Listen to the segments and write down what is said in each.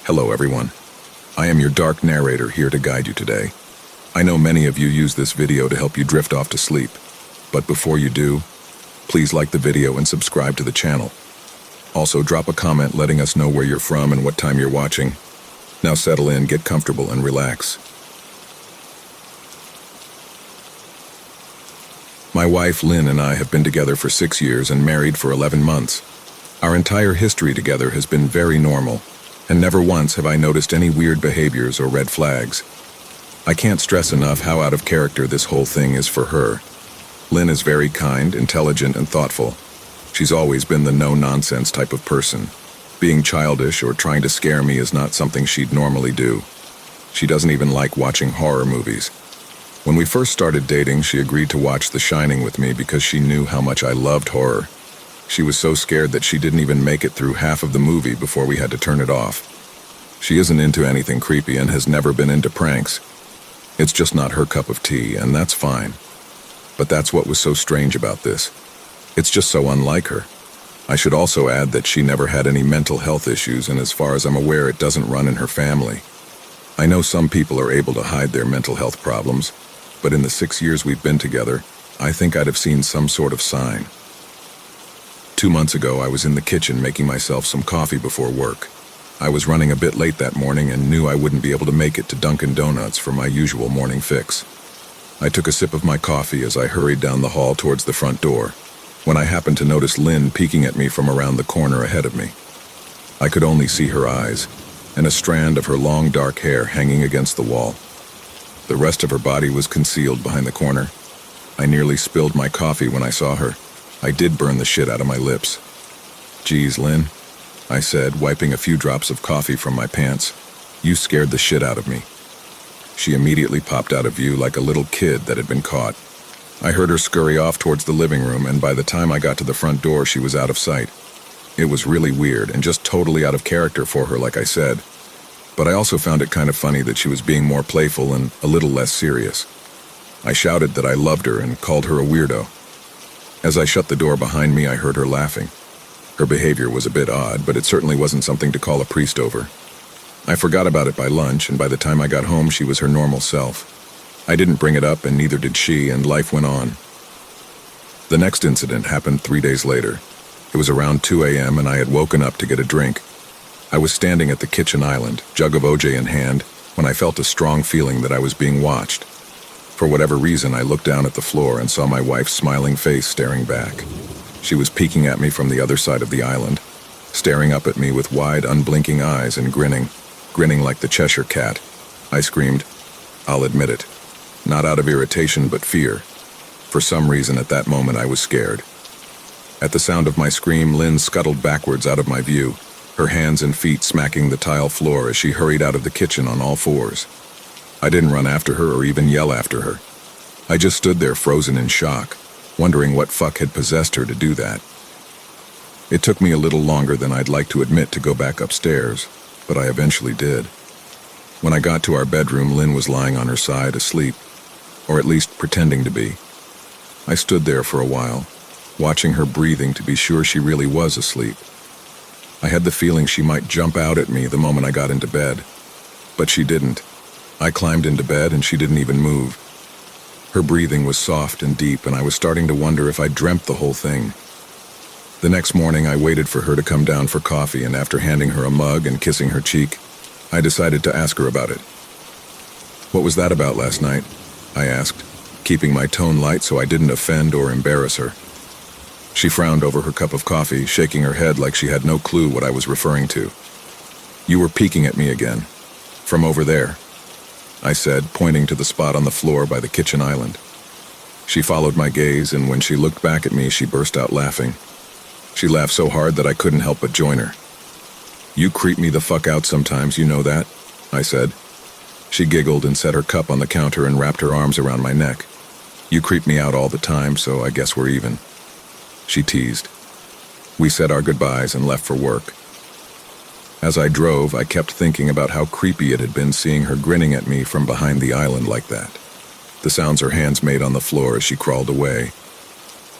Hello everyone. I am your dark narrator here to guide you today. I know many of you use this video to help you drift off to sleep, but before you do, please like the video and subscribe to the channel. Also drop a comment letting us know where you're from and what time you're watching. Now settle in, get comfortable, and relax. My wife Lynn and I have been together for 6 years and married for 11 months. Our entire history together has been very normal, and never once have I noticed any weird behaviors or red flags. I can't stress enough how out of character this whole thing is for her. Lynn is very kind, intelligent, and thoughtful. She's always been the no-nonsense type of person. Being childish or trying to scare me is not something she'd normally do. She doesn't even like watching horror movies. When we first started dating, she agreed to watch The Shining with me because she knew how much I loved horror. She was so scared that she didn't even make it through half of the movie before we had to turn it off. She isn't into anything creepy and has never been into pranks. It's just not her cup of tea, and that's fine. But that's what was so strange about this. It's just so unlike her. I should also add that she never had any mental health issues, and as far as I'm aware, it doesn't run in her family. I know some people are able to hide their mental health problems, but in the 6 years we've been together, I think I'd have seen some sort of sign. 2 months ago, I was in the kitchen making myself some coffee before work. I was running a bit late that morning and knew I wouldn't be able to make it to Dunkin' Donuts for my usual morning fix. I took a sip of my coffee as I hurried down the hall towards the front door, when I happened to notice Lynn peeking at me from around the corner ahead of me. I could only see her eyes, and a strand of her long dark hair hanging against the wall. The rest of her body was concealed behind the corner. I nearly spilled my coffee when I saw her. I did burn the shit out of my lips. "Geez, Lynn," I said, wiping a few drops of coffee from my pants. "You scared the shit out of me." She immediately popped out of view like a little kid that had been caught. I heard her scurry off towards the living room, and by the time I got to the front door, she was out of sight. It was really weird and just totally out of character for her, like I said. But I also found it kind of funny that she was being more playful and a little less serious. I shouted that I loved her and called her a weirdo. As I shut the door behind me, I heard her laughing. Her behavior was a bit odd, but it certainly wasn't something to call a priest over. I forgot about it by lunch, and by the time I got home, she was her normal self. I didn't bring it up, and neither did she, and life went on. The next incident happened 3 days later. It was around 2 a.m., and I had woken up to get a drink. I was standing at the kitchen island, jug of OJ in hand, when I felt a strong feeling that I was being watched. For whatever reason, I looked down at the floor and saw my wife's smiling face staring back. She was peeking at me from the other side of the island, staring up at me with wide, unblinking eyes and grinning like the Cheshire Cat. I screamed. I'll admit it. Not out of irritation, but fear. For some reason, at that moment, I was scared. At the sound of my scream, Lynn scuttled backwards out of my view, her hands and feet smacking the tile floor as she hurried out of the kitchen on all fours. I didn't run after her or even yell after her. I just stood there frozen in shock, wondering what fuck had possessed her to do that. It took me a little longer than I'd like to admit to go back upstairs, but I eventually did. When I got to our bedroom, Lynn was lying on her side, asleep, or at least pretending to be. I stood there for a while, watching her breathing to be sure she really was asleep. I had the feeling she might jump out at me the moment I got into bed, but she didn't. I climbed into bed and she didn't even move. Her breathing was soft and deep, and I was starting to wonder if I dreamt the whole thing. The next morning, I waited for her to come down for coffee, and after handing her a mug and kissing her cheek, I decided to ask her about it. "What was that about last night?" I asked, keeping my tone light so I didn't offend or embarrass her. She frowned over her cup of coffee, shaking her head like she had no clue what I was referring to. "You were peeking at me again. From over there," I said, pointing to the spot on the floor by the kitchen island. She followed my gaze, and when she looked back at me, she burst out laughing. She laughed so hard that I couldn't help but join her. "You creep me the fuck out sometimes, you know that," I said. She giggled and set her cup on the counter and wrapped her arms around my neck. "You creep me out all the time, so I guess we're even," she teased. We said our goodbyes and left for work. As I drove, I kept thinking about how creepy it had been seeing her grinning at me from behind the island like that. The sounds her hands made on the floor as she crawled away.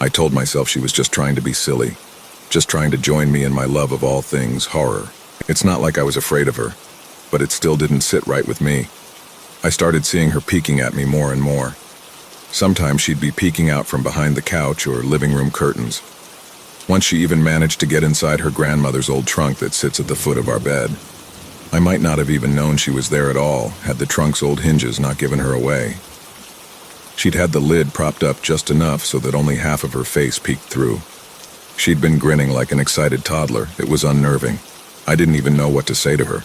I told myself she was just trying to be silly, just trying to join me in my love of all things horror. It's not like I was afraid of her. but it still didn't sit right with me. I started seeing her peeking at me more and more. Sometimes she'd be peeking out from behind the couch or living room curtains. Once she even managed to get inside her grandmother's old trunk that sits at the foot of our bed. I might not have even known she was there at all, had the trunk's old hinges not given her away. She'd had the lid propped up just enough so that only half of her face peeked through. She'd been grinning like an excited toddler. It was unnerving. I didn't even know what to say to her.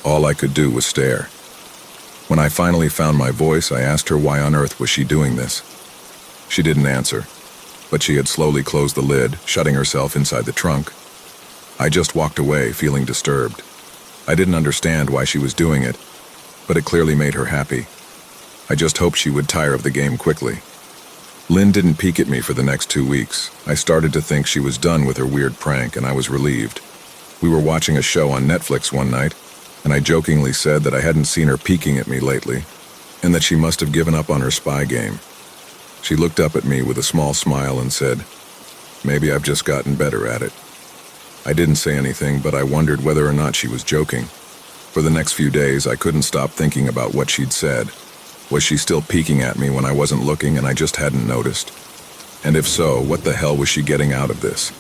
All I could do was stare. When I finally found my voice, I asked her why on earth was she doing this. She didn't answer, but she had slowly closed the lid, shutting herself inside the trunk. I just walked away, feeling disturbed. I didn't understand why she was doing it, but it clearly made her happy. I just hoped she would tire of the game quickly. Lynn didn't peek at me for the next 2 weeks. I started to think she was done with her weird prank, and I was relieved. We were watching a show on Netflix one night, and I jokingly said that I hadn't seen her peeking at me lately, and that she must have given up on her spy game. She looked up at me with a small smile and said, "Maybe I've just gotten better at it." I didn't say anything, but I wondered whether or not she was joking. For the next few days, I couldn't stop thinking about what she'd said. Was she still peeking at me when I wasn't looking and I just hadn't noticed? And if so, what the hell was she getting out of this?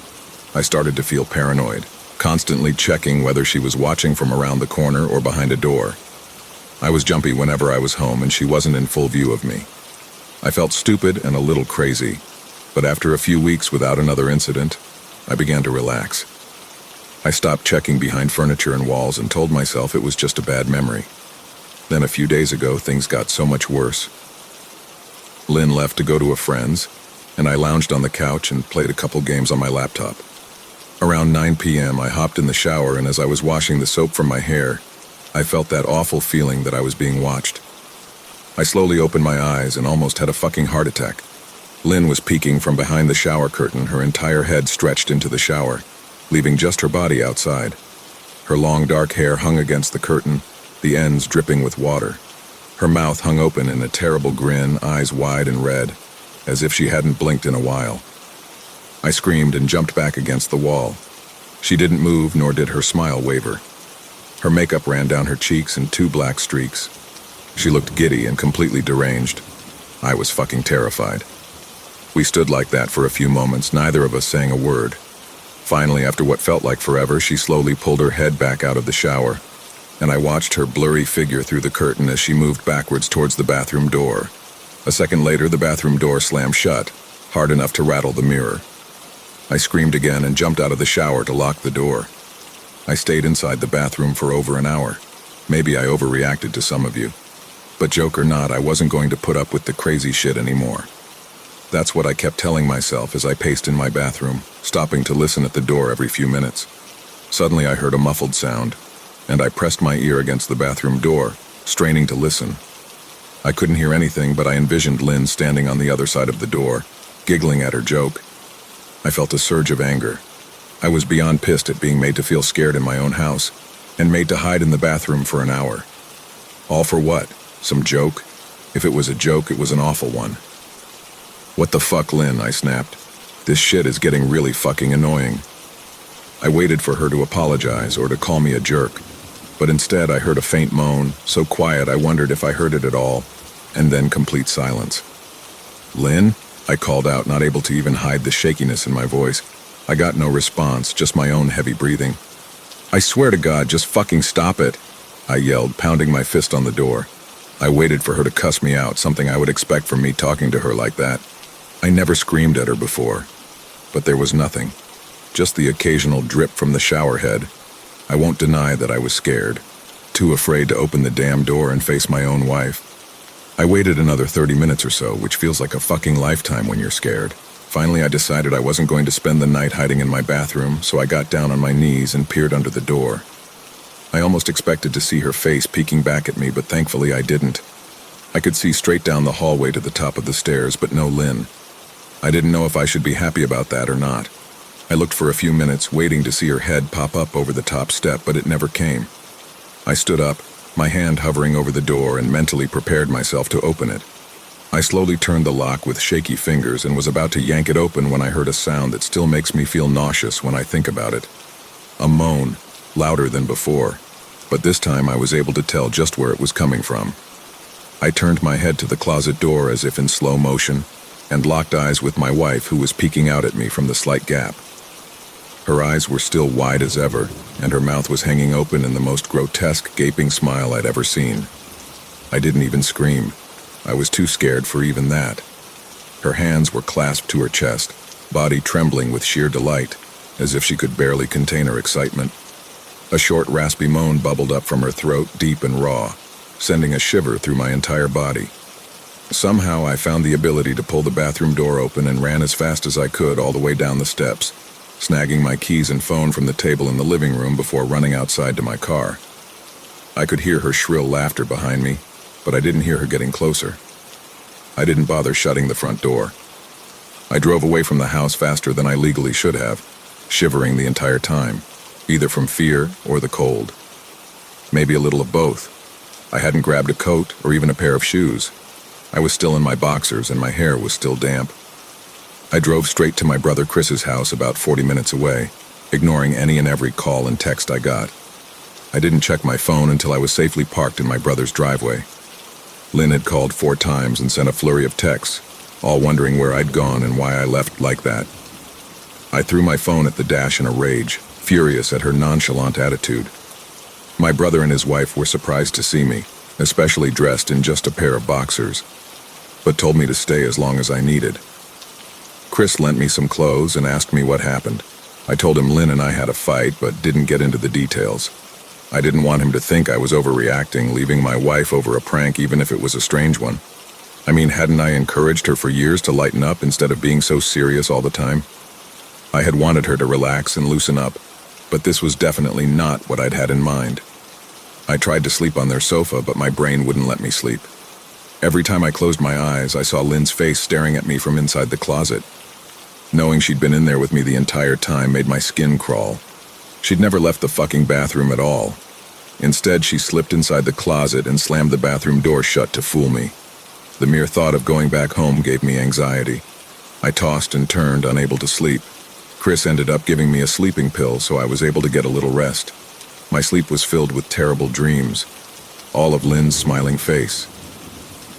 I started to feel paranoid, constantly checking whether she was watching from around the corner or behind a door. I was jumpy whenever I was home and she wasn't in full view of me. I felt stupid and a little crazy, but after a few weeks without another incident, I began to relax. I stopped checking behind furniture and walls and told myself it was just a bad memory. Then a few days ago, things got so much worse. Lynn left to go to a friend's, and I lounged on the couch and played a couple games on my laptop. Around 9 p.m., I hopped in the shower, and as I was washing the soap from my hair, I felt that awful feeling that I was being watched. I slowly opened my eyes and almost had a fucking heart attack. Lynn was peeking from behind the shower curtain, her entire head stretched into the shower, leaving just her body outside. Her long dark hair hung against the curtain, the ends dripping with water. Her mouth hung open in a terrible grin, eyes wide and red, as if she hadn't blinked in a while. I screamed and jumped back against the wall. She didn't move, nor did her smile waver. Her makeup ran down her cheeks in 2 black streaks. She looked giddy and completely deranged. I was fucking terrified. We stood like that for a few moments, neither of us saying a word. Finally, after what felt like forever, she slowly pulled her head back out of the shower, and I watched her blurry figure through the curtain as she moved backwards towards the bathroom door. A second later, the bathroom door slammed shut, hard enough to rattle the mirror. I screamed again and jumped out of the shower to lock the door. I stayed inside the bathroom for over an hour. Maybe I overreacted to some of you. But joke or not, I wasn't going to put up with the crazy shit anymore. That's what I kept telling myself as I paced in my bathroom, stopping to listen at the door every few minutes. Suddenly I heard a muffled sound, and I pressed my ear against the bathroom door, straining to listen. I couldn't hear anything, but I envisioned Lynn standing on the other side of the door, giggling at her joke. I felt a surge of anger. I was beyond pissed at being made to feel scared in my own house, and made to hide in the bathroom for an hour. All for what? Some joke? If it was a joke, it was an awful one. "What the fuck, Lynn?" I snapped. "This shit is getting really fucking annoying." I waited for her to apologize or to call me a jerk, but instead I heard a faint moan, so quiet I wondered if I heard it at all, and then complete silence. "Lynn?" I called out, not able to even hide the shakiness in my voice. I got no response, just my own heavy breathing. "I swear to God, just fucking stop it," I yelled, pounding my fist on the door. I waited for her to cuss me out, something I would expect from me talking to her like that. I never screamed at her before, but there was nothing. Just the occasional drip from the shower head. I won't deny that I was scared, too afraid to open the damn door and face my own wife. I waited another 30 minutes or so, which feels like a fucking lifetime when you're scared. Finally, I decided I wasn't going to spend the night hiding in my bathroom, so I got down on my knees and peered under the door. I almost expected to see her face peeking back at me, but thankfully I didn't. I could see straight down the hallway to the top of the stairs, but no Lynn. I didn't know if I should be happy about that or not. I looked for a few minutes, waiting to see her head pop up over the top step, but it never came. I stood up, my hand hovering over the door, and mentally prepared myself to open it. I slowly turned the lock with shaky fingers and was about to yank it open when I heard a sound that still makes me feel nauseous when I think about it. A moan, louder than before. but this time I was able to tell just where it was coming from. I turned my head to the closet door as if in slow motion, and locked eyes with my wife, who was peeking out at me from the slight gap. Her eyes were still wide as ever, and her mouth was hanging open in the most grotesque, gaping smile I'd ever seen. I didn't even scream. I was too scared for even that. Her hands were clasped to her chest, body trembling with sheer delight, as if she could barely contain her excitement. A short, raspy moan bubbled up from her throat, deep and raw, sending a shiver through my entire body. Somehow I found the ability to pull the bathroom door open and ran as fast as I could all the way down the steps, snagging my keys and phone from the table in the living room before running outside to my car. I could hear her shrill laughter behind me, but I didn't hear her getting closer. I didn't bother shutting the front door. I drove away from the house faster than I legally should have, shivering the entire time, either from fear or the cold. Maybe a little of both. I hadn't grabbed a coat or even a pair of shoes. I was still in my boxers and my hair was still damp. I drove straight to my brother Chris's house about 40 minutes away, ignoring any and every call and text I got. I didn't check my phone until I was safely parked in my brother's driveway. Lynn had called 4 times and sent a flurry of texts, all wondering where I'd gone and why I left like that. I threw my phone at the dash in a rage, furious at her nonchalant attitude. My brother and his wife were surprised to see me, especially dressed in just a pair of boxers, but told me to stay as long as I needed. Chris lent me some clothes and asked me what happened. I told him Lynn and I had a fight, but didn't get into the details. I didn't want him to think I was overreacting, leaving my wife over a prank even if it was a strange one. I mean, hadn't I encouraged her for years to lighten up instead of being so serious all the time? I had wanted her to relax and loosen up, but this was definitely not what I'd had in mind. I tried to sleep on their sofa, but my brain wouldn't let me sleep. Every time I closed my eyes, I saw Lynn's face staring at me from inside the closet. Knowing she'd been in there with me the entire time made my skin crawl. She'd never left the fucking bathroom at all. Instead, she slipped inside the closet and slammed the bathroom door shut to fool me. The mere thought of going back home gave me anxiety. I tossed and turned, unable to sleep. Chris ended up giving me a sleeping pill, so I was able to get a little rest. My sleep was filled with terrible dreams, all of Lynn's smiling face.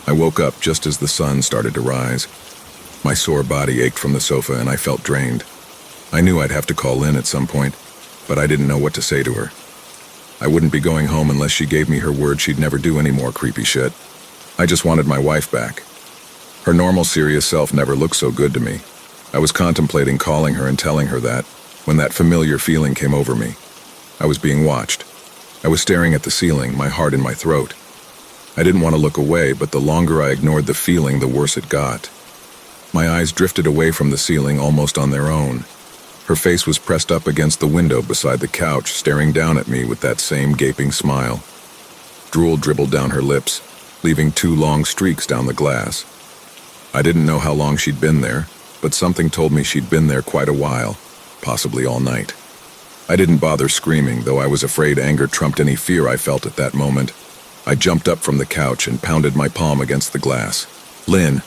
I woke up just as the sun started to rise. My sore body ached from the sofa and I felt drained. I knew I'd have to call Lynn at some point, but I didn't know what to say to her. I wouldn't be going home unless she gave me her word she'd never do any more creepy shit. I just wanted my wife back. Her normal, serious self never looked so good to me. I was contemplating calling her and telling her that, when that familiar feeling came over me. I was being watched. I was staring at the ceiling, my heart in my throat. I didn't want to look away, but the longer I ignored the feeling, the worse it got. My eyes drifted away from the ceiling almost on their own. Her face was pressed up against the window beside the couch, staring down at me with that same gaping smile. Drool dribbled down her lips, leaving 2 long streaks down the glass. I didn't know how long she'd been there, but something told me she'd been there quite a while, possibly all night. I didn't bother screaming, though I was afraid anger trumped any fear I felt at that moment. I jumped up from the couch and pounded my palm against the glass. "Lynn,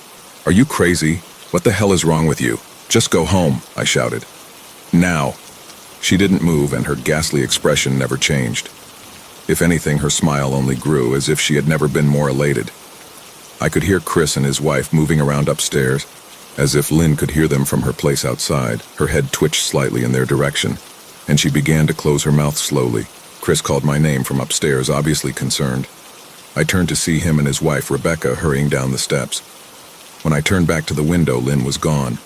are you crazy? What the hell is wrong with you? Just go home," I shouted. "Now." She didn't move, and her ghastly expression never changed. If anything, her smile only grew, as if she had never been more elated. I could hear Chris and his wife moving around upstairs, as if Lynn could hear them from her place outside. Her head twitched slightly in their direction, and she began to close her mouth slowly. Chris called my name from upstairs, obviously concerned. I turned to see him and his wife, Rebecca, hurrying down the steps. When I turned back to the window, Lynn was gone.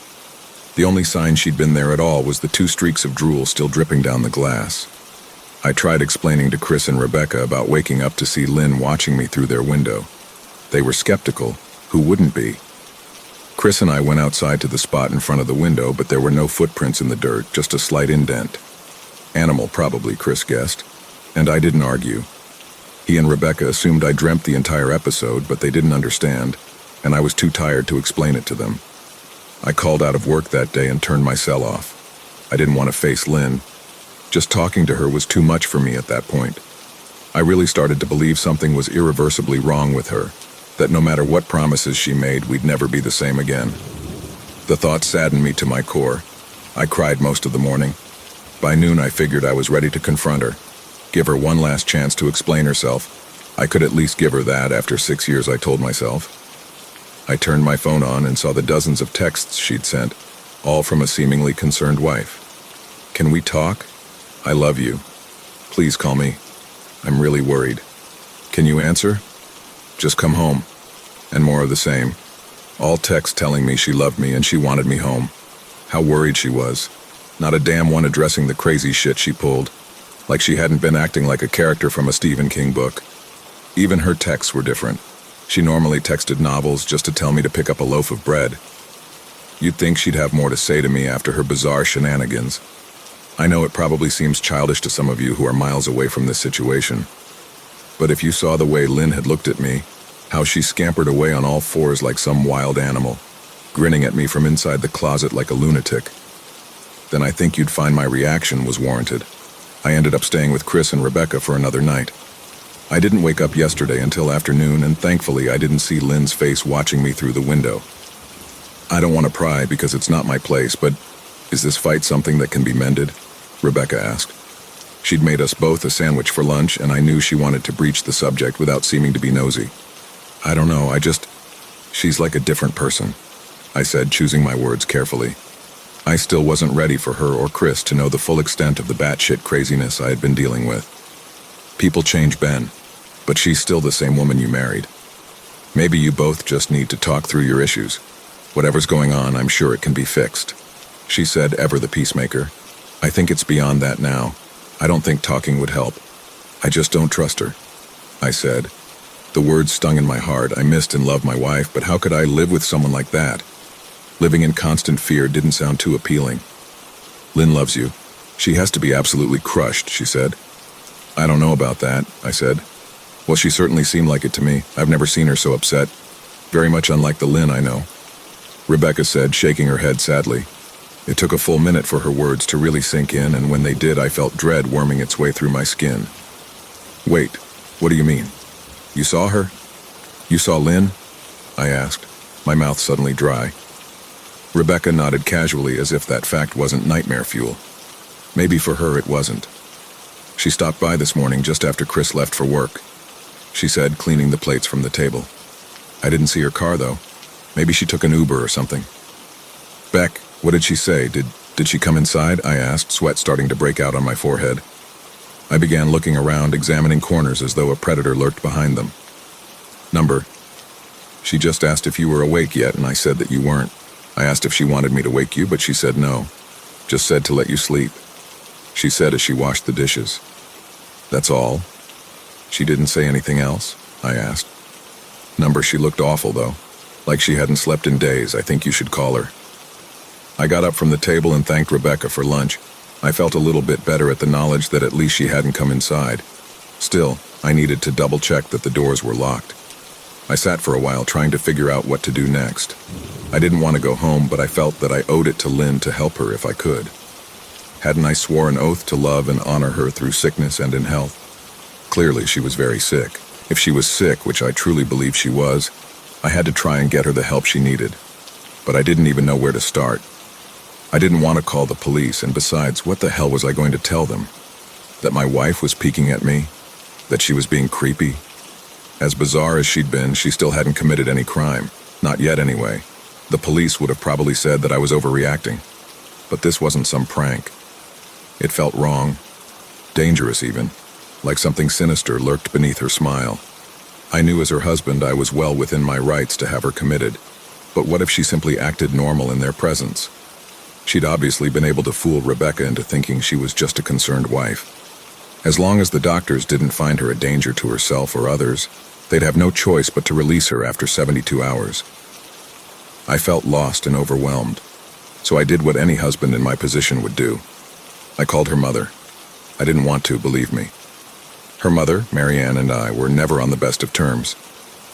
The only sign she'd been there at all was the 2 streaks of drool still dripping down the glass. I tried explaining to Chris and Rebecca about waking up to see Lynn watching me through their window. They were skeptical. Who wouldn't be? Chris and I went outside to the spot in front of the window, but there were no footprints in the dirt, just a slight indent. Animal, probably, Chris guessed, and I didn't argue. He and Rebecca assumed I dreamt the entire episode, but they didn't understand, and I was too tired to explain it to them. I called out of work that day and turned my cell off. I didn't want to face Lynn. Just talking to her was too much for me at that point. I really started to believe something was irreversibly wrong with her, that no matter what promises she made, we'd never be the same again. The thought saddened me to my core. I cried most of the morning. By noon, I figured I was ready to confront her. Give her one last chance to explain herself. I could at least give her that after 6 years, I told myself. I turned my phone on and saw the dozens of texts she'd sent, all from a seemingly concerned wife. Can we talk? I love you. Please call me. I'm really worried. Can you answer? Just come home. And more of the same. All texts telling me she loved me and she wanted me home. How worried she was. Not a damn one addressing the crazy shit she pulled. Like she hadn't been acting like a character from a Stephen King book. Even her texts were different. She normally texted novels just to tell me to pick up a loaf of bread. You'd think she'd have more to say to me after her bizarre shenanigans. I know it probably seems childish to some of you who are miles away from this situation. But if you saw the way Lynn had looked at me, how she scampered away on all fours like some wild animal, grinning at me from inside the closet like a lunatic, then I think you'd find my reaction was warranted. I ended up staying with Chris and Rebecca for another night. I didn't wake up yesterday until afternoon, and thankfully I didn't see Lynn's face watching me through the window. I don't want to pry because it's not my place, but is this fight something that can be mended? Rebecca asked. She'd made us both a sandwich for lunch, and I knew she wanted to breach the subject without seeming to be nosy. I don't know, she's like a different person, I said, choosing my words carefully. I still wasn't ready for her or Chris to know the full extent of the batshit craziness I had been dealing with. People change, Ben, but she's still the same woman you married. Maybe you both just need to talk through your issues. Whatever's going on, I'm sure it can be fixed, she said, ever the peacemaker. I think it's beyond that now. I don't think talking would help. I just don't trust her, I said. The words stung in my heart. I missed and loved my wife, but how could I live with someone like that? Living in constant fear didn't sound too appealing. Lynn loves you. She has to be absolutely crushed, she said. I don't know about that, I said. Well, she certainly seemed like it to me. I've never seen her so upset. Very much unlike the Lynn I know. Rebecca said, shaking her head sadly. It took a full minute for her words to really sink in, and when they did, I felt dread worming its way through my skin. Wait, what do you mean? You saw her? You saw Lynn? I asked, my mouth suddenly dry. Rebecca nodded casually as if that fact wasn't nightmare fuel. Maybe for her it wasn't. She stopped by this morning just after Chris left for work, she said, cleaning the plates from the table. I didn't see her car, though. Maybe she took an Uber or something. Beck, what did she say? Did she come inside? I asked, sweat starting to break out on my forehead. I began looking around, examining corners as though a predator lurked behind them. Number. She just asked if you were awake yet, and I said that you weren't. I asked if she wanted me to wake you, but she said no. Just said to let you sleep, she said as she washed the dishes. That's all? She didn't say anything else? I asked. Number, she looked awful, though. Like she hadn't slept in days. I think you should call her. I got up from the table and thanked Rebecca for lunch. I felt a little bit better at the knowledge that at least she hadn't come inside. Still, I needed to double-check that the doors were locked. I sat for a while trying to figure out what to do next. I didn't want to go home, but I felt that I owed it to Lynn to help her if I could. Hadn't I swore an oath to love and honor her through sickness and in health? Clearly, she was very sick. If she was sick, which I truly believe she was, I had to try and get her the help she needed. But I didn't even know where to start. I didn't want to call the police, and besides, what the hell was I going to tell them? That my wife was peeking at me? That she was being creepy? As bizarre as she'd been, she still hadn't committed any crime. Not yet, anyway. The police would have probably said that I was overreacting. But this wasn't some prank. It felt wrong. Dangerous, even. Like something sinister lurked beneath her smile. I knew as her husband I was well within my rights to have her committed. But what if she simply acted normal in their presence? She'd obviously been able to fool Rebecca into thinking she was just a concerned wife. As long as the doctors didn't find her a danger to herself or others, they'd have no choice but to release her after 72 hours. I felt lost and overwhelmed, so I did what any husband in my position would do. I called her mother. I didn't want to, believe me. Her mother, Marianne, and I were never on the best of terms.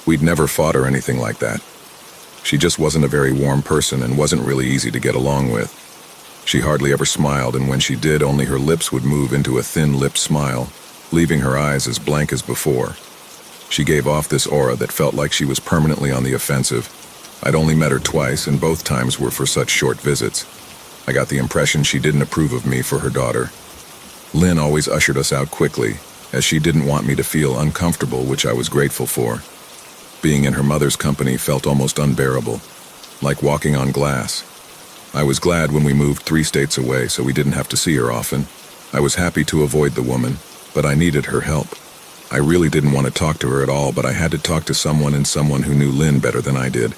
We'd never fought or anything like that. She just wasn't a very warm person and wasn't really easy to get along with. She hardly ever smiled, and when she did, only her lips would move into a thin-lipped smile, leaving her eyes as blank as before. She gave off this aura that felt like she was permanently on the offensive. I'd only met her twice, and both times were for such short visits. I got the impression she didn't approve of me for her daughter. Lynn always ushered us out quickly, as she didn't want me to feel uncomfortable, which I was grateful for. Being in her mother's company felt almost unbearable, like walking on glass. I was glad when we moved 3 states away so we didn't have to see her often. I was happy to avoid the woman, but I needed her help. I really didn't want to talk to her at all, but I had to talk to someone, and someone who knew Lynn better than I did.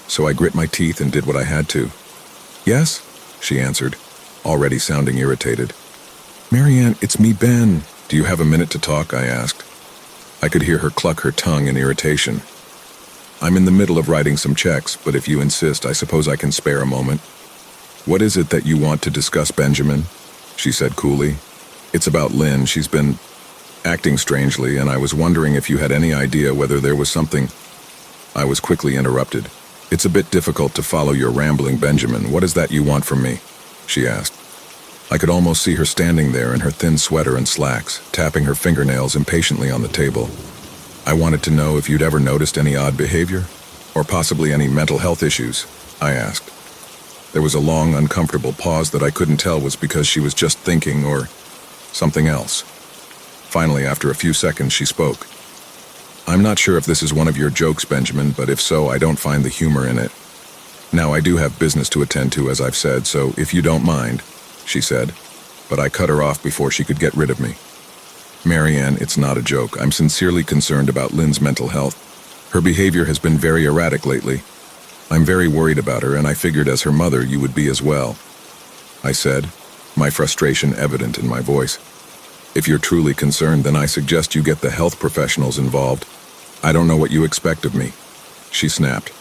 So I grit my teeth and did what I had to. "Yes?" she answered, already sounding irritated. "Marianne, it's me, Ben. Do you have a minute to talk?" I asked. I could hear her cluck her tongue in irritation. "I'm in the middle of writing some checks, but if you insist, I suppose I can spare a moment." "What is it that you want to discuss, Benjamin?" she said coolly. "It's about Lynn. She's been acting strangely, and I was wondering if you had any idea whether there was something—" I was quickly interrupted. "It's a bit difficult to follow your rambling, Benjamin. What is that you want from me?" she asked. I could almost see her standing there in her thin sweater and slacks, tapping her fingernails impatiently on the table. "I wanted to know if you'd ever noticed any odd behavior, or possibly any mental health issues," I asked. There was a long, uncomfortable pause that I couldn't tell was because she was just thinking or something else. Finally, after a few seconds, she spoke. "I'm not sure if this is one of your jokes, Benjamin, but if so, I don't find the humor in it. Now, I do have business to attend to, as I've said, so if you don't mind," she said, but I cut her off before she could get rid of me. "Marianne, it's not a joke. I'm sincerely concerned about Lynn's mental health. Her behavior has been very erratic lately. I'm very worried about her, and I figured as her mother you would be as well," I said, my frustration evident in my voice. "If you're truly concerned, then I suggest you get the health professionals involved. I don't know what you expect of me," she snapped.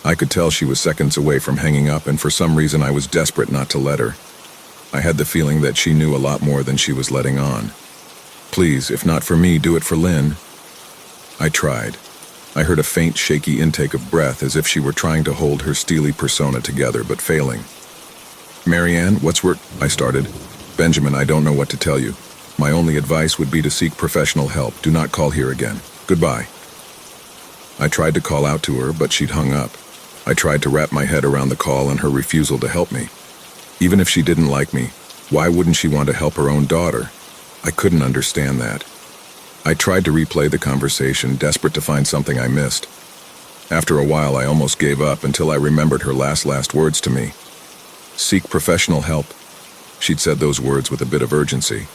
I could tell she was seconds away from hanging up, and for some reason I was desperate not to let her. I had the feeling that she knew a lot more than she was letting on. "Please, if not for me, do it for Lynn." I tried. I heard a faint, shaky intake of breath as if she were trying to hold her steely persona together, but failing. "Marianne, I started. "Benjamin, I don't know what to tell you. My only advice would be to seek professional help. Do not call here again. Goodbye." I tried to call out to her, but she'd hung up. I tried to wrap my head around the call and her refusal to help me. Even if she didn't like me, why wouldn't she want to help her own daughter? I couldn't understand that. I tried to replay the conversation, desperate to find something I missed. After a while, I almost gave up until I remembered her last words to me. "Seek professional help." She'd said those words with a bit of urgency.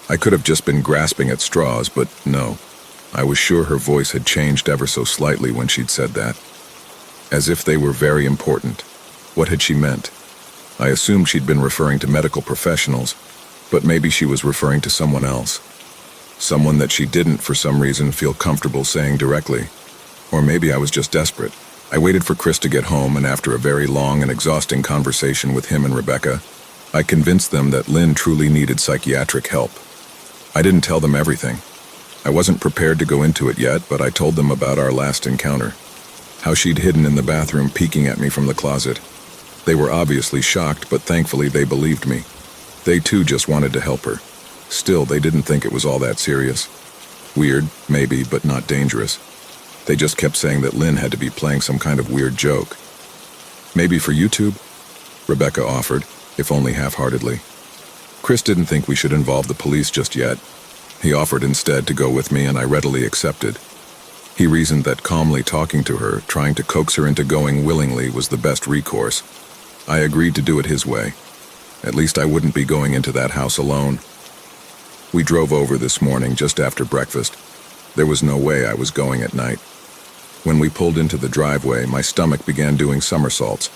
I could have just been grasping at straws, but no. I was sure her voice had changed ever so slightly when she'd said that. As if they were very important. What had she meant? I assumed she'd been referring to medical professionals, but maybe she was referring to someone else. Someone that she didn't, for some reason, feel comfortable saying directly. Or maybe I was just desperate. I waited for Chris to get home, and after a very long and exhausting conversation with him and Rebecca, I convinced them that Lynn truly needed psychiatric help. I didn't tell them everything. I wasn't prepared to go into it yet, but I told them about our last encounter. How she'd hidden in the bathroom, peeking at me from the closet. They were obviously shocked, but thankfully they believed me. They too just wanted to help her. Still, they didn't think it was all that serious. Weird, maybe, but not dangerous. They just kept saying that Lynn had to be playing some kind of weird joke. "Maybe for YouTube?" Rebecca offered, if only half-heartedly. Chris didn't think we should involve the police just yet. He offered instead to go with me, and I readily accepted. He reasoned that calmly talking to her, trying to coax her into going willingly, was the best recourse. I agreed to do it his way. At least I wouldn't be going into that house alone. We drove over this morning just after breakfast. There was no way I was going at night. When we pulled into the driveway, my stomach began doing somersaults.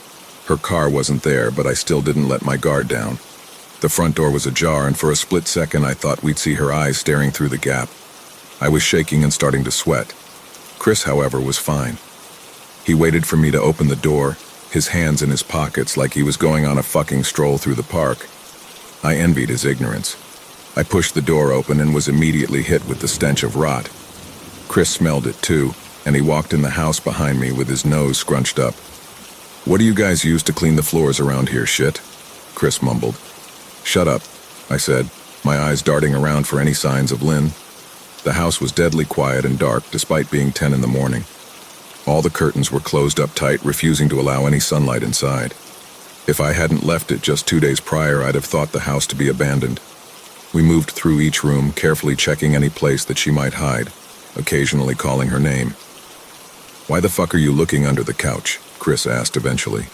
Her car wasn't there, but I still didn't let my guard down. The front door was ajar, and for a split second I thought we'd see her eyes staring through the gap. I was shaking and starting to sweat. Chris, however, was fine. He waited for me to open the door, his hands in his pockets like he was going on a fucking stroll through the park. I envied his ignorance. I pushed the door open and was immediately hit with the stench of rot. Chris smelled it too, and he walked in the house behind me with his nose scrunched up. "What do you guys use to clean the floors around here, shit?" Chris mumbled. "Shut up," I said, my eyes darting around for any signs of Lynn. The house was deadly quiet and dark, despite being 10 in the morning. All the curtains were closed up tight, refusing to allow any sunlight inside. If I hadn't left it just 2 days prior, I'd have thought the house to be abandoned. We moved through each room, carefully checking any place that she might hide, occasionally calling her name. "Why the fuck are you looking under the couch?" Chris asked eventually.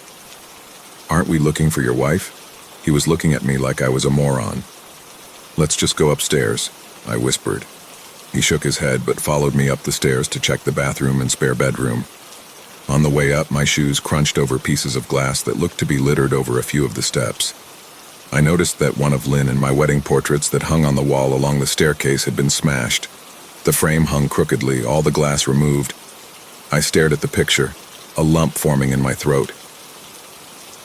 "Aren't we looking for your wife?" He was looking at me like I was a moron. "Let's just go upstairs," I whispered. He shook his head but followed me up the stairs to check the bathroom and spare bedroom. On the way up, my shoes crunched over pieces of glass that looked to be littered over a few of the steps. I noticed that one of Lynn and my wedding portraits that hung on the wall along the staircase had been smashed. The frame hung crookedly, all the glass removed. I stared at the picture, a lump forming in my throat.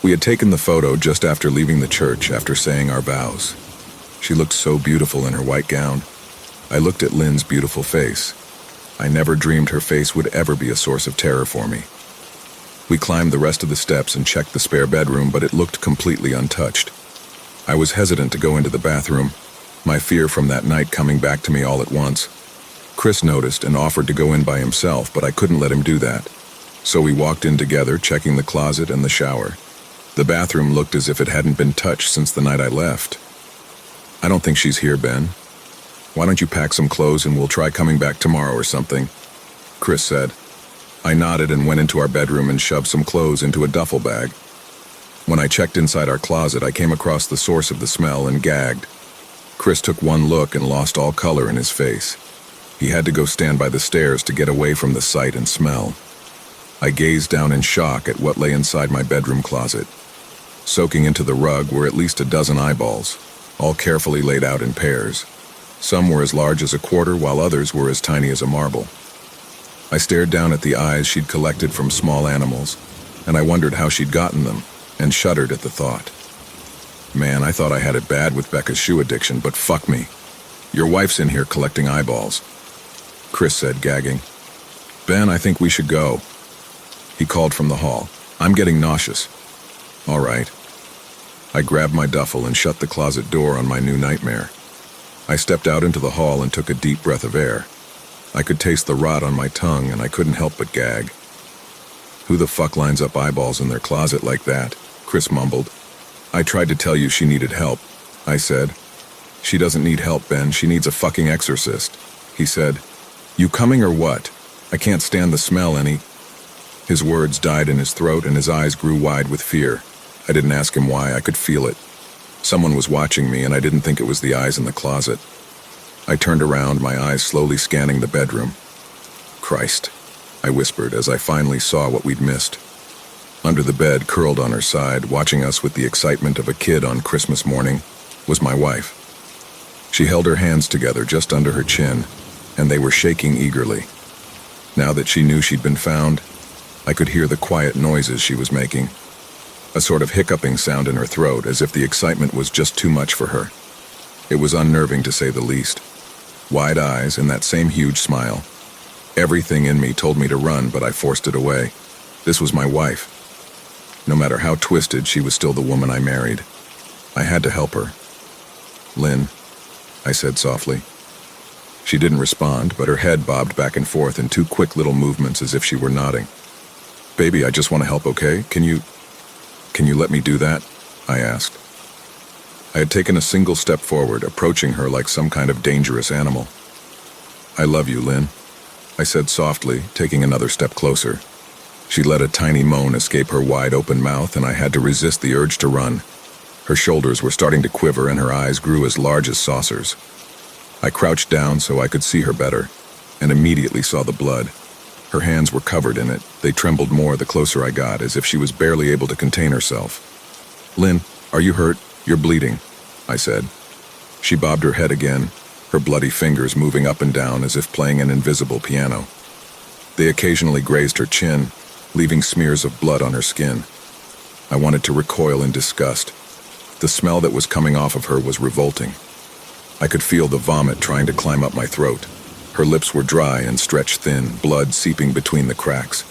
We had taken the photo just after leaving the church after saying our vows. She looked so beautiful in her white gown. I looked at Lynn's beautiful face. I never dreamed her face would ever be a source of terror for me. We climbed the rest of the steps and checked the spare bedroom, but it looked completely untouched. I was hesitant to go into the bathroom, my fear from that night coming back to me all at once. Chris noticed and offered to go in by himself, but I couldn't let him do that. So we walked in together, checking the closet and the shower. The bathroom looked as if it hadn't been touched since the night I left. "I don't think she's here, Ben. Why don't you pack some clothes and we'll try coming back tomorrow or something?" Chris said. I nodded and went into our bedroom and shoved some clothes into a duffel bag. When I checked inside our closet, I came across the source of the smell and gagged. Chris took one look and lost all color in his face. He had to go stand by the stairs to get away from the sight and smell. I gazed down in shock at what lay inside my bedroom closet. Soaking into the rug were at least a dozen eyeballs, all carefully laid out in pairs. Some were as large as a quarter, while others were as tiny as a marble. I stared down at the eyes she'd collected from small animals, and I wondered how she'd gotten them, and shuddered at the thought. Man, I thought I had it bad with Becca's shoe addiction, but fuck me. Your wife's in here collecting eyeballs. Chris said, gagging. "Ben, I think we should go." He called from the hall. "I'm getting nauseous." "All right." I grabbed my duffel and shut the closet door on my new nightmare. I stepped out into the hall and took a deep breath of air. I could taste the rot on my tongue and I couldn't help but gag. "Who the fuck lines up eyeballs in their closet like that?" Chris mumbled. "I tried to tell you she needed help," I said. "She doesn't need help, Ben. She needs a fucking exorcist," he said. "You coming or what? I can't stand the smell any." His words died in his throat and his eyes grew wide with fear. I didn't ask him why. I could feel it. Someone was watching me and I didn't think it was the eyes in the closet. I turned around, my eyes slowly scanning the bedroom. "Christ," I whispered as I finally saw what we'd missed. Under the bed, curled on her side, watching us with the excitement of a kid on Christmas morning, was my wife. She held her hands together just under her chin, and they were shaking eagerly. Now that she knew she'd been found, I could hear the quiet noises she was making. A sort of hiccuping sound in her throat, as if the excitement was just too much for her. It was unnerving to say the least. Wide eyes and that same huge smile. Everything in me told me to run, but I forced it away. This was my wife. No matter how twisted, she was still the woman I married. I had to help her. "Lynn," I said softly. She didn't respond, but her head bobbed back and forth in two quick little movements as if she were nodding. "Baby, I just want to help, okay? Can you let me do that?" I asked. I had taken a single step forward, approaching her like some kind of dangerous animal. "I love you, Lynn," I said softly, taking another step closer. She let a tiny moan escape her wide-open mouth, and I had to resist the urge to run. Her shoulders were starting to quiver, and her eyes grew as large as saucers. I crouched down so I could see her better, and immediately saw the blood. Her hands were covered in it. They trembled more the closer I got, as if she was barely able to contain herself. "Lynn, are you hurt? You're bleeding," I said. She bobbed her head again, her bloody fingers moving up and down as if playing an invisible piano. They occasionally grazed her chin, leaving smears of blood on her skin. I wanted to recoil in disgust. The smell that was coming off of her was revolting. I could feel the vomit trying to climb up my throat. Her lips were dry and stretched thin, blood seeping between the cracks.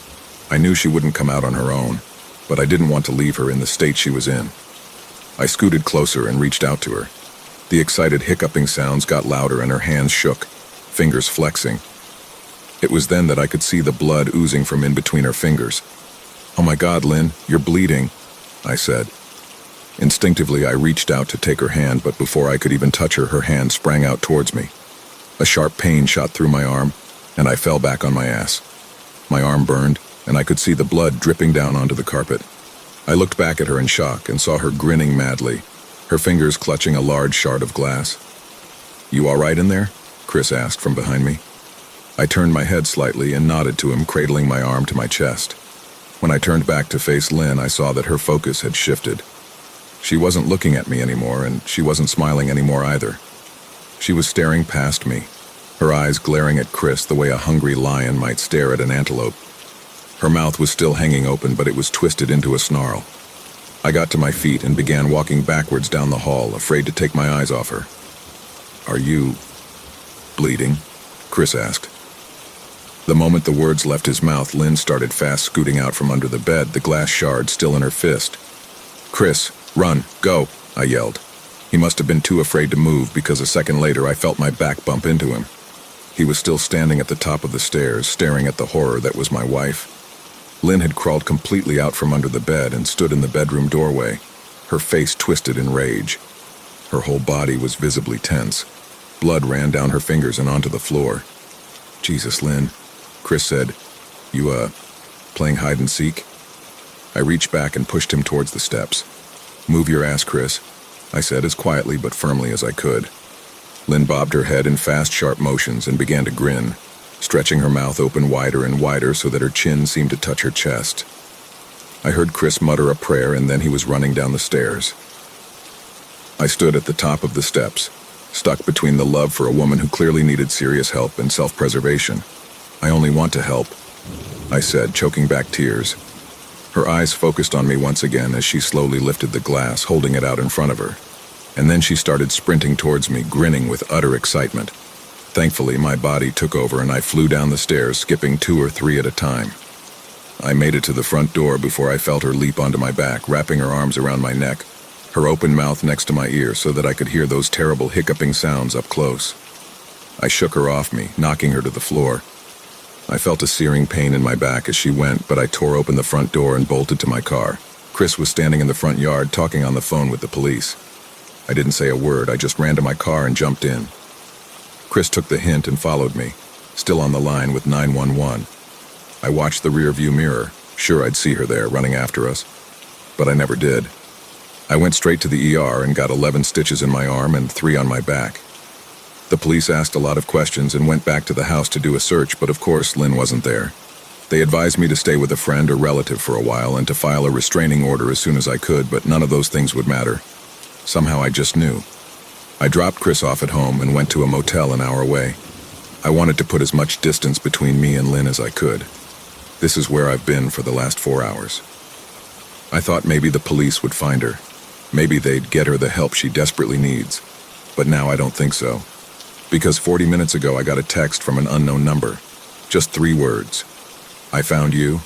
I knew she wouldn't come out on her own, but I didn't want to leave her in the state she was in. I scooted closer and reached out to her. The excited hiccuping sounds got louder and her hands shook, fingers flexing. It was then that I could see the blood oozing from in between her fingers. "Oh my God, Lynn, you're bleeding," I said. Instinctively, I reached out to take her hand, but before I could even touch her, her hand sprang out towards me. A sharp pain shot through my arm, and I fell back on my ass. My arm burned, and I could see the blood dripping down onto the carpet. I looked back at her in shock and saw her grinning madly, her fingers clutching a large shard of glass. "You all right in there?" Chris asked from behind me. I turned my head slightly and nodded to him, cradling my arm to my chest. When I turned back to face Lynn, I saw that her focus had shifted. She wasn't looking at me anymore, and she wasn't smiling anymore either. She was staring past me, her eyes glaring at Chris the way a hungry lion might stare at an antelope. Her mouth was still hanging open, but it was twisted into a snarl. I got to my feet and began walking backwards down the hall, afraid to take my eyes off her. "Are you bleeding?" Chris asked. The moment the words left his mouth, Lynn started fast scooting out from under the bed, the glass shard still in her fist. "Chris, run, go," I yelled. He must have been too afraid to move, because a second later I felt my back bump into him. He was still standing at the top of the stairs, staring at the horror that was my wife. Lynn had crawled completely out from under the bed and stood in the bedroom doorway, her face twisted in rage. Her whole body was visibly tense. Blood ran down her fingers and onto the floor. "Jesus, Lynn," Chris said. You, playing hide and seek?" I reached back and pushed him towards the steps. "Move your ass, Chris," I said as quietly but firmly as I could. Lynn bobbed her head in fast, sharp motions and began to grin, stretching her mouth open wider and wider so that her chin seemed to touch her chest. I heard Chris mutter a prayer, and then he was running down the stairs. I stood at the top of the steps, stuck between the love for a woman who clearly needed serious help and self-preservation. "I only want to help," I said, choking back tears. Her eyes focused on me once again as she slowly lifted the glass, holding it out in front of her. And then she started sprinting towards me, grinning with utter excitement. Thankfully, my body took over and I flew down the stairs, skipping 2 or 3 at a time. I made it to the front door before I felt her leap onto my back, wrapping her arms around my neck, her open mouth next to my ear so that I could hear those terrible hiccuping sounds up close. I shook her off me, knocking her to the floor. I felt a searing pain in my back as she went, but I tore open the front door and bolted to my car. Chris was standing in the front yard talking on the phone with the police. I didn't say a word, I just ran to my car and jumped in. Chris took the hint and followed me, still on the line with 911. I watched the rear-view mirror, sure I'd see her there running after us, but I never did. I went straight to the ER and got 11 stitches in my arm and 3 on my back. The police asked a lot of questions and went back to the house to do a search, but of course Lynn wasn't there. They advised me to stay with a friend or relative for a while and to file a restraining order as soon as I could, but none of those things would matter. Somehow I just knew. I dropped Chris off at home and went to a motel an hour away. I wanted to put as much distance between me and Lynn as I could. This is where I've been for the last 4 hours. I thought maybe the police would find her. Maybe they'd get her the help she desperately needs. But now I don't think so. Because 40 minutes ago I got a text from an unknown number. Just 3 words. "I found you,"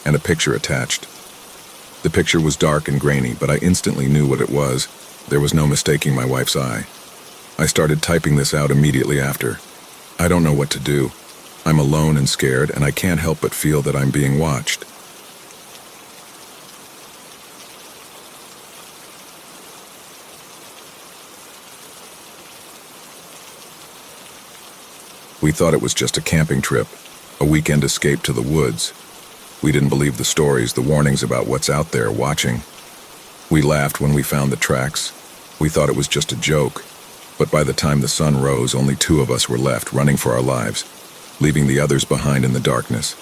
and a picture attached. The picture was dark and grainy, but I instantly knew what it was. There was no mistaking my wife's eye. I started typing this out immediately after. I don't know what to do. I'm alone and scared, and I can't help but feel that I'm being watched. We thought it was just a camping trip, a weekend escape to the woods. We didn't believe the stories, the warnings about what's out there watching. We laughed when we found the tracks. We thought it was just a joke. But by the time the sun rose, only 2 of us were left, running for our lives, leaving the others behind in the darkness.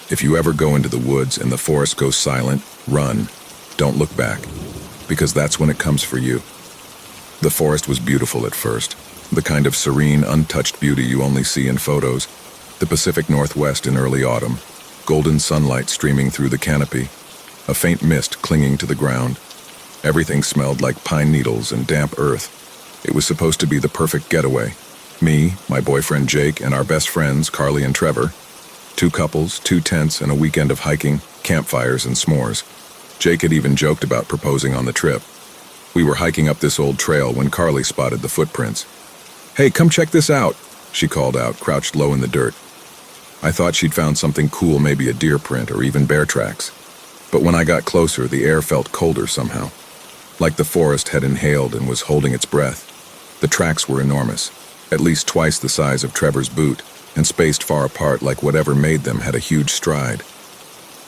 If you ever go into the woods and the forest goes silent, run. Don't look back, because that's when it comes for you. The forest was beautiful at first. The kind of serene, untouched beauty you only see in photos. The Pacific Northwest in early autumn, golden sunlight streaming through the canopy, a faint mist clinging to the ground. Everything smelled like pine needles and damp earth. It was supposed to be the perfect getaway. Me, my boyfriend Jake, and our best friends, Carly and Trevor. 2 couples, 2 tents, and a weekend of hiking, campfires, and s'mores. Jake had even joked about proposing on the trip. We were hiking up this old trail when Carly spotted the footprints. "Hey, come check this out," she called out, crouched low in the dirt. I thought she'd found something cool, maybe a deer print or even bear tracks. But when I got closer, the air felt colder somehow. like the forest had inhaled and was holding its breath. The tracks were enormous, at least twice the size of Trevor's boot, and spaced far apart like whatever made them had a huge stride.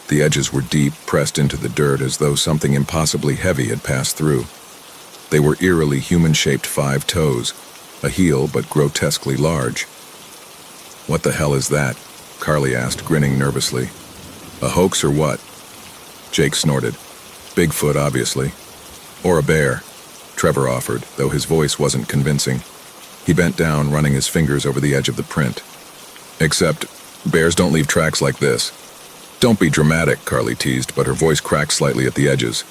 The edges were deep, pressed into the dirt as though something impossibly heavy had passed through. They were eerily human-shaped 5 toes, a heel but grotesquely large. "What the hell is that?" Carly asked, grinning nervously. "A hoax or what?" Jake snorted. "Bigfoot, obviously. Or a bear," Trevor offered, though his voice wasn't convincing. He bent down, running his fingers over the edge of the print. "Except, bears don't leave tracks like this." "Don't be dramatic," Carly teased, but her voice cracked slightly at the edges.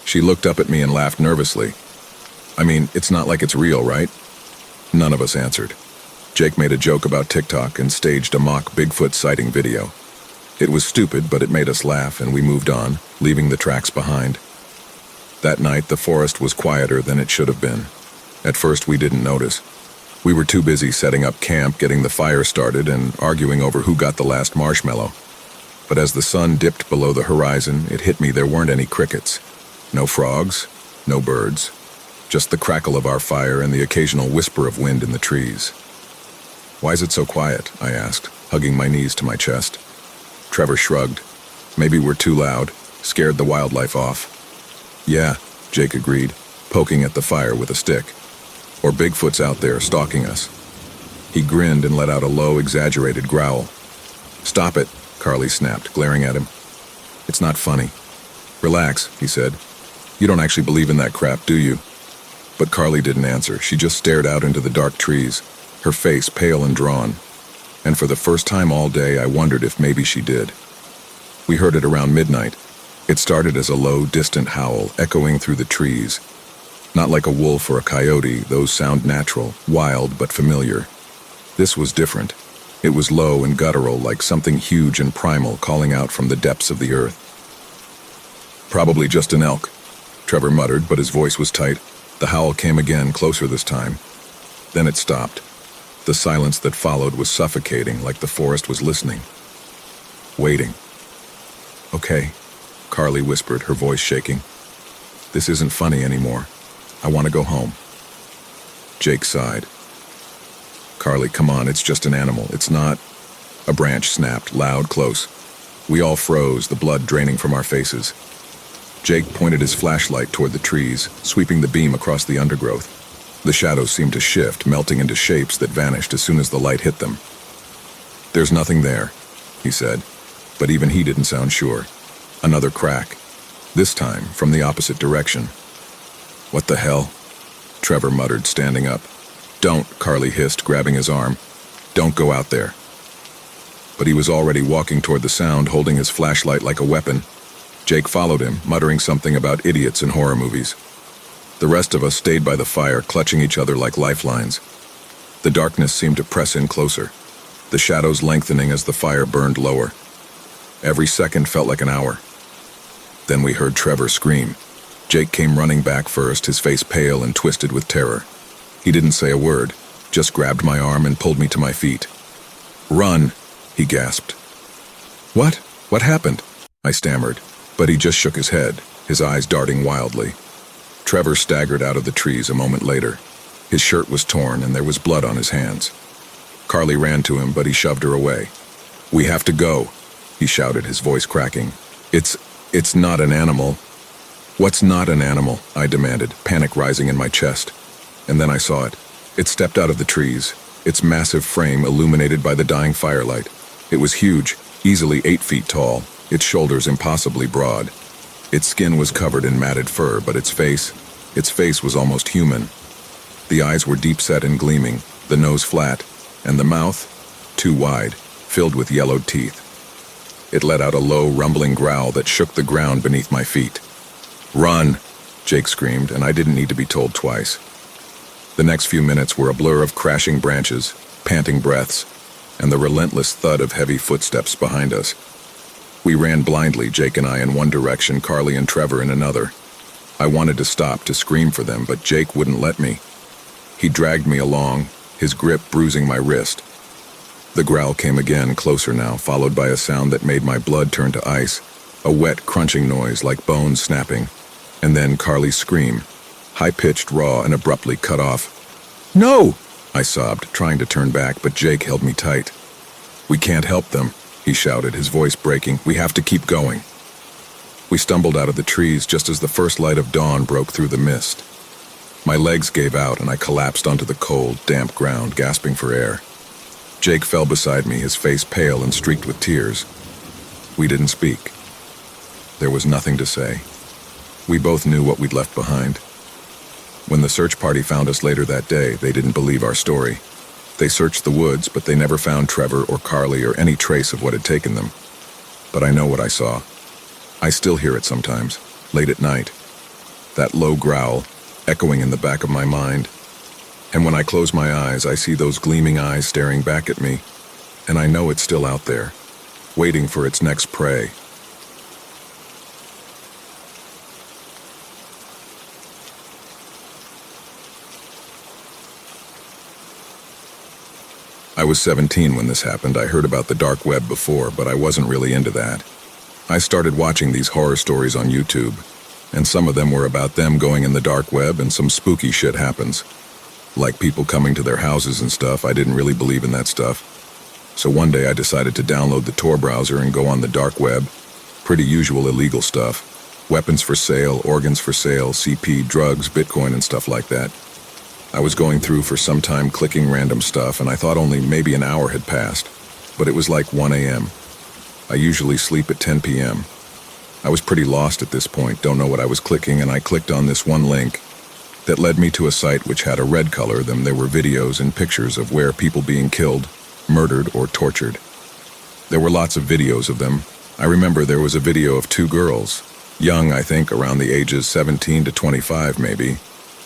She looked up at me and laughed nervously. "I mean, it's not like it's real, right?" None of us answered. Jake made a joke about TikTok and staged a mock Bigfoot sighting video. It was stupid, but it made us laugh, and we moved on, leaving the tracks behind. That night, the forest was quieter than it should have been. At first, we didn't notice. We were too busy setting up camp, getting the fire started, and arguing over who got the last marshmallow. But as the sun dipped below the horizon, it hit me there weren't any crickets. No frogs, no birds. Just the crackle of our fire and the occasional whisper of wind in the trees. "Why is it so quiet?" I asked, hugging my knees to my chest. Trevor shrugged. "Maybe we're too loud, scared the wildlife off." "Yeah," Jake agreed, poking at the fire with a stick. "Or Bigfoot's out there stalking us." He grinned and let out a low, exaggerated growl. "Stop it," Carly snapped, glaring at him. "It's not funny." "Relax," he said. "You don't actually believe in that crap, do you?" But Carly didn't answer. She just stared out into the dark trees, her face pale and drawn. And for the first time all day, I wondered if maybe she did. We heard it around midnight. It started as a low, distant howl, echoing through the trees. Not like a wolf or a coyote, those sound natural, wild but familiar. This was different. It was low and guttural, like something huge and primal calling out from the depths of the earth. "Probably just an elk," Trevor muttered, but his voice was tight. The howl came again, closer this time. Then it stopped. The silence that followed was suffocating, like the forest was listening. Waiting. "Okay," Carly whispered, her voice shaking. "This isn't funny anymore. I want to go home." Jake sighed. "Carly, come on, it's just an animal. It's not—" A branch snapped, loud, close. We all froze, the blood draining from our faces. Jake pointed his flashlight toward the trees, sweeping the beam across the undergrowth. The shadows seemed to shift, melting into shapes that vanished as soon as the light hit them. "There's nothing there," he said, but even he didn't sound sure. Another crack. This time, from the opposite direction. "What the hell?" Trevor muttered, standing up. "Don't," Carly hissed, grabbing his arm. "Don't go out there." But he was already walking toward the sound, holding his flashlight like a weapon. Jake followed him, muttering something about idiots in horror movies. The rest of us stayed by the fire, clutching each other like lifelines. The darkness seemed to press in closer, the shadows lengthening as the fire burned lower. Every second felt like an hour. Then we heard Trevor scream. Jake came running back first, his face pale and twisted with terror. He didn't say a word, just grabbed my arm and pulled me to my feet. "Run!" he gasped. "What? What happened?" I stammered, but he just shook his head, his eyes darting wildly. Trevor staggered out of the trees a moment later. His shirt was torn and there was blood on his hands. Carly ran to him, but he shoved her away. "We have to go," he shouted, his voice cracking. It's not an animal." "What's not an animal?" I demanded, panic rising in my chest. And then I saw it. It stepped out of the trees, its massive frame illuminated by the dying firelight. It was huge, easily 8 feet tall, its shoulders impossibly broad. Its skin was covered in matted fur, but its face was almost human. The eyes were deep-set and gleaming, the nose flat, and the mouth, too wide, filled with yellowed teeth. It let out a low, rumbling growl that shook the ground beneath my feet. "Run!" Jake screamed, and I didn't need to be told twice. The next few minutes were a blur of crashing branches, panting breaths, and the relentless thud of heavy footsteps behind us. We ran blindly, Jake and I in one direction, Carly and Trevor in another. I wanted to stop, to scream for them, but Jake wouldn't let me. He dragged me along, his grip bruising my wrist. The growl came again, closer now, followed by a sound that made my blood turn to ice, a wet, crunching noise like bones snapping. And then Carly's scream, high-pitched, raw, and abruptly cut off. "No!" I sobbed, trying to turn back, but Jake held me tight. "We can't help them," he shouted, his voice breaking. "We have to keep going." We stumbled out of the trees just as the first light of dawn broke through the mist. My legs gave out and I collapsed onto the cold, damp ground, gasping for air. Jake fell beside me, his face pale and streaked with tears. We didn't speak. There was nothing to say. We both knew what we'd left behind. When the search party found us later that day, they didn't believe our story. They searched the woods, but they never found Trevor or Carly or any trace of what had taken them. But I know what I saw. I still hear it sometimes, late at night. That low growl, echoing in the back of my mind. And when I close my eyes, I see those gleaming eyes staring back at me, and I know it's still out there, waiting for its next prey. I was 17 when this happened. I heard about the dark web before, but I wasn't really into that. I started watching these horror stories on YouTube, and some of them were about them going in the dark web and some spooky shit happens. Like people coming to their houses and stuff. I didn't really believe in that stuff. So one day I decided to download the Tor browser and go on the dark web. Pretty usual illegal stuff. Weapons for sale, organs for sale, CP, drugs, Bitcoin and stuff like that. I was going through for some time clicking random stuff, and I thought only maybe an hour had passed. But it was like 1 a.m. I usually sleep at 10 p.m. I was pretty lost at this point, don't know what I was clicking, and I clicked on this one link that led me to a site which had a red color. Then there were videos and pictures of where people being killed, murdered, or tortured. There were lots of videos of them. I remember there was a video of 2 girls, young, I think, around the ages 17 to 25 maybe.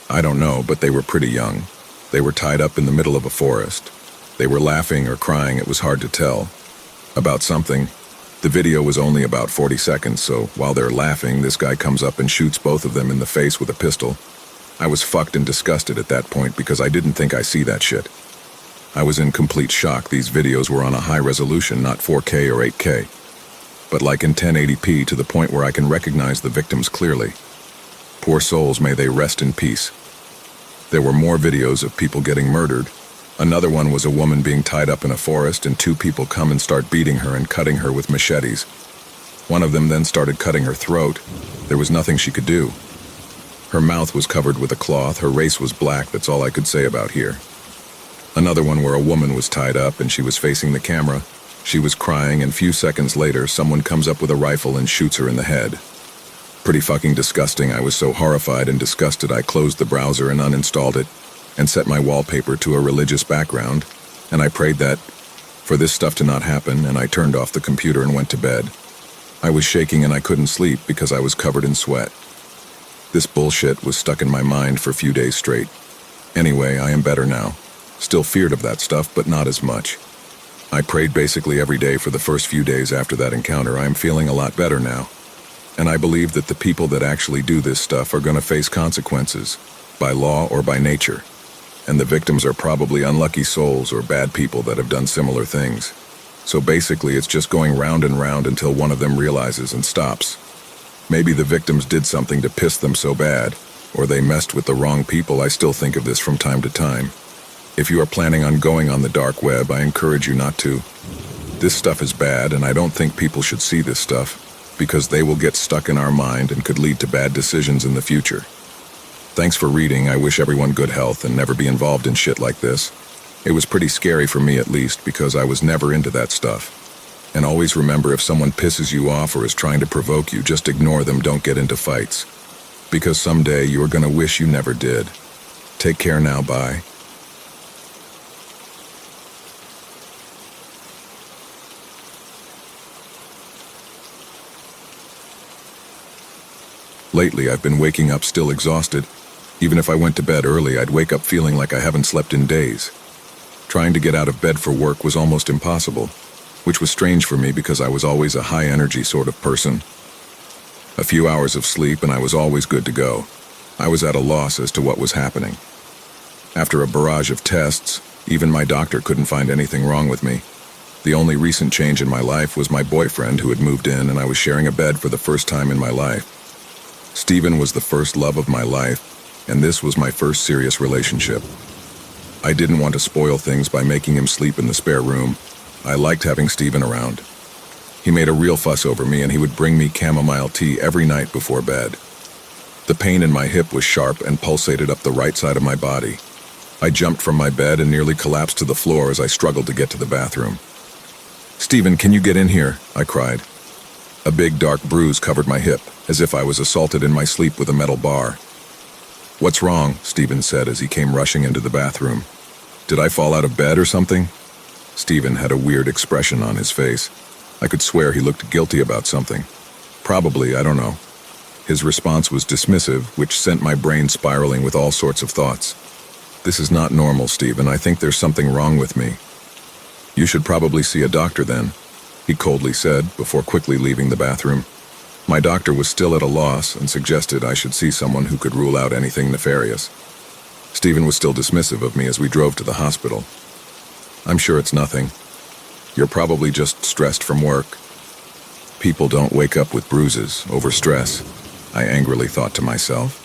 I don't know, but they were pretty young. They were tied up in the middle of a forest. They were laughing or crying, it was hard to tell. About something. The video was only about 40 seconds, so while they're laughing, this guy comes up and shoots both of them in the face with a pistol. I was fucked and disgusted at that point because I didn't think I see that shit. I was in complete shock. These videos were on a high resolution, not 4K or 8K. But like in 1080p, to the point where I can recognize the victims clearly. Poor souls, may they rest in peace. There were more videos of people getting murdered. Another one was a woman being tied up in a forest and 2 people come and start beating her and cutting her with machetes. One of them then started cutting her throat. There was nothing she could do. Her mouth was covered with a cloth, her race was black, that's all I could say about here. Another one where a woman was tied up and she was facing the camera. She was crying, and few seconds later, someone comes up with a rifle and shoots her in the head. Pretty fucking disgusting. I was so horrified and disgusted I closed the browser and uninstalled it, and set my wallpaper to a religious background, and I prayed that for this stuff to not happen, and I turned off the computer and went to bed. I was shaking and I couldn't sleep because I was covered in sweat. This bullshit was stuck in my mind for a few days straight. Anyway, I am better now. Still feared of that stuff, but not as much. I prayed basically every day for the first few days after that encounter. I am feeling a lot better now. And I believe that the people that actually do this stuff are going to face consequences, by law or by nature. And the victims are probably unlucky souls or bad people that have done similar things. So basically it's just going round and round until one of them realizes and stops. Maybe the victims did something to piss them so bad, or they messed with the wrong people. I still think of this from time to time. If you are planning on going on the dark web, I encourage you not to. This stuff is bad, and I don't think people should see this stuff, because they will get stuck in our mind and could lead to bad decisions in the future. Thanks for reading. I wish everyone good health and never be involved in shit like this. It was pretty scary for me at least, because I was never into that stuff. And always remember, if someone pisses you off or is trying to provoke you, just ignore them, don't get into fights. Because someday you are gonna wish you never did. Take care now, bye. Lately, I've been waking up still exhausted. Even if I went to bed early, I'd wake up feeling like I haven't slept in days. Trying to get out of bed for work was almost impossible, which was strange for me because I was always a high-energy sort of person. A few hours of sleep and I was always good to go. I was at a loss as to what was happening. After a barrage of tests, even my doctor couldn't find anything wrong with me. The only recent change in my life was my boyfriend who had moved in, and I was sharing a bed for the first time in my life. Stephen was the first love of my life, and this was my first serious relationship. I didn't want to spoil things by making him sleep in the spare room. I liked having Stephen around. He made a real fuss over me, and he would bring me chamomile tea every night before bed. The pain in my hip was sharp and pulsated up the right side of my body. I jumped from my bed and nearly collapsed to the floor as I struggled to get to the bathroom. "Stephen, can you get in here?" I cried. A big dark bruise covered my hip, as if I was assaulted in my sleep with a metal bar. "What's wrong?" Stephen said as he came rushing into the bathroom. "Did I fall out of bed or something?" Stephen had a weird expression on his face. I could swear he looked guilty about something. Probably, I don't know. His response was dismissive, which sent my brain spiraling with all sorts of thoughts. "This is not normal, Stephen. I think there's something wrong with me." "You should probably see a doctor then," he coldly said before quickly leaving the bathroom. My doctor was still at a loss and suggested I should see someone who could rule out anything nefarious. Stephen was still dismissive of me as we drove to the hospital. "I'm sure it's nothing. You're probably just stressed from work." People don't wake up with bruises over stress, I angrily thought to myself.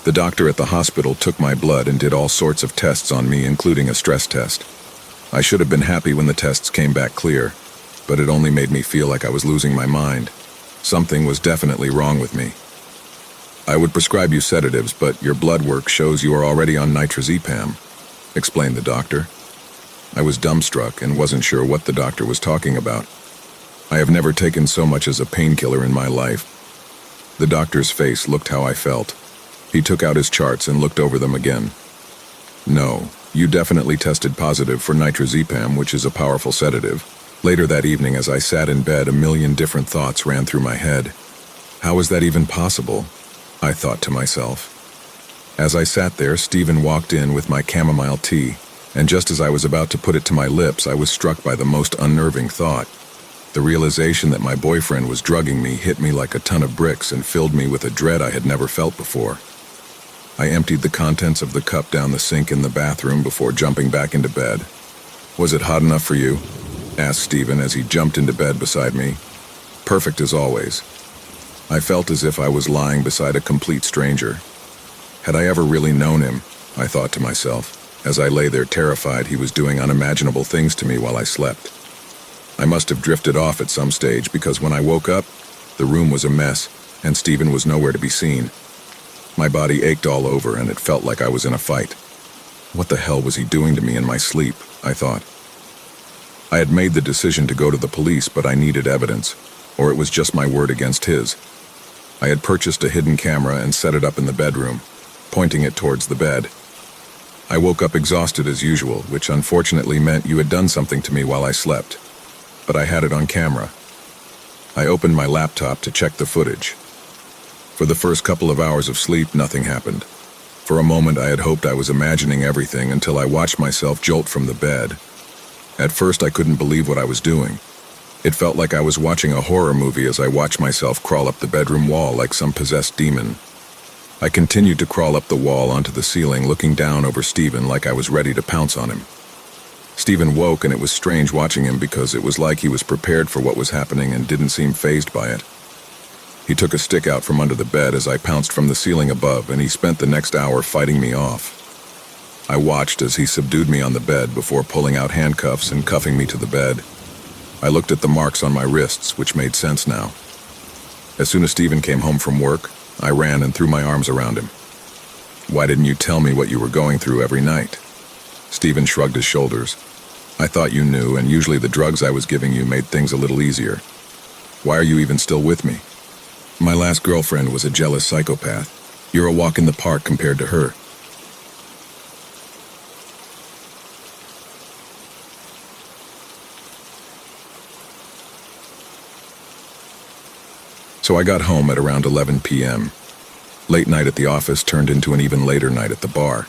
The doctor at the hospital took my blood and did all sorts of tests on me, including a stress test. I should have been happy when the tests came back clear, but it only made me feel like I was losing my mind. Something was definitely wrong with me. "I would prescribe you sedatives, but your blood work shows you are already on nitrazepam," explained the doctor. I was dumbstruck and wasn't sure what the doctor was talking about. I have never taken so much as a painkiller in my life. The doctor's face looked how I felt. He took out his charts and looked over them again. "No, you definitely tested positive for nitrazepam, which is a powerful sedative." Later that evening, as I sat in bed, a million different thoughts ran through my head. How is that even possible? I thought to myself. As I sat there, Stephen walked in with my chamomile tea, and just as I was about to put it to my lips, I was struck by the most unnerving thought. The realization that my boyfriend was drugging me hit me like a ton of bricks and filled me with a dread I had never felt before. I emptied the contents of the cup down the sink in the bathroom before jumping back into bed. "Was it hot enough for you?" asked Stephen as he jumped into bed beside me. "Perfect as always." I felt as if I was lying beside a complete stranger. Had I ever really known him? I thought to myself. As I lay there terrified, he was doing unimaginable things to me while I slept. I must have drifted off at some stage because when I woke up, the room was a mess and Stephen was nowhere to be seen. My body ached all over and it felt like I was in a fight. What the hell was he doing to me in my sleep? I thought. I had made the decision to go to the police, but I needed evidence, or it was just my word against his. I had purchased a hidden camera and set it up in the bedroom, pointing it towards the bed. I woke up exhausted as usual, which unfortunately meant you had done something to me while I slept. But I had it on camera. I opened my laptop to check the footage. For the first couple of hours of sleep, nothing happened. For a moment, I had hoped I was imagining everything until I watched myself jolt from the bed. At first, I couldn't believe what I was doing. It felt like I was watching a horror movie as I watched myself crawl up the bedroom wall like some possessed demon. I continued to crawl up the wall onto the ceiling, looking down over Stephen like I was ready to pounce on him. Stephen woke, and it was strange watching him because it was like he was prepared for what was happening and didn't seem fazed by it. He took a stick out from under the bed as I pounced from the ceiling above, and he spent the next hour fighting me off. I watched as he subdued me on the bed before pulling out handcuffs and cuffing me to the bed. I looked at the marks on my wrists, which made sense now. As soon as Stephen came home from work, I ran and threw my arms around him. "Why didn't you tell me what you were going through every night?" Stephen shrugged his shoulders. "I thought you knew, and usually the drugs I was giving you made things a little easier. Why are you even still with me? My last girlfriend was a jealous psychopath. You're a walk in the park compared to her." So I got home at around 11 p.m. Late night at the office turned into an even later night at the bar.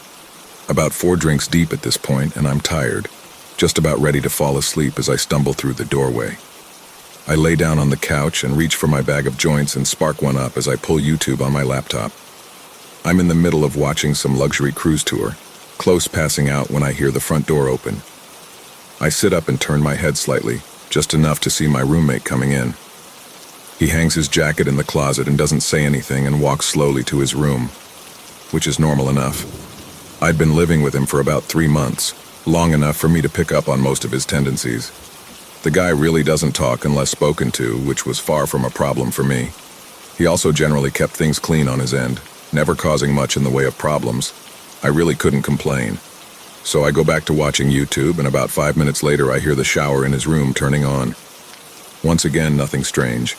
About 4 drinks deep at this point, and I'm tired, just about ready to fall asleep as I stumble through the doorway. I lay down on the couch and reach for my bag of joints and spark one up as I pull YouTube on my laptop. I'm in the middle of watching some luxury cruise tour, close passing out when I hear the front door open. I sit up and turn my head slightly, just enough to see my roommate coming in. He hangs his jacket in the closet and doesn't say anything and walks slowly to his room, which is normal enough. I'd been living with him for about 3 months, long enough for me to pick up on most of his tendencies. The guy really doesn't talk unless spoken to, which was far from a problem for me. He also generally kept things clean on his end, never causing much in the way of problems. I really couldn't complain. So I go back to watching YouTube, and about 5 minutes later I hear the shower in his room turning on. Once again, nothing strange.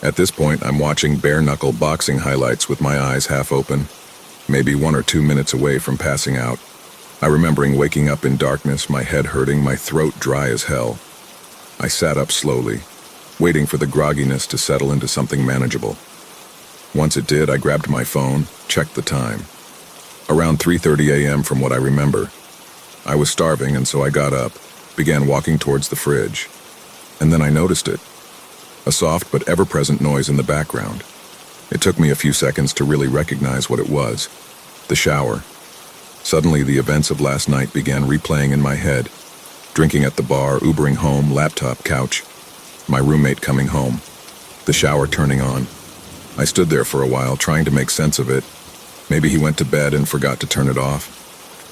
At this point, I'm watching bare-knuckle boxing highlights with my eyes half open, maybe 1 or 2 minutes away from passing out. I remembering waking up in darkness, my head hurting, my throat dry as hell. I sat up slowly, waiting for the grogginess to settle into something manageable. Once it did, I grabbed my phone, checked the time. Around 3:30 a.m. from what I remember. I was starving, and so I got up, began walking towards the fridge. And then I noticed it. A soft but ever-present noise in the background. It took me a few seconds to really recognize what it was. The shower. Suddenly, the events of last night began replaying in my head. Drinking at the bar, Ubering home, laptop, couch. My roommate coming home. The shower turning on. I stood there for a while, trying to make sense of it. Maybe he went to bed and forgot to turn it off.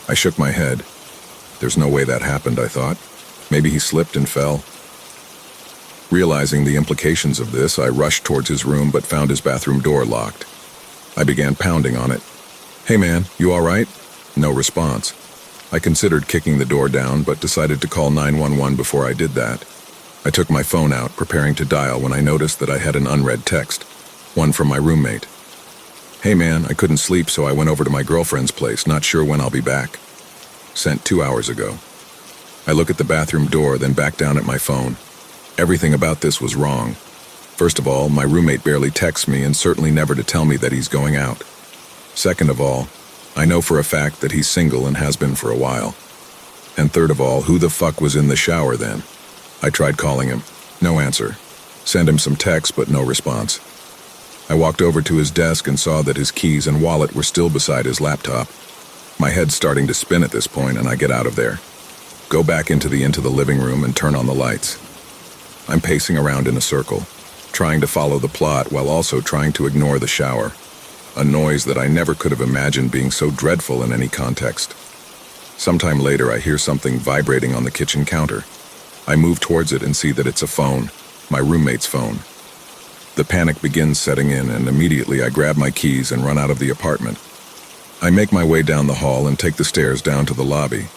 I shook my head. There's no way that happened, I thought. Maybe he slipped and fell. Realizing the implications of this, I rushed towards his room but found his bathroom door locked. I began pounding on it. "Hey man, you all right?" No response. I considered kicking the door down but decided to call 911 before I did that. I took my phone out, preparing to dial when I noticed that I had an unread text, one from my roommate. "Hey man, I couldn't sleep so I went over to my girlfriend's place, not sure when I'll be back." Sent 2 hours ago. I look at the bathroom door, then back down at my phone. Everything about this was wrong. First of all, my roommate barely texts me and certainly never to tell me that he's going out. Second of all, I know for a fact that he's single and has been for a while. And third of all, who the fuck was in the shower then? I tried calling him. No answer. Sent him some texts, but no response. I walked over to his desk and saw that his keys and wallet were still beside his laptop. My head's starting to spin at this point, and I get out of there. Go back into the living room and turn on the lights. I'm pacing around in a circle, trying to follow the plot while also trying to ignore the shower. A noise that I never could have imagined being so dreadful in any context. Sometime later, I hear something vibrating on the kitchen counter. I move towards it and see that it's a phone, my roommate's phone. The panic begins setting in, and immediately I grab my keys and run out of the apartment. I make my way down the hall and take the stairs down to the lobby,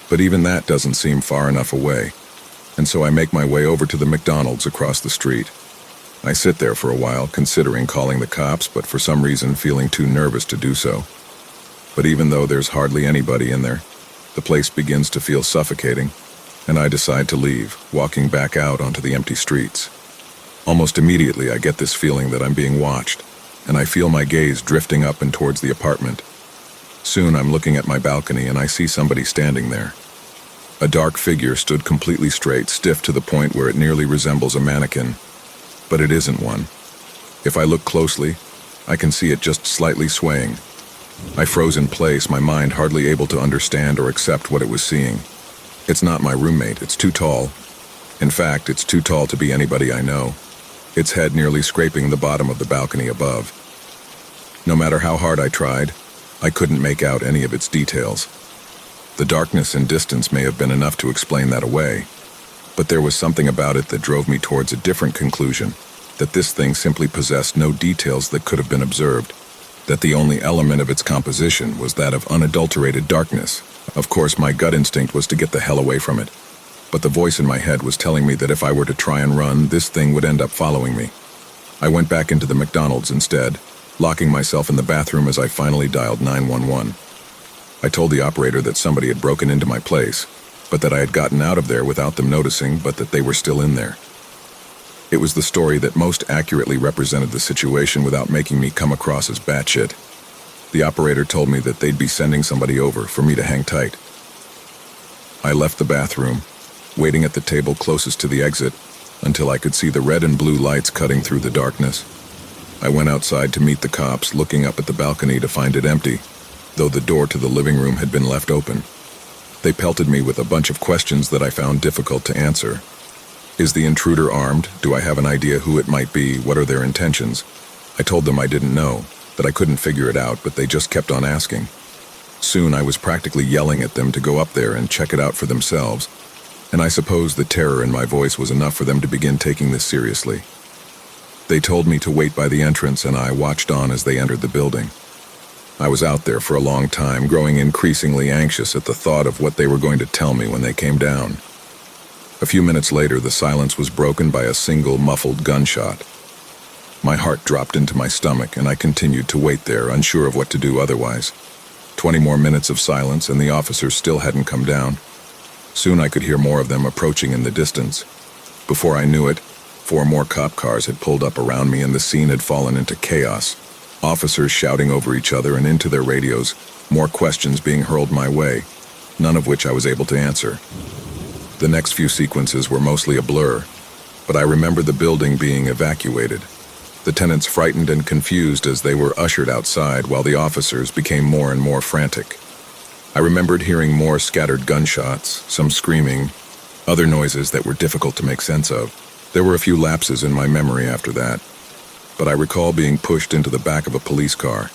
but even that doesn't seem far enough away, and so I make my way over to the McDonald's across the street. I sit there for a while, considering calling the cops, but for some reason feeling too nervous to do so. But even though there's hardly anybody in there, the place begins to feel suffocating, and I decide to leave, walking back out onto the empty streets. Almost immediately, I get this feeling that I'm being watched, and I feel my gaze drifting up and towards the apartment. Soon, I'm looking at my balcony, and I see somebody standing there. A dark figure stood completely straight, stiff to the point where it nearly resembles a mannequin. But it isn't one. If I look closely, I can see it just slightly swaying. I froze in place, my mind hardly able to understand or accept what it was seeing. It's not my roommate, it's too tall. In fact, it's too tall to be anybody I know. Its head nearly scraping the bottom of the balcony above. No matter how hard I tried, I couldn't make out any of its details. The darkness and distance may have been enough to explain that away, but there was something about it that drove me towards a different conclusion, that this thing simply possessed no details that could have been observed, that the only element of its composition was that of unadulterated darkness. Of course, my gut instinct was to get the hell away from it, but the voice in my head was telling me that if I were to try and run, this thing would end up following me. I went back into the McDonald's instead, locking myself in the bathroom as I finally dialed 911. I told the operator that somebody had broken into my place, but that I had gotten out of there without them noticing, but that they were still in there. It was the story that most accurately represented the situation without making me come across as batshit. The operator told me that they'd be sending somebody over for me to hang tight. I left the bathroom, waiting at the table closest to the exit, until I could see the red and blue lights cutting through the darkness. I went outside to meet the cops, looking up at the balcony to find it empty, though the door to the living room had been left open. They pelted me with a bunch of questions that I found difficult to answer. Is the intruder armed? Do I have an idea who it might be? What are their intentions? I told them I didn't know, that I couldn't figure it out, but they just kept on asking. Soon I was practically yelling at them to go up there and check it out for themselves, and I suppose the terror in my voice was enough for them to begin taking this seriously. They told me to wait by the entrance, and I watched on as they entered the building. I was out there for a long time, growing increasingly anxious at the thought of what they were going to tell me when they came down. A few minutes later, the silence was broken by a single muffled gunshot. My heart dropped into my stomach, and I continued to wait there, unsure of what to do otherwise. 20 more minutes of silence, and the officers still hadn't come down. Soon I could hear more of them approaching in the distance. Before I knew it, 4 more cop cars had pulled up around me, and the scene had fallen into chaos. Officers shouting over each other and into their radios, more questions being hurled my way, none of which I was able to answer. The next few sequences were mostly a blur, but I remember the building being evacuated. The tenants frightened and confused as they were ushered outside, while the officers became more and more frantic. I remembered hearing more scattered gunshots, some screaming, other noises that were difficult to make sense of. There were a few lapses in my memory after that, but I recall being pushed into the back of a police car.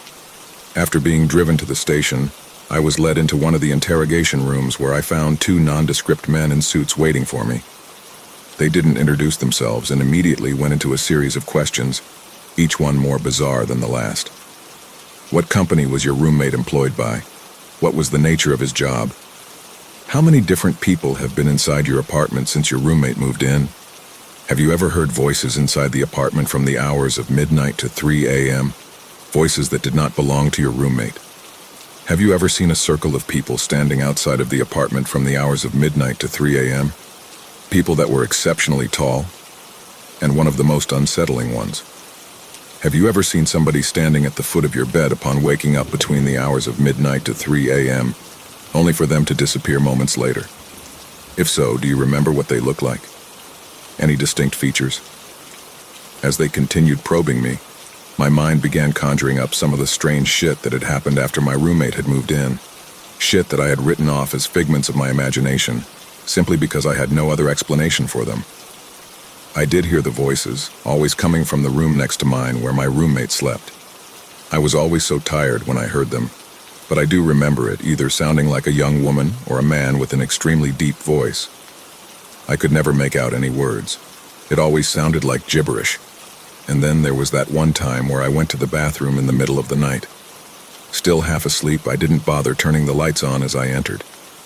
After being driven to the station, I was led into one of the interrogation rooms where I found 2 nondescript men in suits waiting for me. They didn't introduce themselves and immediately went into a series of questions, each one more bizarre than the last. What company was your roommate employed by? What was the nature of his job? How many different people have been inside your apartment since your roommate moved in? Have you ever heard voices inside the apartment from the hours of midnight to 3 a.m.? Voices that did not belong to your roommate? Have you ever seen a circle of people standing outside of the apartment from the hours of midnight to 3 a.m.? People that were exceptionally tall, and one of the most unsettling ones. Have you ever seen somebody standing at the foot of your bed upon waking up between the hours of midnight to 3 a.m., only for them to disappear moments later? If so, do you remember what they looked like? Any distinct features? As they continued probing me, my mind began conjuring up some of the strange shit that had happened after my roommate had moved in. Shit that I had written off as figments of my imagination, simply because I had no other explanation for them. I did hear the voices, always coming from the room next to mine where my roommate slept. I was always so tired when I heard them, but I do remember it either sounding like a young woman or a man with an extremely deep voice. I could never make out any words. It always sounded like gibberish. And then there was that one time where I went to the bathroom in the middle of the night. Still half asleep, I didn't bother turning the lights on as I entered,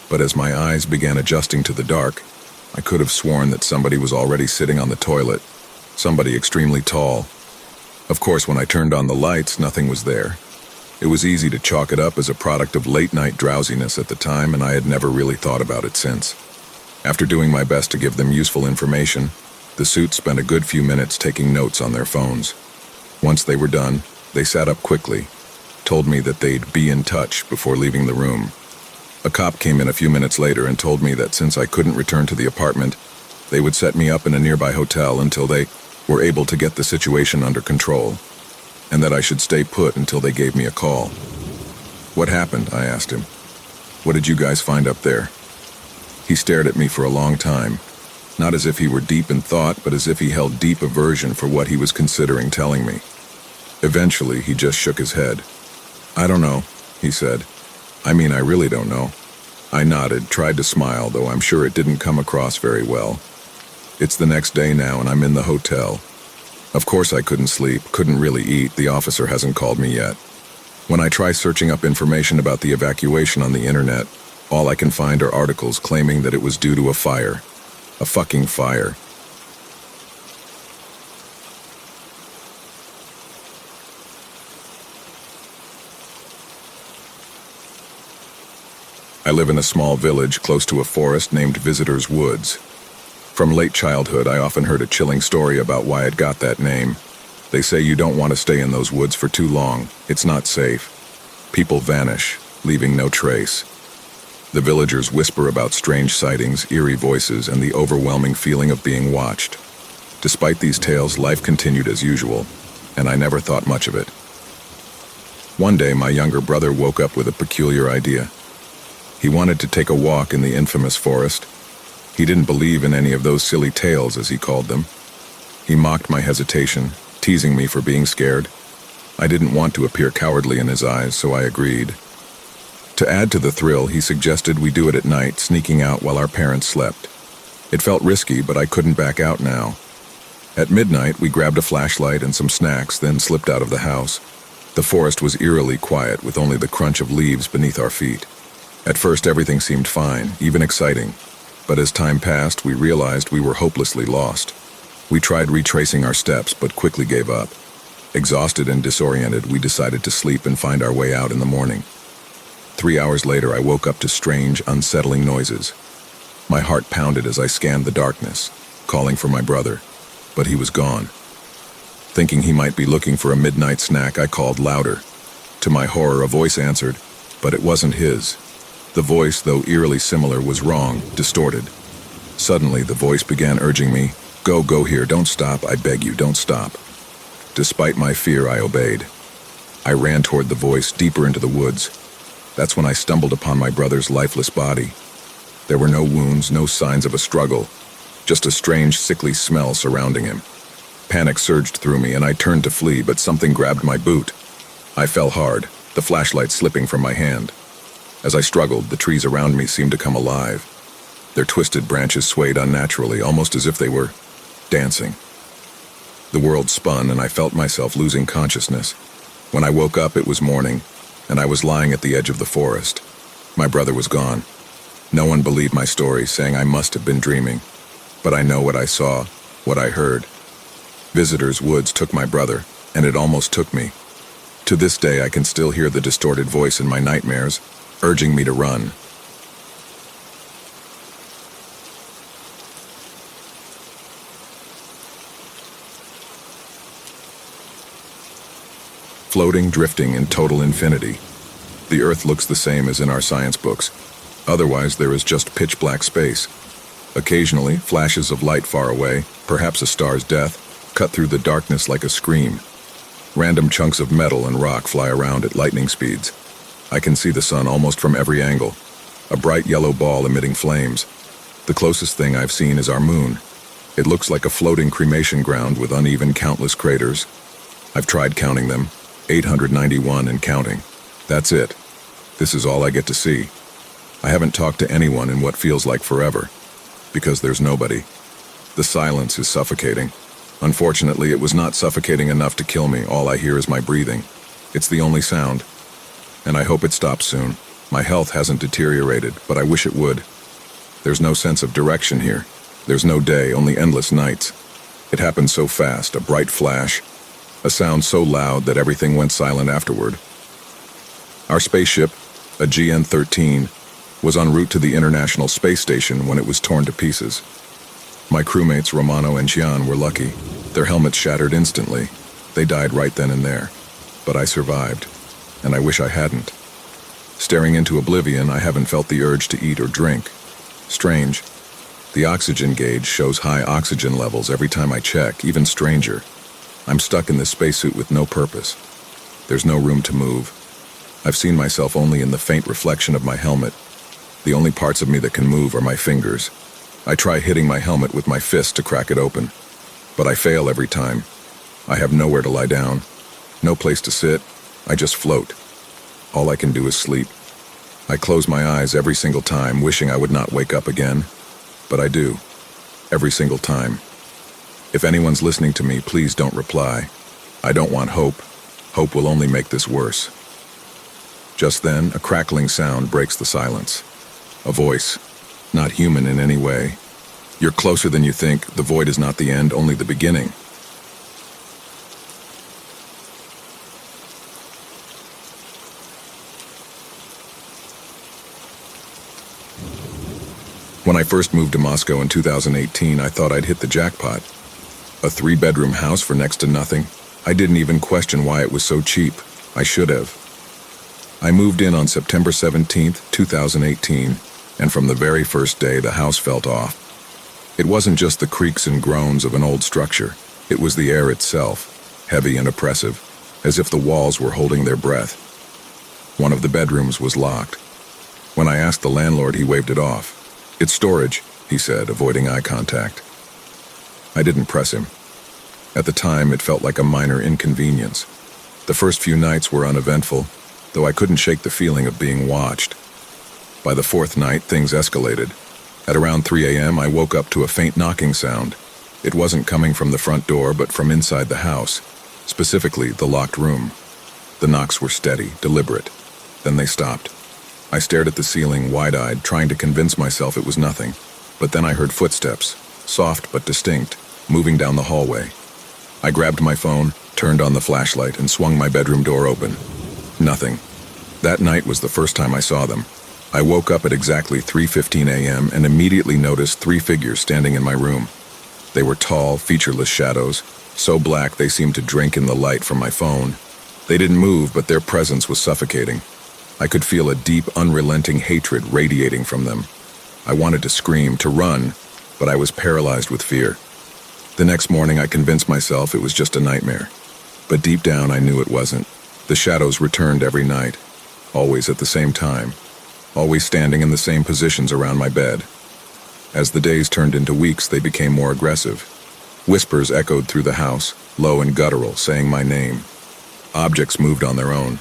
but as my eyes began adjusting to the dark, I could have sworn that somebody was already sitting on the toilet, somebody extremely tall. Of course, when I turned on the lights, nothing was there. It was easy to chalk it up as a product of late-night drowsiness at the time, and I had never really thought about it since. After doing my best to give them useful information, the suits spent a good few minutes taking notes on their phones. Once they were done, they sat up quickly, told me that they'd be in touch before leaving the room. A cop came in a few minutes later and told me that since I couldn't return to the apartment, they would set me up in a nearby hotel until they were able to get the situation under control, and that I should stay put until they gave me a call. What happened? I asked him. What did you guys find up there? He stared at me for a long time, not as if he were deep in thought, but as if he held deep aversion for what he was considering telling me. Eventually, he just shook his head. I don't know, he said. I mean, I really don't know. I nodded, tried to smile, though I'm sure it didn't come across very well. It's the next day now, and I'm in the hotel. Of course I couldn't sleep, couldn't really eat. The officer hasn't called me yet. When I try searching up information about the evacuation on the internet, all I can find are articles claiming that it was due to a fire. A fucking fire. I live in a small village close to a forest named Visitors Woods. From late childhood, I often heard a chilling story about why it got that name. They say you don't want to stay in those woods for too long. It's not safe. People vanish, leaving no trace. The villagers whisper about strange sightings, eerie voices, and the overwhelming feeling of being watched. Despite these tales, life continued as usual, and I never thought much of it. One day, my younger brother woke up with a peculiar idea. He wanted to take a walk in the infamous forest. He didn't believe in any of those silly tales, as he called them. He mocked my hesitation, teasing me for being scared. I didn't want to appear cowardly in his eyes, so I agreed. To add to the thrill, he suggested we do it at night, sneaking out while our parents slept. It felt risky, but I couldn't back out now. At midnight, we grabbed a flashlight and some snacks, then slipped out of the house. The forest was eerily quiet, with only the crunch of leaves beneath our feet. At first, everything seemed fine, even exciting. But as time passed, we realized we were hopelessly lost. We tried retracing our steps, but quickly gave up. Exhausted and disoriented, we decided to sleep and find our way out in the morning. 3 hours later, I woke up to strange, unsettling noises. My heart pounded as I scanned the darkness, calling for my brother, but he was gone. Thinking he might be looking for a midnight snack, I called louder. To my horror, a voice answered, but it wasn't his. The voice, though eerily similar, was wrong, distorted. Suddenly, the voice began urging me, Go here, don't stop, I beg you, don't stop." Despite my fear, I obeyed. I ran toward the voice, deeper into the woods. That's when I stumbled upon my brother's lifeless body. There were no wounds, no signs of a struggle, just a strange, sickly smell surrounding him. Panic surged through me, and I turned to flee, but something grabbed my boot. I fell hard, the flashlight slipping from my hand. As I struggled, the trees around me seemed to come alive. Their twisted branches swayed unnaturally, almost as if they were dancing. The world spun, and I felt myself losing consciousness. When I woke up, it was morning, and I was lying at the edge of the forest. My brother was gone. No one believed my story, saying I must have been dreaming. But I know what I saw, what I heard. Visitors' woods took my brother, and it almost took me. To this day, I can still hear the distorted voice in my nightmares, urging me to run. Floating, drifting in total infinity. The Earth looks the same as in our science books. Otherwise, there is just pitch-black space. Occasionally, flashes of light far away, perhaps a star's death, cut through the darkness like a scream. Random chunks of metal and rock fly around at lightning speeds. I can see the sun almost from every angle, a bright yellow ball emitting flames. The closest thing I've seen is our moon. It looks like a floating cremation ground with uneven, countless craters. I've tried counting them, 891 and counting. That's it. This is all I get to see. I haven't talked to anyone in what feels like forever, because there's nobody. The silence is suffocating. Unfortunately, it was not suffocating enough to kill me. All I hear is my breathing. It's the only sound. And I hope it stops soon. My health hasn't deteriorated, but I wish it would. There's no sense of direction here. There's no day, only endless nights. It happened so fast, a bright flash, a sound so loud that everything went silent afterward. Our spaceship, a GN-13, was en route to the International Space Station when it was torn to pieces. My crewmates Romano and Gian were lucky. Their helmets shattered instantly. They died right then and there. But I survived, and I wish I hadn't. Staring into oblivion, I haven't felt the urge to eat or drink. Strange. The oxygen gauge shows high oxygen levels every time I check, even stranger. I'm stuck in this spacesuit with no purpose. There's no room to move. I've seen myself only in the faint reflection of my helmet. The only parts of me that can move are my fingers. I try hitting my helmet with my fist to crack it open, but I fail every time. I have nowhere to lie down, no place to sit. I just float. All I can do is sleep. I close my eyes every single time, wishing I would not wake up again, but I do, every single time. If anyone's listening to me, please don't reply. I don't want hope. Hope will only make this worse. Just then, a crackling sound breaks the silence. A voice, not human in any way. You're closer than you think. The void is not the end, only the beginning. When I first moved to Moscow in 2018, I thought I'd hit the jackpot. A 3-bedroom house for next to nothing. I didn't even question why it was so cheap. I should have. I moved in on September 17th, 2018, and from the very first day, the house felt off. It wasn't just the creaks and groans of an old structure. It was the air itself, heavy and oppressive, as if the walls were holding their breath. One of the bedrooms was locked. When I asked the landlord, he waved it off. "It's storage," he said, avoiding eye contact. I didn't press him. At the time, it felt like a minor inconvenience. The first few nights were uneventful, though I couldn't shake the feeling of being watched. By the fourth night, things escalated. At around 3 a.m., I woke up to a faint knocking sound. It wasn't coming from the front door, but from inside the house, specifically the locked room. The knocks were steady, deliberate. Then they stopped. I stared at the ceiling, wide-eyed, trying to convince myself it was nothing. But then I heard footsteps, soft but distinct, moving down the hallway. I grabbed my phone, turned on the flashlight, and swung my bedroom door open. Nothing. That night was the first time I saw them. I woke up at exactly 3:15 a.m. and immediately noticed 3 figures standing in my room. They were tall, featureless shadows, so black they seemed to drink in the light from my phone. They didn't move, but their presence was suffocating. I could feel a deep, unrelenting hatred radiating from them. I wanted to scream, to run, but I was paralyzed with fear. The next morning, I convinced myself it was just a nightmare. But deep down, I knew it wasn't. The shadows returned every night, always at the same time, always standing in the same positions around my bed. As the days turned into weeks, they became more aggressive. Whispers echoed through the house, low and guttural, saying my name. Objects moved on their own.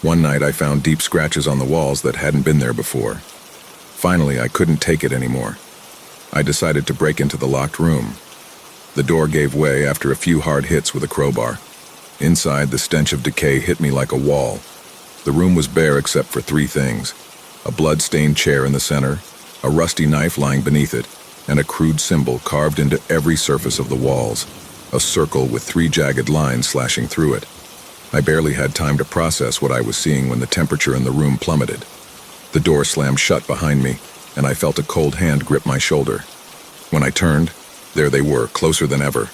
One night, I found deep scratches on the walls that hadn't been there before. Finally, I couldn't take it anymore. I decided to break into the locked room. The door gave way after a few hard hits with a crowbar. Inside, the stench of decay hit me like a wall. The room was bare except for 3 things: a blood-stained chair in the center, a rusty knife lying beneath it, and a crude symbol carved into every surface of the walls, a circle with 3 jagged lines slashing through it. I barely had time to process what I was seeing when the temperature in the room plummeted. The door slammed shut behind me, and I felt a cold hand grip my shoulder. When I turned, there they were, closer than ever.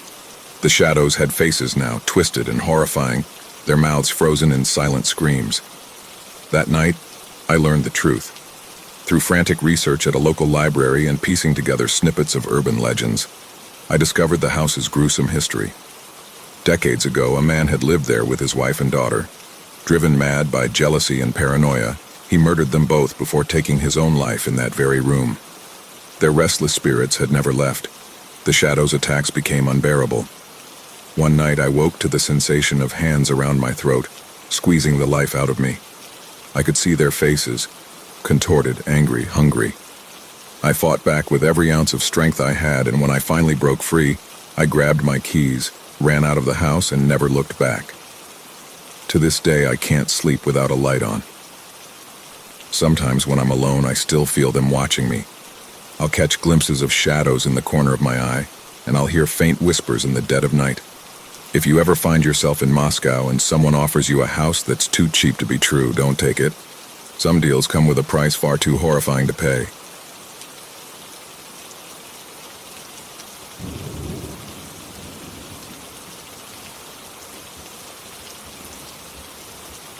The shadows had faces now, twisted and horrifying, their mouths frozen in silent screams. That night, I learned the truth. Through frantic research at a local library and piecing together snippets of urban legends, I discovered the house's gruesome history. Decades ago, a man had lived there with his wife and daughter. Driven mad by jealousy and paranoia, he murdered them both before taking his own life in that very room. Their restless spirits had never left. The shadows' attacks became unbearable. One night I woke to the sensation of hands around my throat, squeezing the life out of me. I could see their faces, contorted, angry, hungry. I fought back with every ounce of strength I had, and when I finally broke free, I grabbed my keys, ran out of the house, and never looked back. To this day, I can't sleep without a light on. Sometimes when I'm alone, I still feel them watching me. I'll catch glimpses of shadows in the corner of my eye, and I'll hear faint whispers in the dead of night. If you ever find yourself in Moscow and someone offers you a house that's too cheap to be true, don't take it. Some deals come with a price far too horrifying to pay.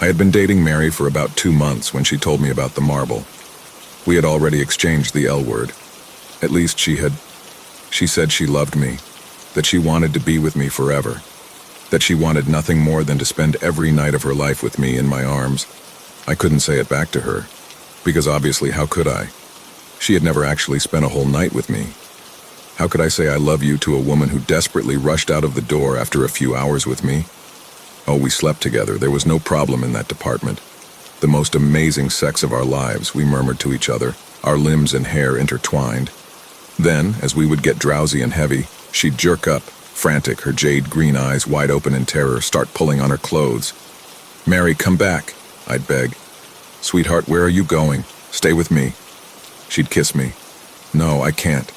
I had been dating Mary for about 2 months when she told me about the marble. We had already exchanged the L word. At least she had. She said she loved me, that she wanted to be with me forever, that she wanted nothing more than to spend every night of her life with me in my arms. I couldn't say it back to her, because obviously how could I? She had never actually spent a whole night with me. How could I say I love you to a woman who desperately rushed out of the door after a few hours with me? Oh, we slept together. There was no problem in that department. The most amazing sex of our lives, we murmured to each other, our limbs and hair intertwined. Then, as we would get drowsy and heavy, she'd jerk up, frantic, her jade green eyes wide open in terror, start pulling on her clothes. "Mary, come back," I'd beg. "Sweetheart, where are you going? Stay with me." She'd kiss me. "No, I can't.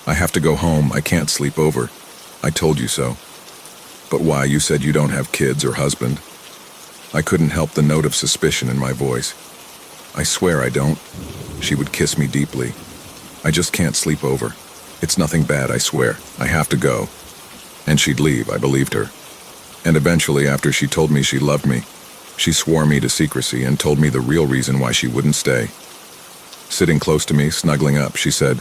I have to go home. I can't sleep over. I told you so." "But why? You said you don't have kids or husband." I couldn't help the note of suspicion in my voice. "I swear I don't." She would kiss me deeply. "I just can't sleep over. It's nothing bad, I swear. I have to go." And she'd leave, I believed her. And eventually, after she told me she loved me, she swore me to secrecy and told me the real reason why she wouldn't stay. Sitting close to me, snuggling up, she said,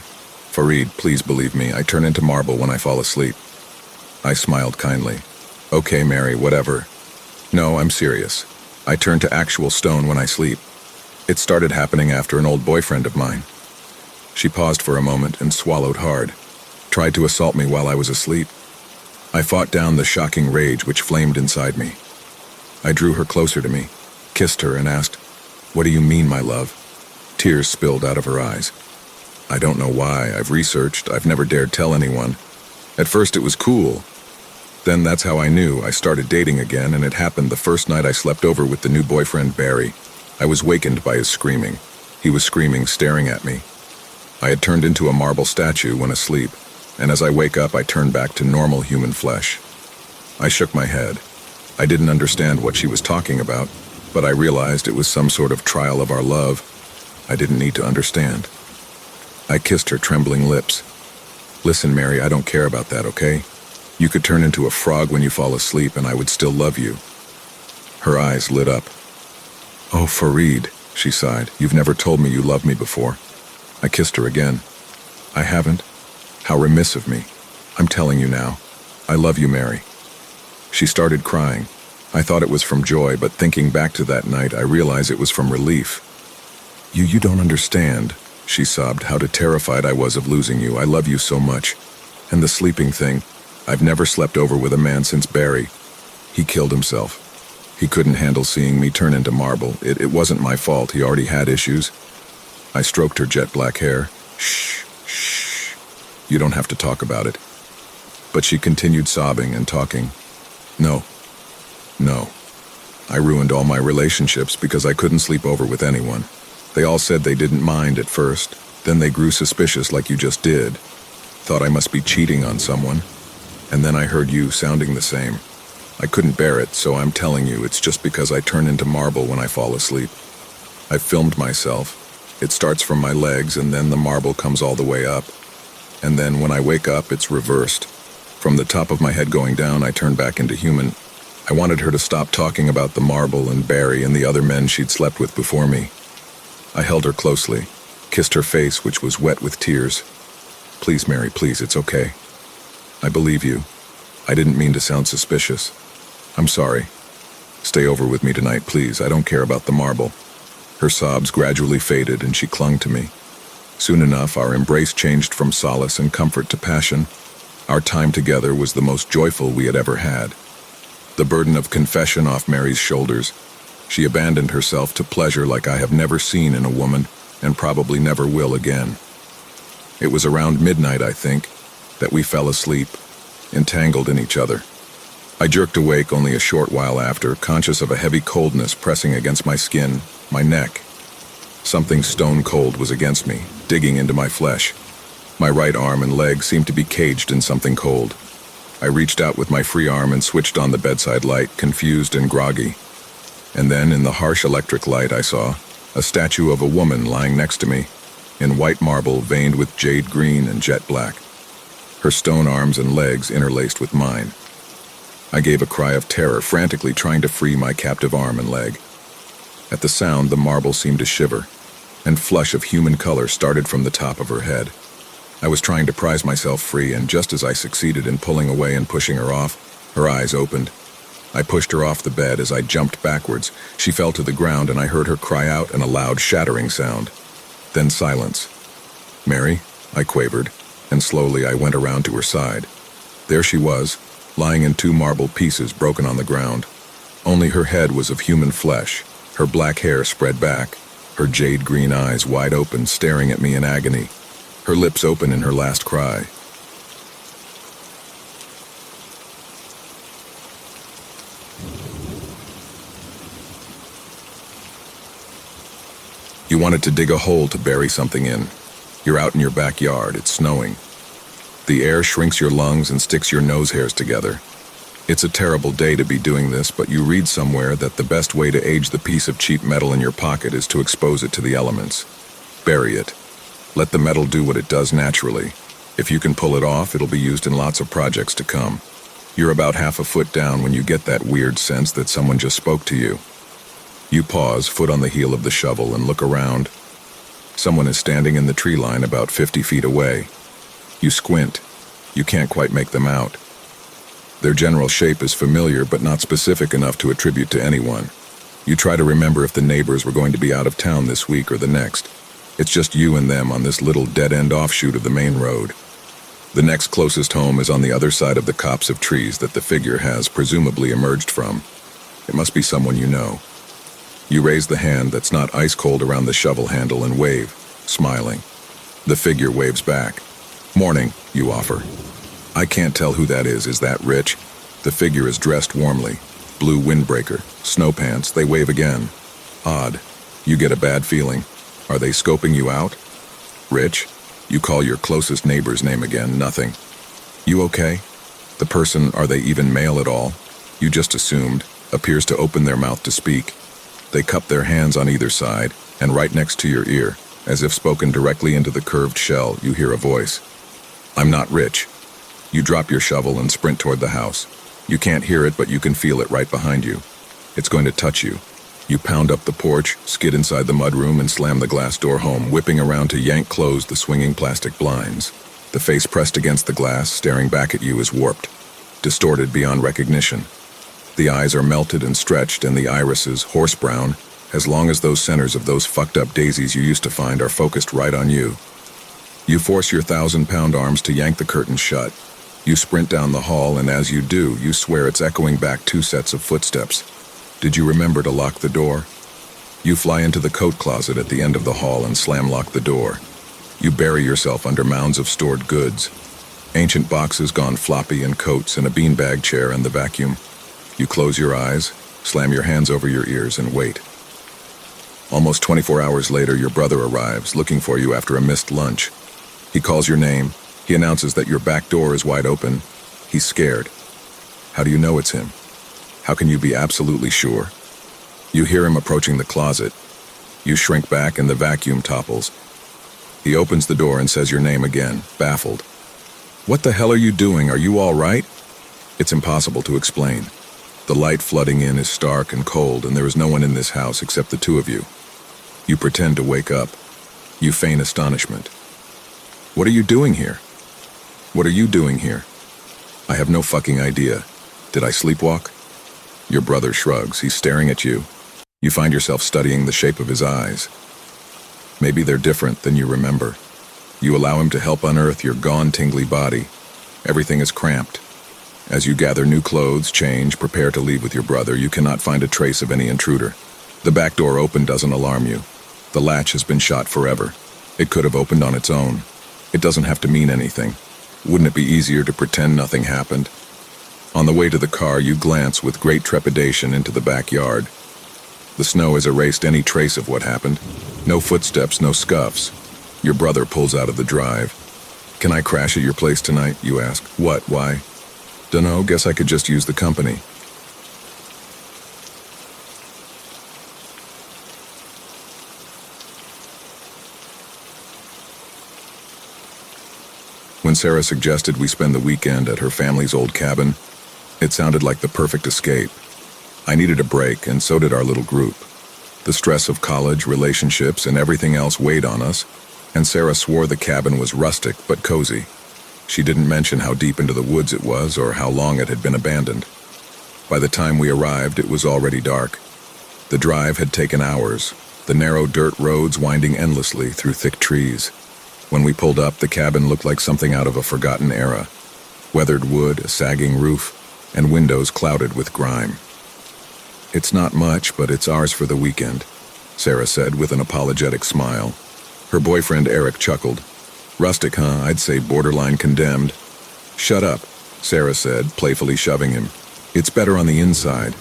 "Farid, please believe me, I turn into marble when I fall asleep." I smiled kindly. "Okay, Mary, whatever." "No, I'm serious. I turn to actual stone when I sleep. It started happening after an old boyfriend of mine." She paused for a moment and swallowed hard. Tried to assault me while I was asleep. I fought down the shocking rage which flamed inside me. I drew her closer to me, kissed her, and asked, "What do you mean, my love?" Tears spilled out of her eyes. I don't know why. I've researched. I've never dared tell anyone. At first it was cool. Then that's how I knew. I started dating again, and it happened the first night I slept over with the new boyfriend, Barry. I was wakened by his screaming. He was screaming, staring at me. I had turned into a marble statue when asleep, and as I wake up, I turn back to normal human flesh. I shook my head. I didn't understand what she was talking about, but I realized it was some sort of trial of our love. I didn't need to understand. I kissed her trembling lips. "Listen, Mary, I don't care about that, okay? You could turn into a frog when you fall asleep, and I would still love you." Her eyes lit up. "Oh, Fareed," she sighed, "you've never told me you loved me before." I kissed her again. "I haven't? How remiss of me. I'm telling you now. I love you, Mary." She started crying. I thought it was from joy, but thinking back to that night, I realized it was from relief. You don't understand," she sobbed, "how terrified I was of losing you. I love you so much. And the sleeping thing, I've never slept over with a man since Barry. He killed himself. He couldn't handle seeing me turn into marble. It wasn't my fault. He already had issues." I stroked her jet black hair. "Shh, shh. You don't have to talk about it." But she continued sobbing and talking. No. I ruined all my relationships because I couldn't sleep over with anyone. They all said they didn't mind at first. Then they grew suspicious like you just did. Thought I must be cheating on someone. And then I heard you sounding the same. I couldn't bear it, so I'm telling you, it's just because I turn into marble when I fall asleep. I've filmed myself. It starts from my legs, and then the marble comes all the way up. And then when I wake up, it's reversed. From the top of my head going down, I turn back into human. I wanted her to stop talking about the marble and Barry and the other men she'd slept with before me. I held her closely, kissed her face, which was wet with tears. "Please, Mary, please, it's okay. I believe you. I didn't mean to sound suspicious. I'm sorry. Stay over with me tonight, please. I don't care about the marble." Her sobs gradually faded, and she clung to me. Soon enough, our embrace changed from solace and comfort to passion. Our time together was the most joyful we had ever had. The burden of confession off Mary's shoulders, she abandoned herself to pleasure like I have never seen in a woman, and probably never will again. It was around midnight, I think, that we fell asleep, entangled in each other. I jerked awake only a short while after, conscious of a heavy coldness pressing against my skin, my neck. Something stone cold was against me, digging into my flesh. My right arm and leg seemed to be caged in something cold. I reached out with my free arm and switched on the bedside light, confused and groggy. And then, in the harsh electric light, I saw a statue of a woman lying next to me, in white marble veined with jade green and jet black. Her stone arms and legs interlaced with mine. I gave a cry of terror, frantically trying to free my captive arm and leg. At the sound, the marble seemed to shiver, and flush of human color started from the top of her head. I was trying to prise myself free, and just as I succeeded in pulling away and pushing her off, her eyes opened. I pushed her off the bed. As I jumped backwards, she fell to the ground, and I heard her cry out in a loud, shattering sound. Then silence. "Mary?" I quavered, and slowly I went around to her side. There she was, lying in two marble pieces broken on the ground. Only her head was of human flesh, her black hair spread back, her jade green eyes wide open, staring at me in agony, her lips open in her last cry. You wanted to dig a hole to bury something in. You're out in your backyard, it's snowing. The air shrinks your lungs and sticks your nose hairs together. It's a terrible day to be doing this, but you read somewhere that the best way to age the piece of cheap metal in your pocket is to expose it to the elements. Bury it. Let the metal do what it does naturally. If you can pull it off, it'll be used in lots of projects to come. You're about half a foot down when you get that weird sense that someone just spoke to you. You pause, foot on the heel of the shovel, and look around. Someone is standing in the tree line about 50 feet away. You squint. You can't quite make them out. Their general shape is familiar, but not specific enough to attribute to anyone. You try to remember if the neighbors were going to be out of town this week or the next. It's just you and them on this little dead-end offshoot of the main road. The next closest home is on the other side of the copse of trees that the figure has presumably emerged from. It must be someone you know. You raise the hand that's not ice-cold around the shovel handle and wave, smiling. The figure waves back. "Morning," you offer. "I can't tell who that is that Rich?" The figure is dressed warmly. Blue windbreaker, snow pants, they wave again. Odd. You get a bad feeling. Are they scoping you out? "Rich?" You call your closest neighbor's name again, nothing. "You okay?" The person, are they even male at all? You just assumed, appears to open their mouth to speak. They cup their hands on either side, and right next to your ear, as if spoken directly into the curved shell, you hear a voice. "I'm not Rich." You drop your shovel and sprint toward the house. You can't hear it, but you can feel it right behind you. It's going to touch you. You pound up the porch, skid inside the mudroom, and slam the glass door home, whipping around to yank closed the swinging plastic blinds. The face pressed against the glass, staring back at you, is warped, distorted beyond recognition. The eyes are melted and stretched, and the irises, horse brown, as long as those centers of those fucked up daisies you used to find, are focused right on you. You force your 1,000-pound arms to yank the curtains shut. You sprint down the hall, and as you do, you swear it's echoing back 2 sets of footsteps. Did you remember to lock the door? You fly into the coat closet at the end of the hall and slam-lock the door. You bury yourself under mounds of stored goods. Ancient boxes gone floppy, and coats, and a beanbag chair and the vacuum. You close your eyes, slam your hands over your ears, and wait. Almost 24 hours later, your brother arrives, looking for you after a missed lunch. He calls your name. He announces that your back door is wide open. He's scared. How do you know it's him? How can you be absolutely sure? You hear him approaching the closet. You shrink back and the vacuum topples. He opens the door and says your name again, baffled. "What the hell are you doing? Are you all right?" It's impossible to explain. The light flooding in is stark and cold, and there is no one in this house except the 2 of you. You pretend to wake up. You feign astonishment. "What are you doing here?" "What are you doing here?" "I have no fucking idea. Did I sleepwalk?" Your brother shrugs. He's staring at you. You find yourself studying the shape of his eyes. Maybe they're different than you remember. You allow him to help unearth your gone, tingly body. Everything is cramped. As you gather new clothes, change, prepare to leave with your brother, you cannot find a trace of any intruder. The back door open doesn't alarm you. The latch has been shot forever. It could have opened on its own. It doesn't have to mean anything. Wouldn't it be easier to pretend nothing happened? On the way to the car, you glance with great trepidation into the backyard. The snow has erased any trace of what happened. No footsteps, no scuffs. Your brother pulls out of the drive. "Can I crash at your place tonight?" you ask. "What? Why?" "Dunno, guess I could just use the company." When Sarah suggested we spend the weekend at her family's old cabin, it sounded like the perfect escape. I needed a break, and so did our little group. The stress of college, relationships, and everything else weighed on us, and Sarah swore the cabin was rustic but cozy. She didn't mention how deep into the woods it was or how long it had been abandoned. By the time we arrived, it was already dark. The drive had taken hours, the narrow dirt roads winding endlessly through thick trees. When we pulled up, the cabin looked like something out of a forgotten era. Weathered wood, a sagging roof, and windows clouded with grime. "It's not much, but it's ours for the weekend," Sarah said with an apologetic smile. Her boyfriend Eric chuckled. "Rustic, huh? I'd say borderline condemned." "Shut up," Sarah said, playfully shoving him. "It's better on the inside."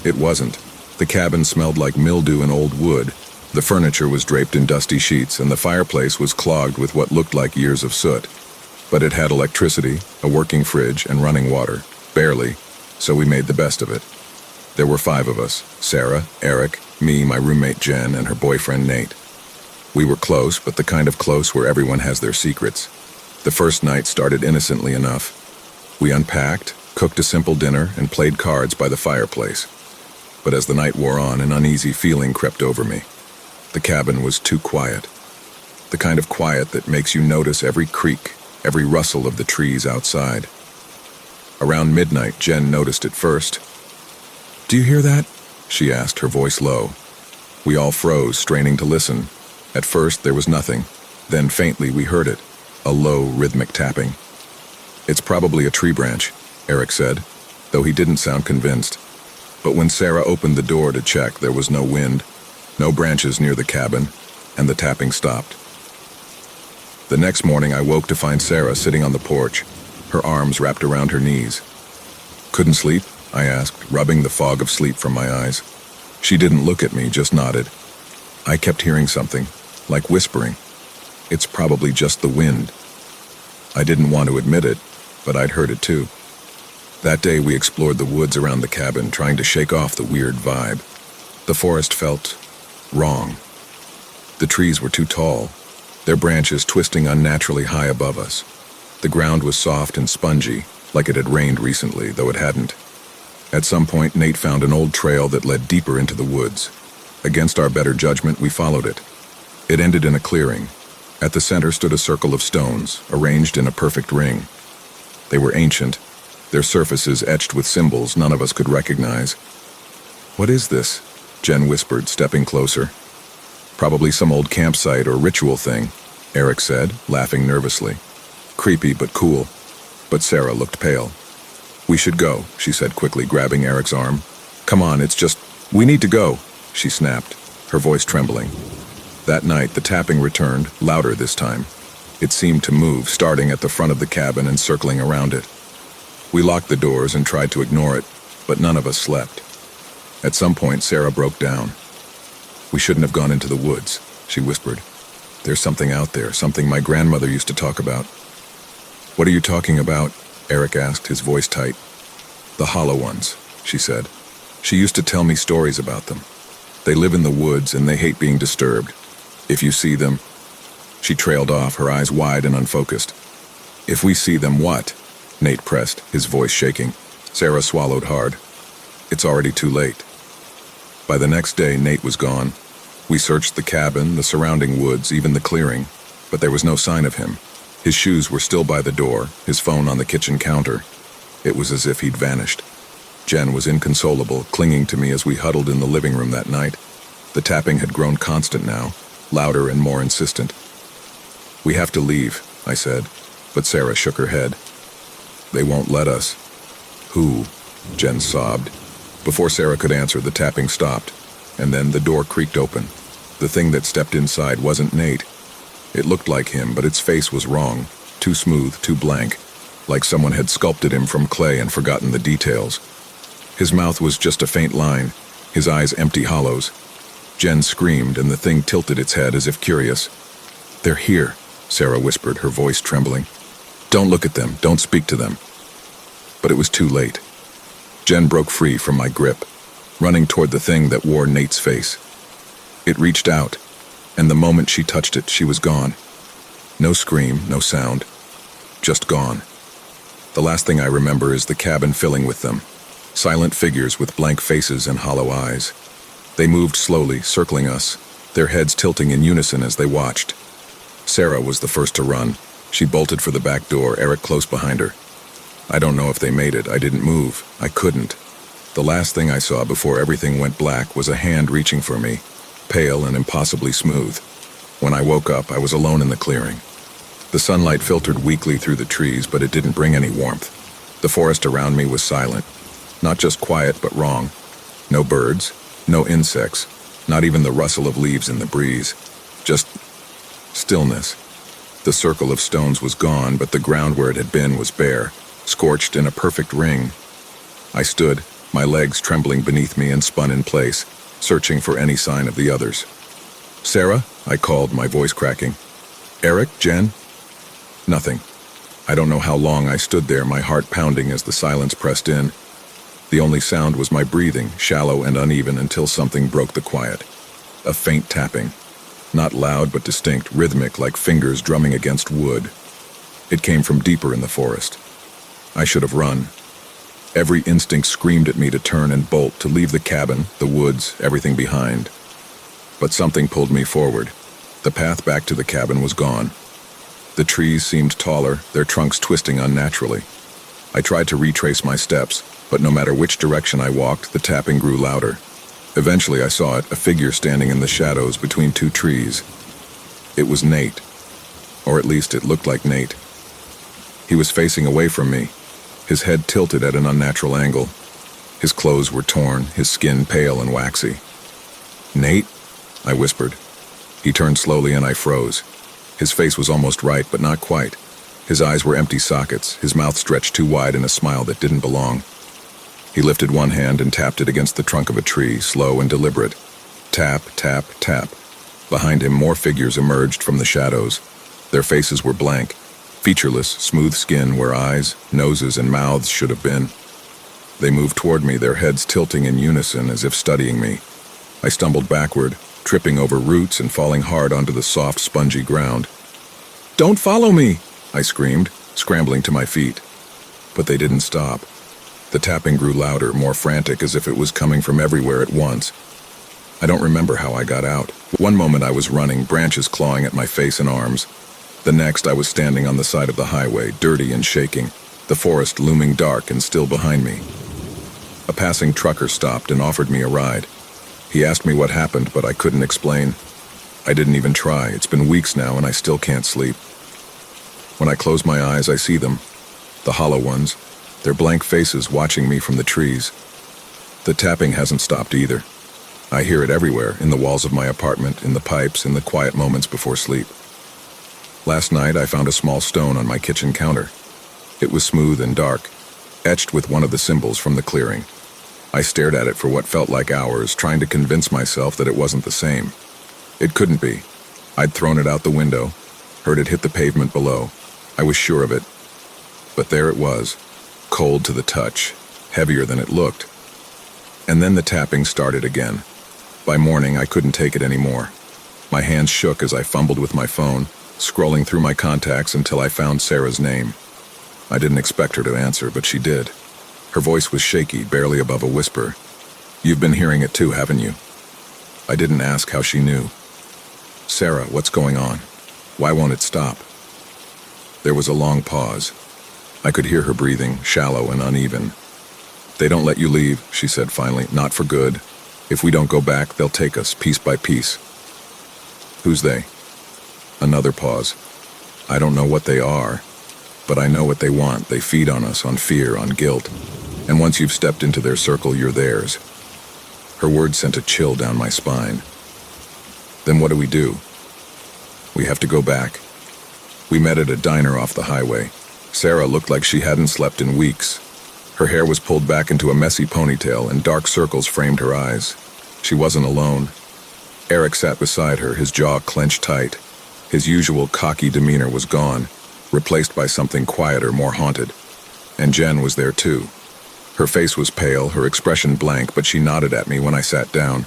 It wasn't. The cabin smelled like mildew and old wood. The furniture was draped in dusty sheets, and the fireplace was clogged with what looked like years of soot. But it had electricity, a working fridge, and running water. Barely. So we made the best of it. There were 5 of us: Sarah, Eric, me, my roommate Jen, and her boyfriend Nate. We were close, but the kind of close where everyone has their secrets. The first night started innocently enough. We unpacked, cooked a simple dinner, and played cards by the fireplace. But as the night wore on, an uneasy feeling crept over me. The cabin was too quiet. The kind of quiet that makes you notice every creak, every rustle of the trees outside. Around midnight, Jen noticed it first. "Do you hear that?" she asked, her voice low. We all froze, straining to listen. At first, there was nothing. Then faintly, we heard it, a low, rhythmic tapping. "It's probably a tree branch," Eric said, though he didn't sound convinced. But when Sarah opened the door to check, there was no wind, no branches near the cabin, and the tapping stopped. The next morning, I woke to find Sarah sitting on the porch, her arms wrapped around her knees. "Couldn't sleep?" I asked, rubbing the fog of sleep from my eyes. She didn't look at me, just nodded. "I kept hearing something, like whispering. It's probably just the wind." I didn't want to admit it, but I'd heard it too. That day we explored the woods around the cabin, trying to shake off the weird vibe. The forest felt wrong. The trees were too tall, their branches twisting unnaturally high above us. The ground was soft and spongy, like it had rained recently, though it hadn't. At some point, Nate found an old trail that led deeper into the woods. Against our better judgment, we followed it. It ended in a clearing. At the center stood a circle of stones, arranged in a perfect ring. They were ancient, their surfaces etched with symbols none of us could recognize. "What is this?" Jen whispered, stepping closer. "Probably some old campsite or ritual thing," Eric said, laughing nervously. "Creepy but cool." But Sarah looked pale. "We should go," she said quickly, grabbing Eric's arm. "Come on, it's just, we need to go," she snapped, her voice trembling. That night, the tapping returned, louder this time. It seemed to move, starting at the front of the cabin and circling around it. We locked the doors and tried to ignore it, but none of us slept. At some point, Sarah broke down. "We shouldn't have gone into the woods," she whispered. "There's something out there, something my grandmother used to talk about." "What are you talking about?" Eric asked, his voice tight. "The hollow ones," she said. "She used to tell me stories about them. They live in the woods and they hate being disturbed. If you see them..." She trailed off, her eyes wide and unfocused. "If we see them, what?" Nate pressed, his voice shaking. Sarah swallowed hard. "It's already too late." By the next day, Nate was gone. We searched the cabin, the surrounding woods, even the clearing, but there was no sign of him. His shoes were still by the door, his phone on the kitchen counter. It was as if he'd vanished. Jen was inconsolable, clinging to me as we huddled in the living room that night. The tapping had grown constant now, louder and more insistent. "We have to leave," I said, but Sarah shook her head. "They won't let us." "Who?" Jen sobbed. Before Sarah could answer, the tapping stopped, and then the door creaked open. The thing that stepped inside wasn't Nate. It looked like him, but its face was wrong, too smooth, too blank, like someone had sculpted him from clay and forgotten the details. His mouth was just a faint line, his eyes empty hollows. Jen screamed, and the thing tilted its head as if curious. "They're here," Sarah whispered, her voice trembling. "Don't look at them, don't speak to them." But it was too late. Jen broke free from my grip, running toward the thing that wore Nate's face. It reached out, and the moment she touched it, she was gone. No scream, no sound, just gone. The last thing I remember is the cabin filling with them, silent figures with blank faces and hollow eyes. They moved slowly, circling us, their heads tilting in unison as they watched. Sarah was the first to run. She bolted for the back door, Eric close behind her. I don't know if they made it. I didn't move. I couldn't. The last thing I saw before everything went black was a hand reaching for me, pale and impossibly smooth. When I woke up, I was alone in the clearing. The sunlight filtered weakly through the trees, but it didn't bring any warmth. The forest around me was silent. Not just quiet, but wrong. No birds, no insects, not even the rustle of leaves in the breeze. Just stillness. The circle of stones was gone, but the ground where it had been was bare, scorched in a perfect ring. I stood, my legs trembling beneath me, and spun in place, searching for any sign of the others. "Sarah?" I called, my voice cracking. "Eric? Jen?" Nothing. I don't know how long I stood there, my heart pounding as the silence pressed in. The only sound was my breathing, shallow and uneven, until something broke the quiet. A faint tapping. Not loud but distinct, rhythmic like fingers drumming against wood. It came from deeper in the forest. I should have run. Every instinct screamed at me to turn and bolt, to leave the cabin, the woods, everything behind. But something pulled me forward. The path back to the cabin was gone. The trees seemed taller, their trunks twisting unnaturally. I tried to retrace my steps, but no matter which direction I walked, the tapping grew louder. Eventually I saw it, a figure standing in the shadows between two trees. It was Nate. Or at least it looked like Nate. He was facing away from me, his head tilted at an unnatural angle. His clothes were torn, his skin pale and waxy. "Nate?" I whispered. He turned slowly and I froze. His face was almost right, but not quite. His eyes were empty sockets, his mouth stretched too wide in a smile that didn't belong. He lifted one hand and tapped it against the trunk of a tree, slow and deliberate. Tap, tap, tap. Behind him, more figures emerged from the shadows. Their faces were blank, featureless, smooth skin where eyes, noses, and mouths should have been. They moved toward me, their heads tilting in unison as if studying me. I stumbled backward, tripping over roots and falling hard onto the soft, spongy ground. "Don't follow me!" I screamed, scrambling to my feet. But they didn't stop. The tapping grew louder, more frantic, as if it was coming from everywhere at once. I don't remember how I got out. One moment I was running, branches clawing at my face and arms. The next I was standing on the side of the highway, dirty and shaking, the forest looming dark and still behind me. A passing trucker stopped and offered me a ride. He asked me what happened, but I couldn't explain. I didn't even try. It's been weeks now and I still can't sleep. When I close my eyes, I see them. The hollow ones, their blank faces watching me from the trees. The tapping hasn't stopped either. I hear it everywhere, in the walls of my apartment, in the pipes, in the quiet moments before sleep. Last night, I found a small stone on my kitchen counter. It was smooth and dark, etched with one of the symbols from the clearing. I stared at it for what felt like hours, trying to convince myself that it wasn't the same. It couldn't be. I'd thrown it out the window, heard it hit the pavement below. I was sure of it. But there it was, cold to the touch, heavier than it looked. And then the tapping started again. By morning, I couldn't take it anymore. My hands shook as I fumbled with my phone, scrolling through my contacts until I found Sarah's name. I didn't expect her to answer, but she did. Her voice was shaky, barely above a whisper. "You've been hearing it too, haven't you?" I didn't ask how she knew. "Sarah, what's going on? Why won't it stop?" There was a long pause. I could hear her breathing, shallow and uneven. "They don't let you leave," she said finally, "not for good. If we don't go back, they'll take us, piece by piece." "Who's they?" Another pause. "I don't know what they are, but I know what they want. They feed on us, on fear, on guilt. And once you've stepped into their circle, you're theirs." Her words sent a chill down my spine. "Then what do we do?" "We have to go back." We met at a diner off the highway. Sarah looked like she hadn't slept in weeks. Her hair was pulled back into a messy ponytail and dark circles framed her eyes. She wasn't alone. Eric sat beside her, his jaw clenched tight. His usual cocky demeanor was gone, replaced by something quieter, more haunted. And Jen was there too. Her face was pale, her expression blank, but she nodded at me when I sat down.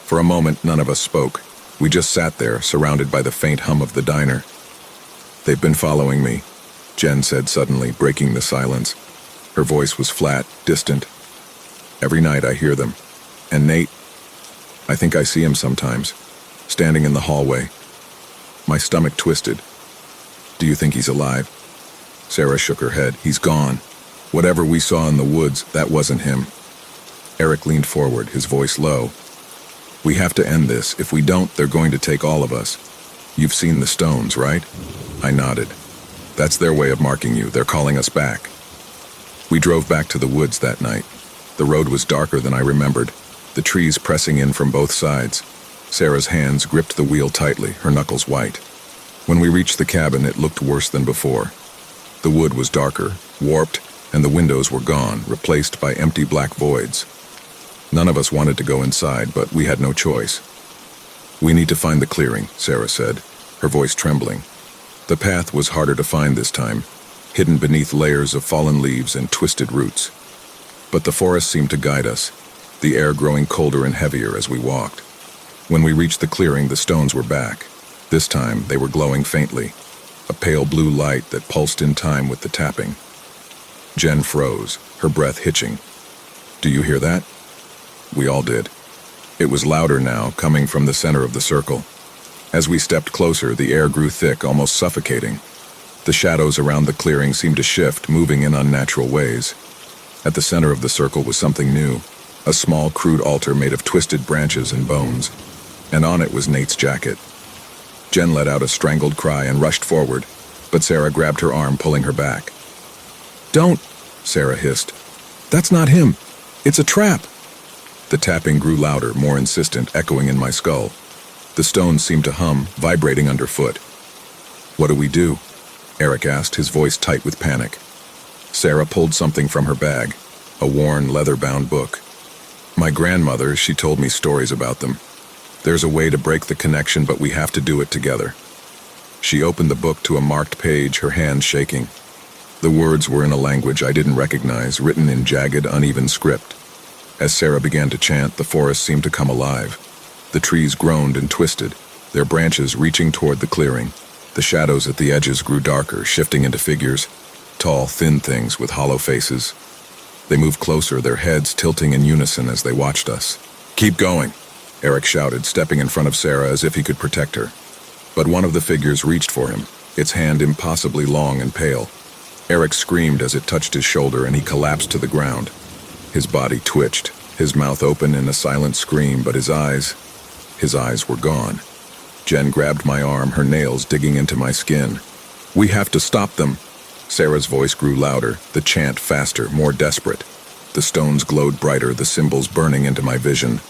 For a moment, none of us spoke. We just sat there, surrounded by the faint hum of the diner. "They've been following me," Jen said suddenly, breaking the silence. Her voice was flat, distant. "Every night I hear them. And Nate, I think I see him sometimes, standing in the hallway." My stomach twisted. "Do you think he's alive?" Sarah shook her head. "He's gone. Whatever we saw in the woods, that wasn't him." Eric leaned forward, his voice low. "We have to end this. If we don't, they're going to take all of us. You've seen the stones, right?" I nodded. "That's their way of marking you. They're calling us back." We drove back to the woods that night. The road was darker than I remembered, the trees pressing in from both sides. Sarah's hands gripped the wheel tightly, her knuckles white. When we reached the cabin, it looked worse than before. The wood was darker, warped, and the windows were gone, replaced by empty black voids. None of us wanted to go inside, but we had no choice. "We need to find the clearing," Sarah said, her voice trembling. The path was harder to find this time, hidden beneath layers of fallen leaves and twisted roots. But the forest seemed to guide us, the air growing colder and heavier as we walked. When we reached the clearing, the stones were back. This time, they were glowing faintly, a pale blue light that pulsed in time with the tapping. Jen froze, her breath hitching. "Do you hear that?" We all did. It was louder now, coming from the center of the circle. As we stepped closer, the air grew thick, almost suffocating. The shadows around the clearing seemed to shift, moving in unnatural ways. At the center of the circle was something new, a small, crude altar made of twisted branches and bones, and on it was Nate's jacket. Jen let out a strangled cry and rushed forward, but Sarah grabbed her arm, pulling her back. "Don't," Sarah hissed. "That's not him. It's a trap." The tapping grew louder, more insistent, echoing in my skull. The stones seemed to hum, vibrating underfoot. "What do we do?" Eric asked, his voice tight with panic. Sarah pulled something from her bag, a worn, leather-bound book. "My grandmother, she told me stories about them. There's a way to break the connection, but we have to do it together." She opened the book to a marked page, her hands shaking. The words were in a language I didn't recognize, written in jagged, uneven script. As Sarah began to chant, the forest seemed to come alive. The trees groaned and twisted, their branches reaching toward the clearing. The shadows at the edges grew darker, shifting into figures, tall, thin things with hollow faces. They moved closer, their heads tilting in unison as they watched us. "Keep going," Eric shouted, stepping in front of Sarah as if he could protect her. But one of the figures reached for him, its hand impossibly long and pale. Eric screamed as it touched his shoulder, and he collapsed to the ground. His body twitched, his mouth open in a silent scream, but his eyes were gone. Jen grabbed my arm, her nails digging into my skin. "We have to stop them." Sarah's voice grew louder, the chant faster, more desperate. The stones glowed brighter, the symbols burning into my vision.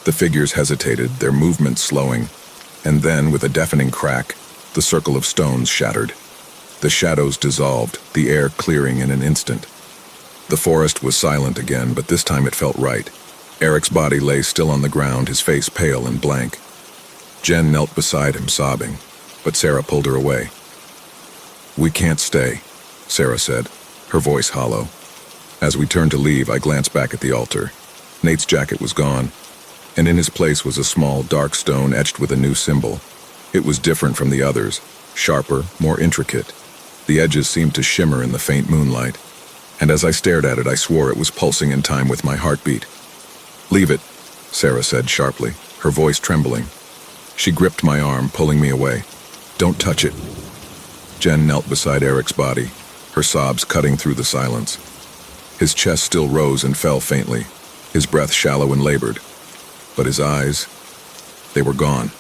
The figures hesitated, their movements slowing, and then, with a deafening crack, the circle of stones shattered. The shadows dissolved, the air clearing in an instant. The forest was silent again, but this time it felt right. Eric's body lay still on the ground, his face pale and blank. Jen knelt beside him, sobbing, but Sarah pulled her away. "We can't stay," Sarah said, her voice hollow. As we turned to leave, I glanced back at the altar. Nate's jacket was gone, and in his place was a small, dark stone etched with a new symbol. It was different from the others, sharper, more intricate. The edges seemed to shimmer in the faint moonlight, and as I stared at it, I swore it was pulsing in time with my heartbeat. "Leave it," Sarah said sharply, her voice trembling. She gripped my arm, pulling me away. "Don't touch it." Jen knelt beside Eric's body, her sobs cutting through the silence. His chest still rose and fell faintly, his breath shallow and labored. But his eyes, they were gone.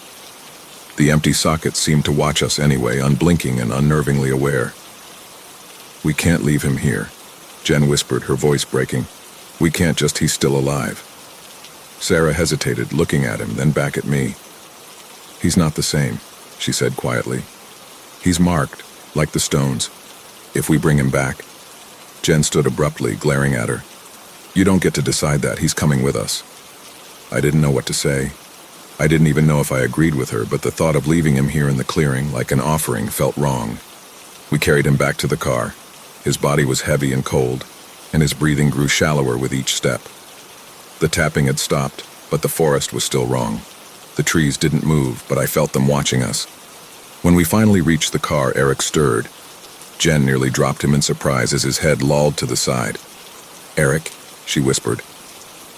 The empty sockets seemed to watch us anyway, unblinking and unnervingly aware. "We can't leave him here," Jen whispered, her voice breaking. "We can't, just he's still alive." Sarah hesitated, looking at him, then back at me. "He's not the same," she said quietly. "He's marked, like the stones. If we bring him back..." Jen stood abruptly, glaring at her. "You don't get to decide that. He's coming with us." I didn't know what to say. I didn't even know if I agreed with her, but the thought of leaving him here in the clearing, like an offering, felt wrong. We carried him back to the car. His body was heavy and cold, and his breathing grew shallower with each step. The tapping had stopped, but the forest was still wrong. The trees didn't move, but I felt them watching us. When we finally reached the car, Eric stirred. Jen nearly dropped him in surprise as his head lolled to the side. "Eric," she whispered.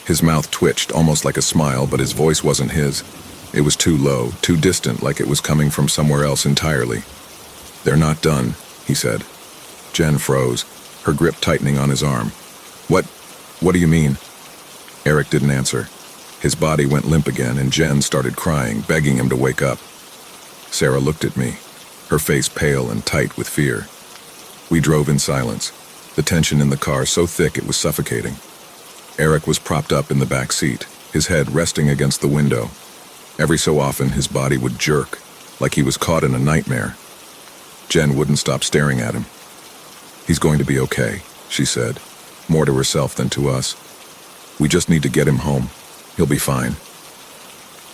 His mouth twitched, almost like a smile, but his voice wasn't his. It was too low, too distant, like it was coming from somewhere else entirely. "They're not done," he said. Jen froze, her grip tightening on his arm. What do you mean?" Eric didn't answer. His body went limp again, and Jen started crying, begging him to wake up. Sarah looked at me, her face pale and tight with fear. We drove in silence, the tension in the car so thick it was suffocating. Eric was propped up in the back seat, his head resting against the window. Every so often, his body would jerk, like he was caught in a nightmare. Jen wouldn't stop staring at him. "He's going to be okay," she said, more to herself than to us. "We just need to get him home. He'll be fine."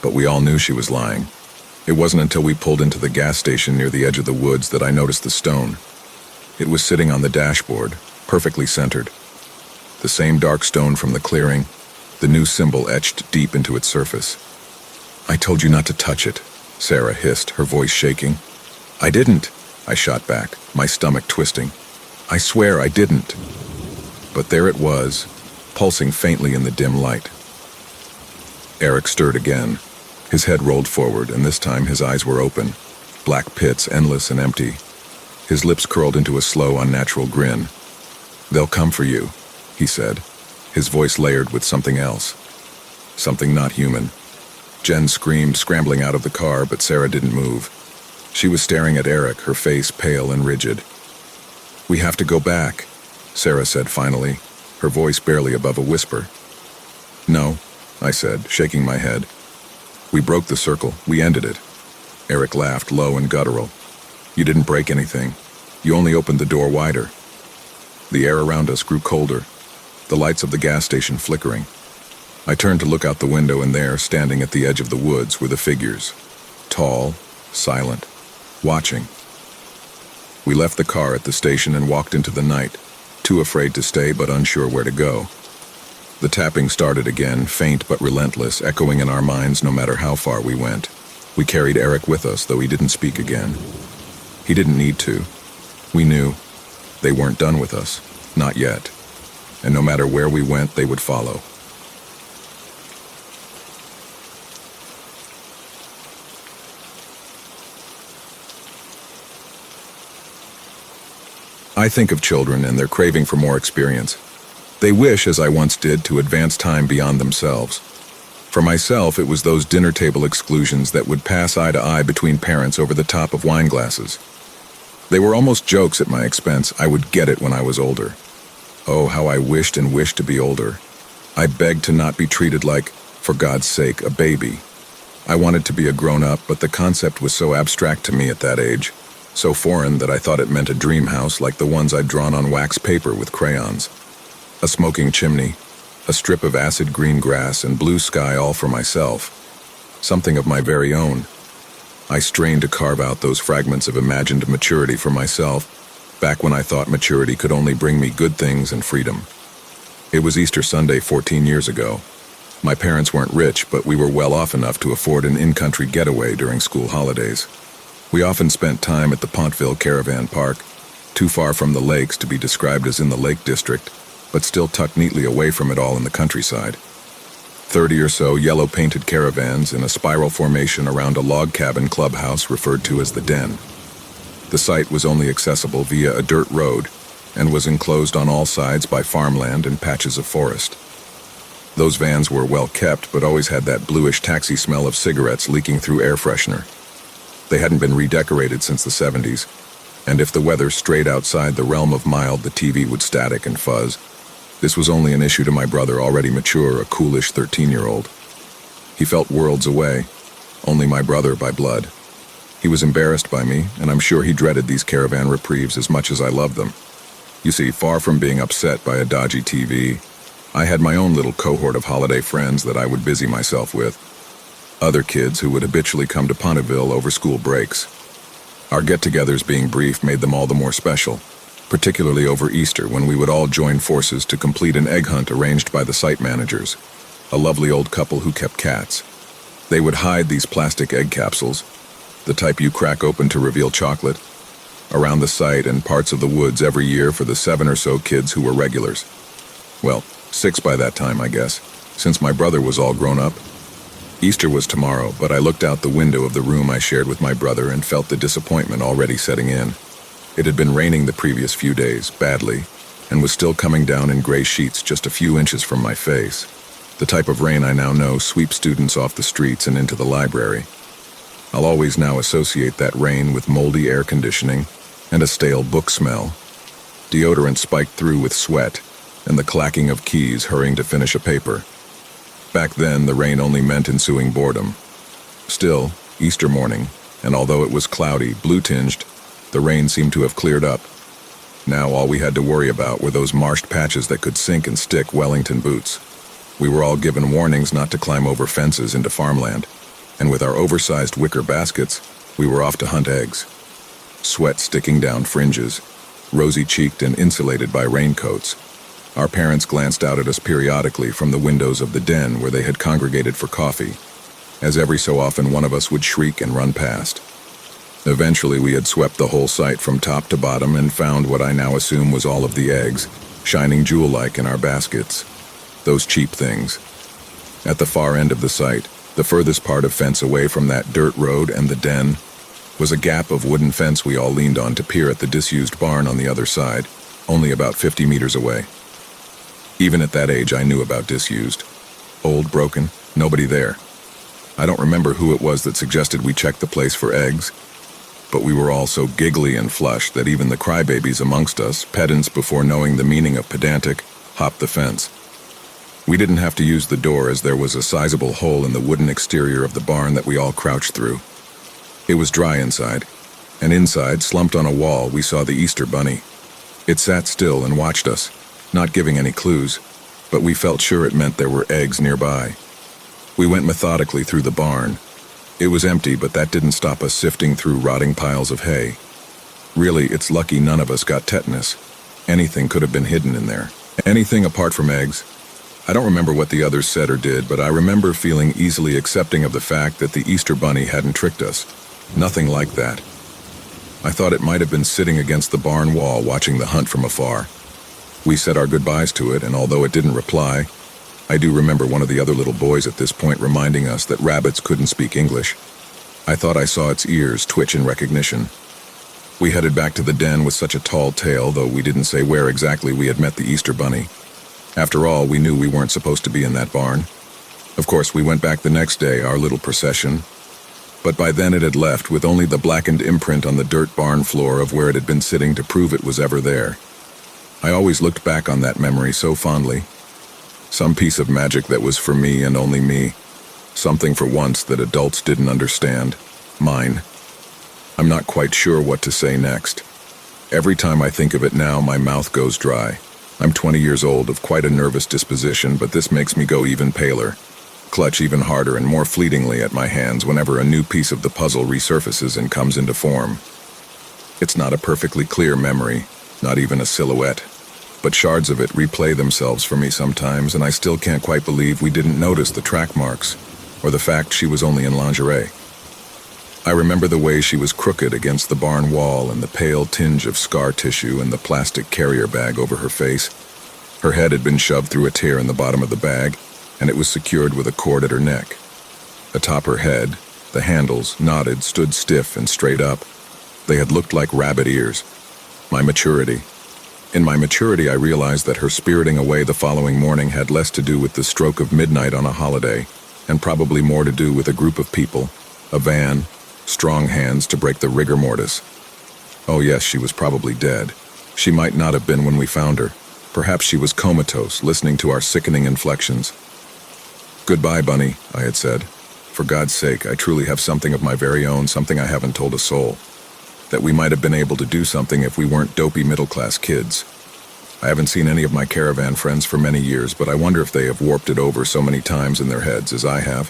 But we all knew she was lying. It wasn't until we pulled into the gas station near the edge of the woods that I noticed the stone. It was sitting on the dashboard, perfectly centered. The same dark stone from the clearing, the new symbol etched deep into its surface. "I told you not to touch it," Sarah hissed, her voice shaking. "I didn't," I shot back, my stomach twisting. "I swear I didn't." But there it was, pulsing faintly in the dim light. Eric stirred again. His head rolled forward, and this time his eyes were open, black pits, endless and empty. His lips curled into a slow, unnatural grin. "They'll come for you," he said, his voice layered with something else. Something not human. Jen screamed, scrambling out of the car, but Sarah didn't move. She was staring at Eric, her face pale and rigid. "We have to go back," Sarah said finally, her voice barely above a whisper. "No," I said, shaking my head. "We broke the circle. We ended it." Eric laughed, low and guttural. "You didn't break anything. You only opened the door wider." The air around us grew colder, the lights of the gas station flickering. I turned to look out the window, and there, standing at the edge of the woods, were the figures. Tall, silent, watching. We left the car at the station and walked into the night, too afraid to stay but unsure where to go. The tapping started again, faint but relentless, echoing in our minds no matter how far we went. We carried Eric with us, though he didn't speak again. He didn't need to. We knew. They weren't done with us. Not yet. And no matter where we went, they would follow. I think of children and their craving for more experience. They wish, as I once did, to advance time beyond themselves. For myself, it was those dinner table exclusions that would pass eye to eye between parents over the top of wine glasses. They were almost jokes at my expense. I would get it when I was older. Oh, how I wished and wished to be older. I begged to not be treated like, for God's sake, a baby. I wanted to be a grown-up, but the concept was so abstract to me at that age, so foreign that I thought it meant a dream house like the ones I'd drawn on wax paper with crayons. A smoking chimney, a strip of acid green grass, and blue sky all for myself. Something of my very own. I strained to carve out those fragments of imagined maturity for myself, back when I thought maturity could only bring me good things and freedom. It was Easter Sunday 14 years ago. My parents weren't rich, but we were well off enough to afford an in-country getaway during school holidays. We often spent time at the Pontville Caravan Park, too far from the lakes to be described as in the Lake District, but still tucked neatly away from it all in the countryside. 30 or so yellow-painted caravans in a spiral formation around a log cabin clubhouse referred to as the Den. The site was only accessible via a dirt road and was enclosed on all sides by farmland and patches of forest. Those vans were well kept, but always had that bluish taxi smell of cigarettes leaking through air freshener. They hadn't been redecorated since the 70s, and if the weather strayed outside the realm of mild, the TV would static and fuzz. This was only an issue to my brother, already mature, a coolish 13-year-old. He felt worlds away, only my brother by blood. He was embarrassed by me, and I'm sure he dreaded these caravan reprieves as much as I loved them. You see, far from being upset by a dodgy TV, I had my own little cohort of holiday friends that I would busy myself with. Other kids who would habitually come to Pontville over school breaks. Our get-togethers, being brief, made them all the more special, particularly over Easter, when we would all join forces to complete an egg hunt arranged by the site managers, a lovely old couple who kept cats. They would hide these plastic egg capsules, the type you crack open to reveal chocolate, around the site and parts of the woods every year for the 7 or so kids who were regulars. Well, 6 by that time, I guess, since my brother was all grown up. Easter was tomorrow, but I looked out the window of the room I shared with my brother and felt the disappointment already setting in. It had been raining the previous few days, badly, and was still coming down in gray sheets just a few inches from my face. The type of rain I now know sweeps students off the streets and into the library. I'll always now associate that rain with moldy air conditioning and a stale book smell. Deodorant spiked through with sweat and the clacking of keys hurrying to finish a paper. Back then, the rain only meant ensuing boredom. Still, Easter morning, and although it was cloudy, blue-tinged, the rain seemed to have cleared up. Now all we had to worry about were those marshed patches that could sink and stick Wellington boots. We were all given warnings not to climb over fences into farmland, and with our oversized wicker baskets, we were off to hunt eggs. Sweat sticking down fringes, rosy-cheeked and insulated by raincoats. Our parents glanced out at us periodically from the windows of the Den where they had congregated for coffee, as every so often one of us would shriek and run past. Eventually we had swept the whole site from top to bottom and found what I now assume was all of the eggs, shining jewel-like in our baskets. Those cheap things. At the far end of the site, the furthest part of fence away from that dirt road and the Den, was a gap of wooden fence we all leaned on to peer at the disused barn on the other side, only about 50 meters away. Even at that age, I knew about disused. Old, broken, nobody there. I don't remember who it was that suggested we check the place for eggs. but we were all so giggly and flushed that even the crybabies amongst us, pedants before knowing the meaning of pedantic, hopped the fence. We didn't have to use the door as there was a sizable hole in the wooden exterior of the barn that we all crouched through. It was dry inside, and inside, slumped on a wall, we saw the Easter bunny. It sat still and watched us, not giving any clues, but we felt sure it meant there were eggs nearby. We went methodically through the barn. It was empty, but that didn't stop us sifting through rotting piles of hay. Really, it's lucky none of us got tetanus. Anything could have been hidden in there. Anything apart from eggs. I don't remember what the others said or did, but I remember feeling easily accepting of the fact that the Easter bunny hadn't tricked us. Nothing like that. I thought it might have been sitting against the barn wall watching the hunt from afar. We said our goodbyes to it, and although it didn't reply, I do remember one of the other little boys at this point reminding us that rabbits couldn't speak English. I thought I saw its ears twitch in recognition. We headed back to the den with such a tall tale, though we didn't say where exactly we had met the Easter bunny. After all, we knew we weren't supposed to be in that barn. Of course, we went back the next day, our little procession, but by then it had left with only the blackened imprint on the dirt barn floor of where it had been sitting to prove it was ever there. I always looked back on that memory so fondly. Some piece of magic that was for me and only me. Something for once that adults didn't understand. Mine. I'm not quite sure what to say next. Every time I think of it now, my mouth goes dry. I'm 20 years old, of quite a nervous disposition, but this makes me go even paler. Clutch even harder and more fleetingly at my hands whenever a new piece of the puzzle resurfaces and comes into form. It's not a perfectly clear memory, not even a silhouette, but shards of it replay themselves for me sometimes, and I still can't quite believe we didn't notice the track marks, or the fact she was only in lingerie. I remember the way she was crooked against the barn wall and the pale tinge of scar tissue and the plastic carrier bag over her face. Her head had been shoved through a tear in the bottom of the bag, and it was secured with a cord at her neck. Atop her head, the handles, knotted, stood stiff and straight up. They had looked like rabbit ears. My maturity. In my maturity, I realized that her spiriting away the following morning had less to do with the stroke of midnight on a holiday, and probably more to do with a group of people, a van, strong hands to break the rigor mortis. Oh yes, she was probably dead. She might not have been when we found her. Perhaps she was comatose, listening to our sickening inflections. "Goodbye, Bunny," I had said. "For God's sake, I truly have something of my very own, something I haven't told a soul. That we might have been able to do something if we weren't dopey middle-class kids. I haven't seen any of my caravan friends for many years, but I wonder if they have warped it over so many times in their heads as I have.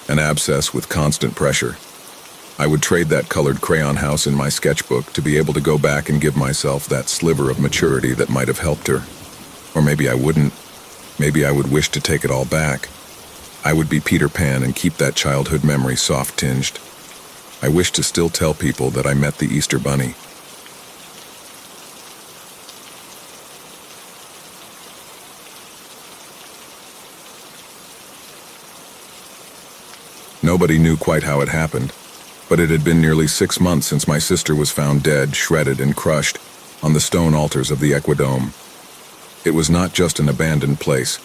An abscess with constant pressure. I would trade that colored crayon house in my sketchbook to be able to go back and give myself that sliver of maturity that might have helped her. Or maybe I wouldn't. Maybe I would wish to take it all back. I would be Peter Pan and keep that childhood memory soft-tinged. I wish to still tell people that I met the Easter bunny." Nobody knew quite how it happened, but it had been nearly 6 months since my sister was found dead, shredded and crushed, on the stone altars of the Equidome. It was not just an abandoned place.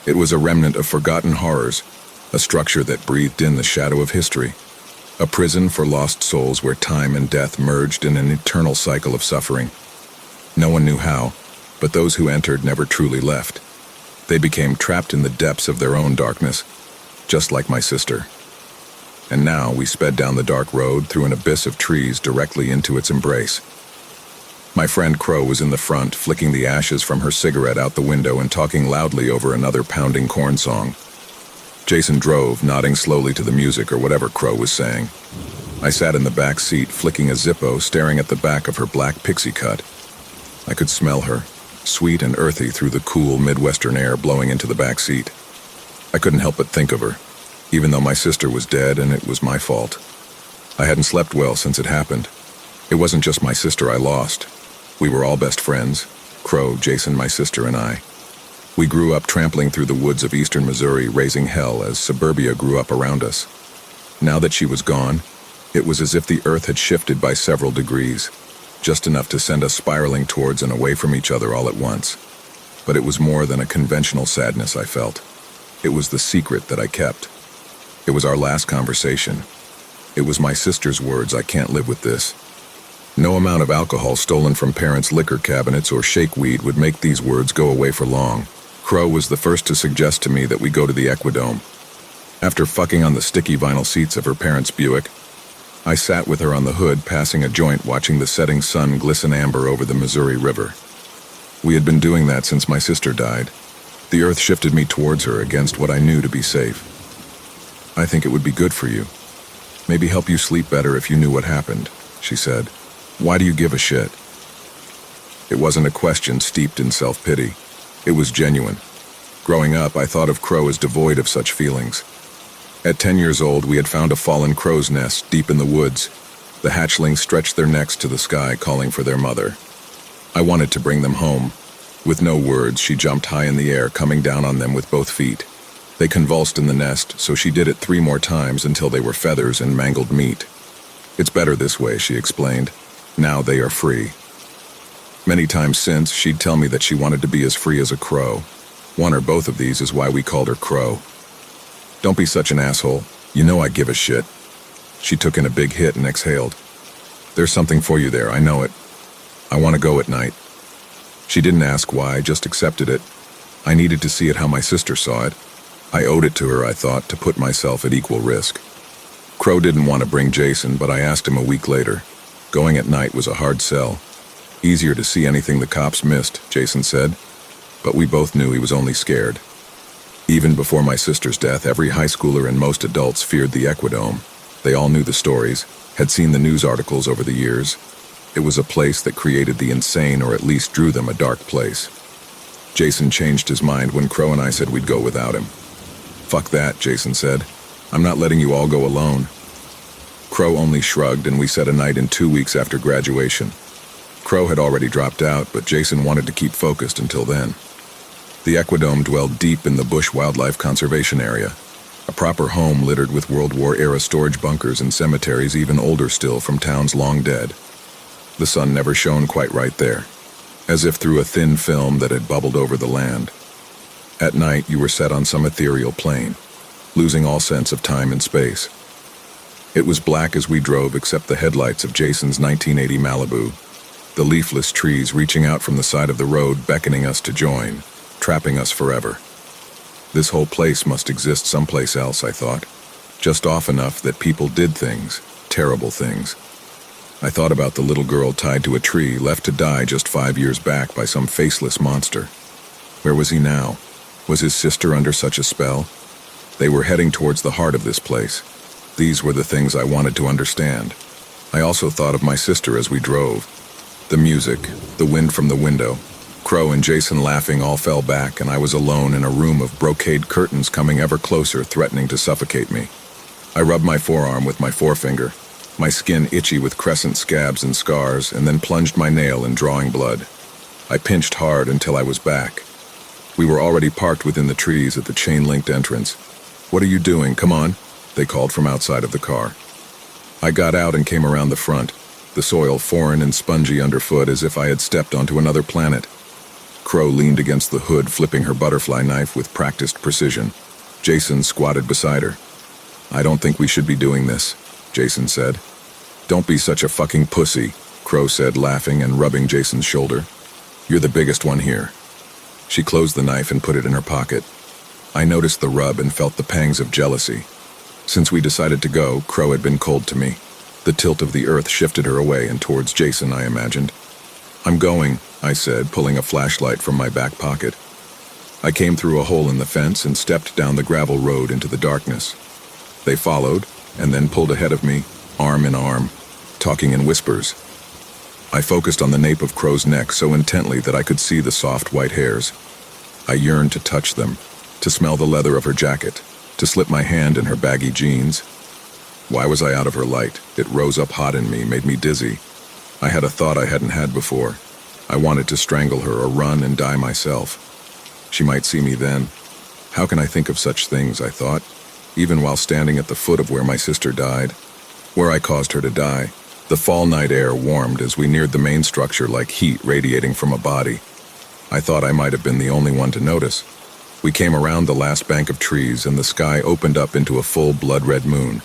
It was a remnant of forgotten horrors, a structure that breathed in the shadow of history, a prison for lost souls where time and death merged in an eternal cycle of suffering. No one knew how, but those who entered never truly left. They became trapped in the depths of their own darkness, just like my sister. And now we sped down the dark road through an abyss of trees directly into its embrace. My friend Crow was in the front, flicking the ashes from her cigarette out the window and talking loudly over another pounding corn song. Jason drove, nodding slowly to the music or whatever Crow was saying. I sat in the back seat, flicking a Zippo, staring at the back of her black pixie cut. I could smell her, sweet and earthy through the cool Midwestern air blowing into the back seat. I couldn't help but think of her, even though my sister was dead and it was my fault. I hadn't slept well since it happened. It wasn't just my sister I lost. We were all best friends, Crow, Jason, my sister, and I. We grew up trampling through the woods of eastern Missouri, raising hell as suburbia grew up around us. Now that she was gone, it was as if the earth had shifted by several degrees, just enough to send us spiraling towards and away from each other all at once. But it was more than a conventional sadness I felt. It was the secret that I kept. It was our last conversation. It was my sister's words, I can't live with this. No amount of alcohol stolen from parents' liquor cabinets or shake weed would make these words go away for long. Crow was the first to suggest to me that we go to the Equidome. After fucking on the sticky vinyl seats of her parents' Buick, I sat with her on the hood, passing a joint, watching the setting sun glisten amber over the Missouri River. We had been doing that since my sister died. The earth shifted me towards her against what I knew to be safe. I think it would be good for you. Maybe help you sleep better if you knew what happened, she said. Why do you give a shit? It wasn't a question steeped in self-pity. It was genuine. Growing up, I thought of Crow as devoid of such feelings. At 10 years old, we had found a fallen crow's nest deep in the woods. The hatchlings stretched their necks to the sky, calling for their mother. I wanted to bring them home. With no words, she jumped high in the air, coming down on them with both feet. They convulsed in the nest, so she did it 3 more times until they were feathers and mangled meat. It's better this way, she explained. Now they are free. Many times since, she'd tell me that she wanted to be as free as a crow. One or both of these is why we called her Crow. Don't be such an asshole. You know I give a shit. She took in a big hit and exhaled. There's something for you there, I know it. I want to go at night. She didn't ask why, just accepted it. I needed to see it how my sister saw it. I owed it to her, I thought, to put myself at equal risk. Crow didn't want to bring Jason, but I asked him a week later. Going at night was a hard sell. Easier to see anything the cops missed, Jason said. But we both knew he was only scared. Even before my sister's death, every high schooler and most adults feared the Equidome. They all knew the stories, had seen the news articles over the years. It was a place that created the insane, or at least drew them, a dark place. Jason changed his mind when Crow and I said we'd go without him. Fuck that, Jason said. I'm not letting you all go alone. Crow only shrugged, and we set a night in 2 weeks after graduation. Crow had already dropped out, but Jason wanted to keep focused until then. The Equidome dwelled deep in the Bush Wildlife Conservation Area, a proper home littered with World War-era storage bunkers and cemeteries even older still from towns long dead. The sun never shone quite right there, as if through a thin film that had bubbled over the land. At night, you were set on some ethereal plane, losing all sense of time and space. It was black as we drove, except the headlights of Jason's 1980 Malibu, the leafless trees reaching out from the side of the road, beckoning us to join, trapping us forever. This whole place must exist someplace else, I thought, just off enough that people did things, terrible things. I thought about the little girl tied to a tree, left to die just 5 years back by some faceless monster. Where was he now? Was his sister under such a spell? They were heading towards the heart of this place. These were the things I wanted to understand. I also thought of my sister as we drove. The music, the wind from the window. Crow and Jason laughing all fell back, and I was alone in a room of brocade curtains coming ever closer, threatening to suffocate me. I rubbed my forearm with my forefinger, my skin itchy with crescent scabs and scars, and then plunged my nail in drawing blood. I pinched hard until I was back. We were already parked within the trees at the chain-linked entrance. "What are you doing? Come on," they called from outside of the car. I got out and came around the front, the soil foreign and spongy underfoot as if I had stepped onto another planet. Crow leaned against the hood, flipping her butterfly knife with practiced precision. Jason squatted beside her. "I don't think we should be doing this," Jason said. "Don't be such a fucking pussy," Crow said, laughing and rubbing Jason's shoulder. "You're the biggest one here." She closed the knife and put it in her pocket. I noticed the rub and felt the pangs of jealousy. Since we decided to go, Crow had been cold to me. The tilt of the earth shifted her away and towards Jason, I imagined. "I'm going," I said, pulling a flashlight from my back pocket. I came through a hole in the fence and stepped down the gravel road into the darkness. They followed, and then pulled ahead of me, arm in arm, talking in whispers. I focused on the nape of Crow's neck so intently that I could see the soft white hairs. I yearned to touch them, to smell the leather of her jacket, to slip my hand in her baggy jeans. Why was I out of her light? It rose up hot in me, made me dizzy. I had a thought I hadn't had before. I wanted to strangle her or run and die myself. She might see me then. How can I think of such things, I thought, even while standing at the foot of where my sister died, where I caused her to die. The fall night air warmed as we neared the main structure like heat radiating from a body. I thought I might have been the only one to notice. We came around the last bank of trees and the sky opened up into a full blood-red moon.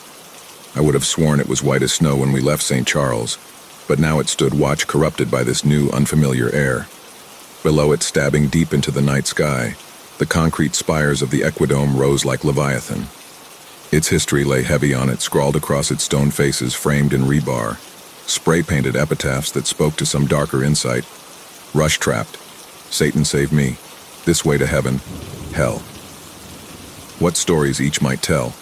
I would have sworn it was white as snow when we left St. Charles, but now it stood watch corrupted by this new, unfamiliar air. Below it, stabbing deep into the night sky, the concrete spires of the Equidome rose like Leviathan. Its history lay heavy on it, scrawled across its stone faces framed in rebar, spray-painted epitaphs that spoke to some darker insight. Rush-trapped. Satan save me. This way to heaven. Hell. What stories each might tell.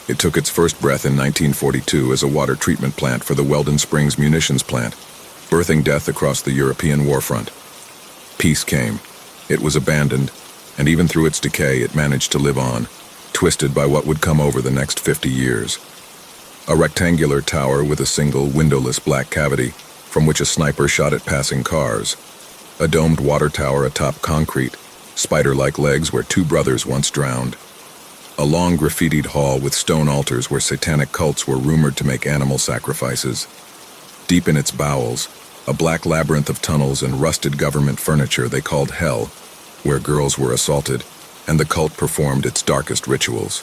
It took its first breath in 1942 as a water treatment plant for the Weldon Springs munitions plant, birthing death across the European warfront. Peace came. It was abandoned, and even through its decay it managed to live on, twisted by what would come over the next 50 years. A rectangular tower with a single, windowless black cavity from which a sniper shot at passing cars. A domed water tower atop concrete, spider-like legs where two brothers once drowned. A long graffitied hall with stone altars where satanic cults were rumored to make animal sacrifices. Deep in its bowels, a black labyrinth of tunnels and rusted government furniture they called hell, where girls were assaulted, and the cult performed its darkest rituals.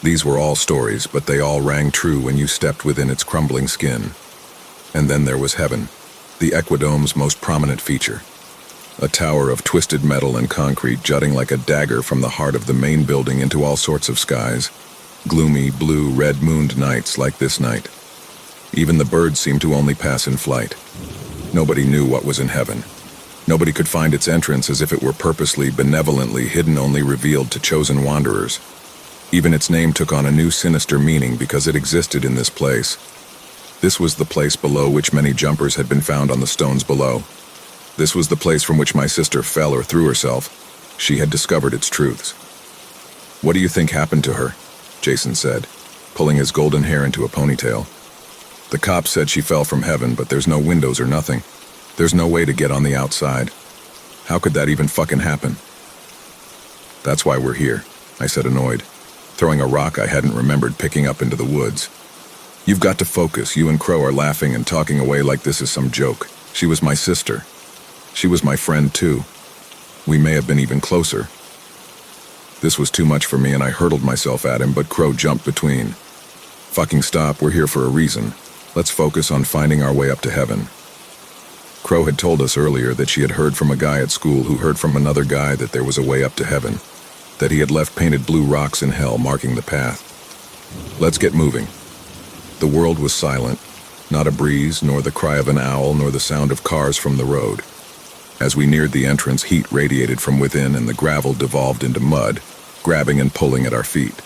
These were all stories, but they all rang true when you stepped within its crumbling skin. And then there was heaven, the Equidome's most prominent feature. A tower of twisted metal and concrete jutting like a dagger from the heart of the main building into all sorts of skies. Gloomy, blue, red-mooned nights like this night. Even the birds seemed to only pass in flight. Nobody knew what was in heaven. Nobody could find its entrance as if it were purposely, benevolently hidden, only revealed to chosen wanderers. Even its name took on a new sinister meaning because it existed in this place. This was the place below which many jumpers had been found on the stones below. This was the place from which my sister fell or threw herself. She had discovered its truths. "What do you think happened to her?" Jason said, pulling his golden hair into a ponytail. "The cops said she fell from heaven, but there's no windows or nothing. There's no way to get on the outside. How could that even fucking happen?" "That's why we're here," I said, annoyed, throwing a rock I hadn't remembered picking up into the woods. "You've got to focus. You and Crow are laughing and talking away like this is some joke. She was my sister. She was my friend, too. We may have been even closer." This was too much for me, and I hurtled myself at him, but Crow jumped between. "Fucking stop, we're here for a reason. Let's focus on finding our way up to heaven." Crow had told us earlier that she had heard from a guy at school who heard from another guy that there was a way up to heaven, that he had left painted blue rocks in hell marking the path. "Let's get moving." The world was silent, not a breeze, nor the cry of an owl, nor the sound of cars from the road. As we neared the entrance, heat radiated from within and the gravel devolved into mud, grabbing and pulling at our feet.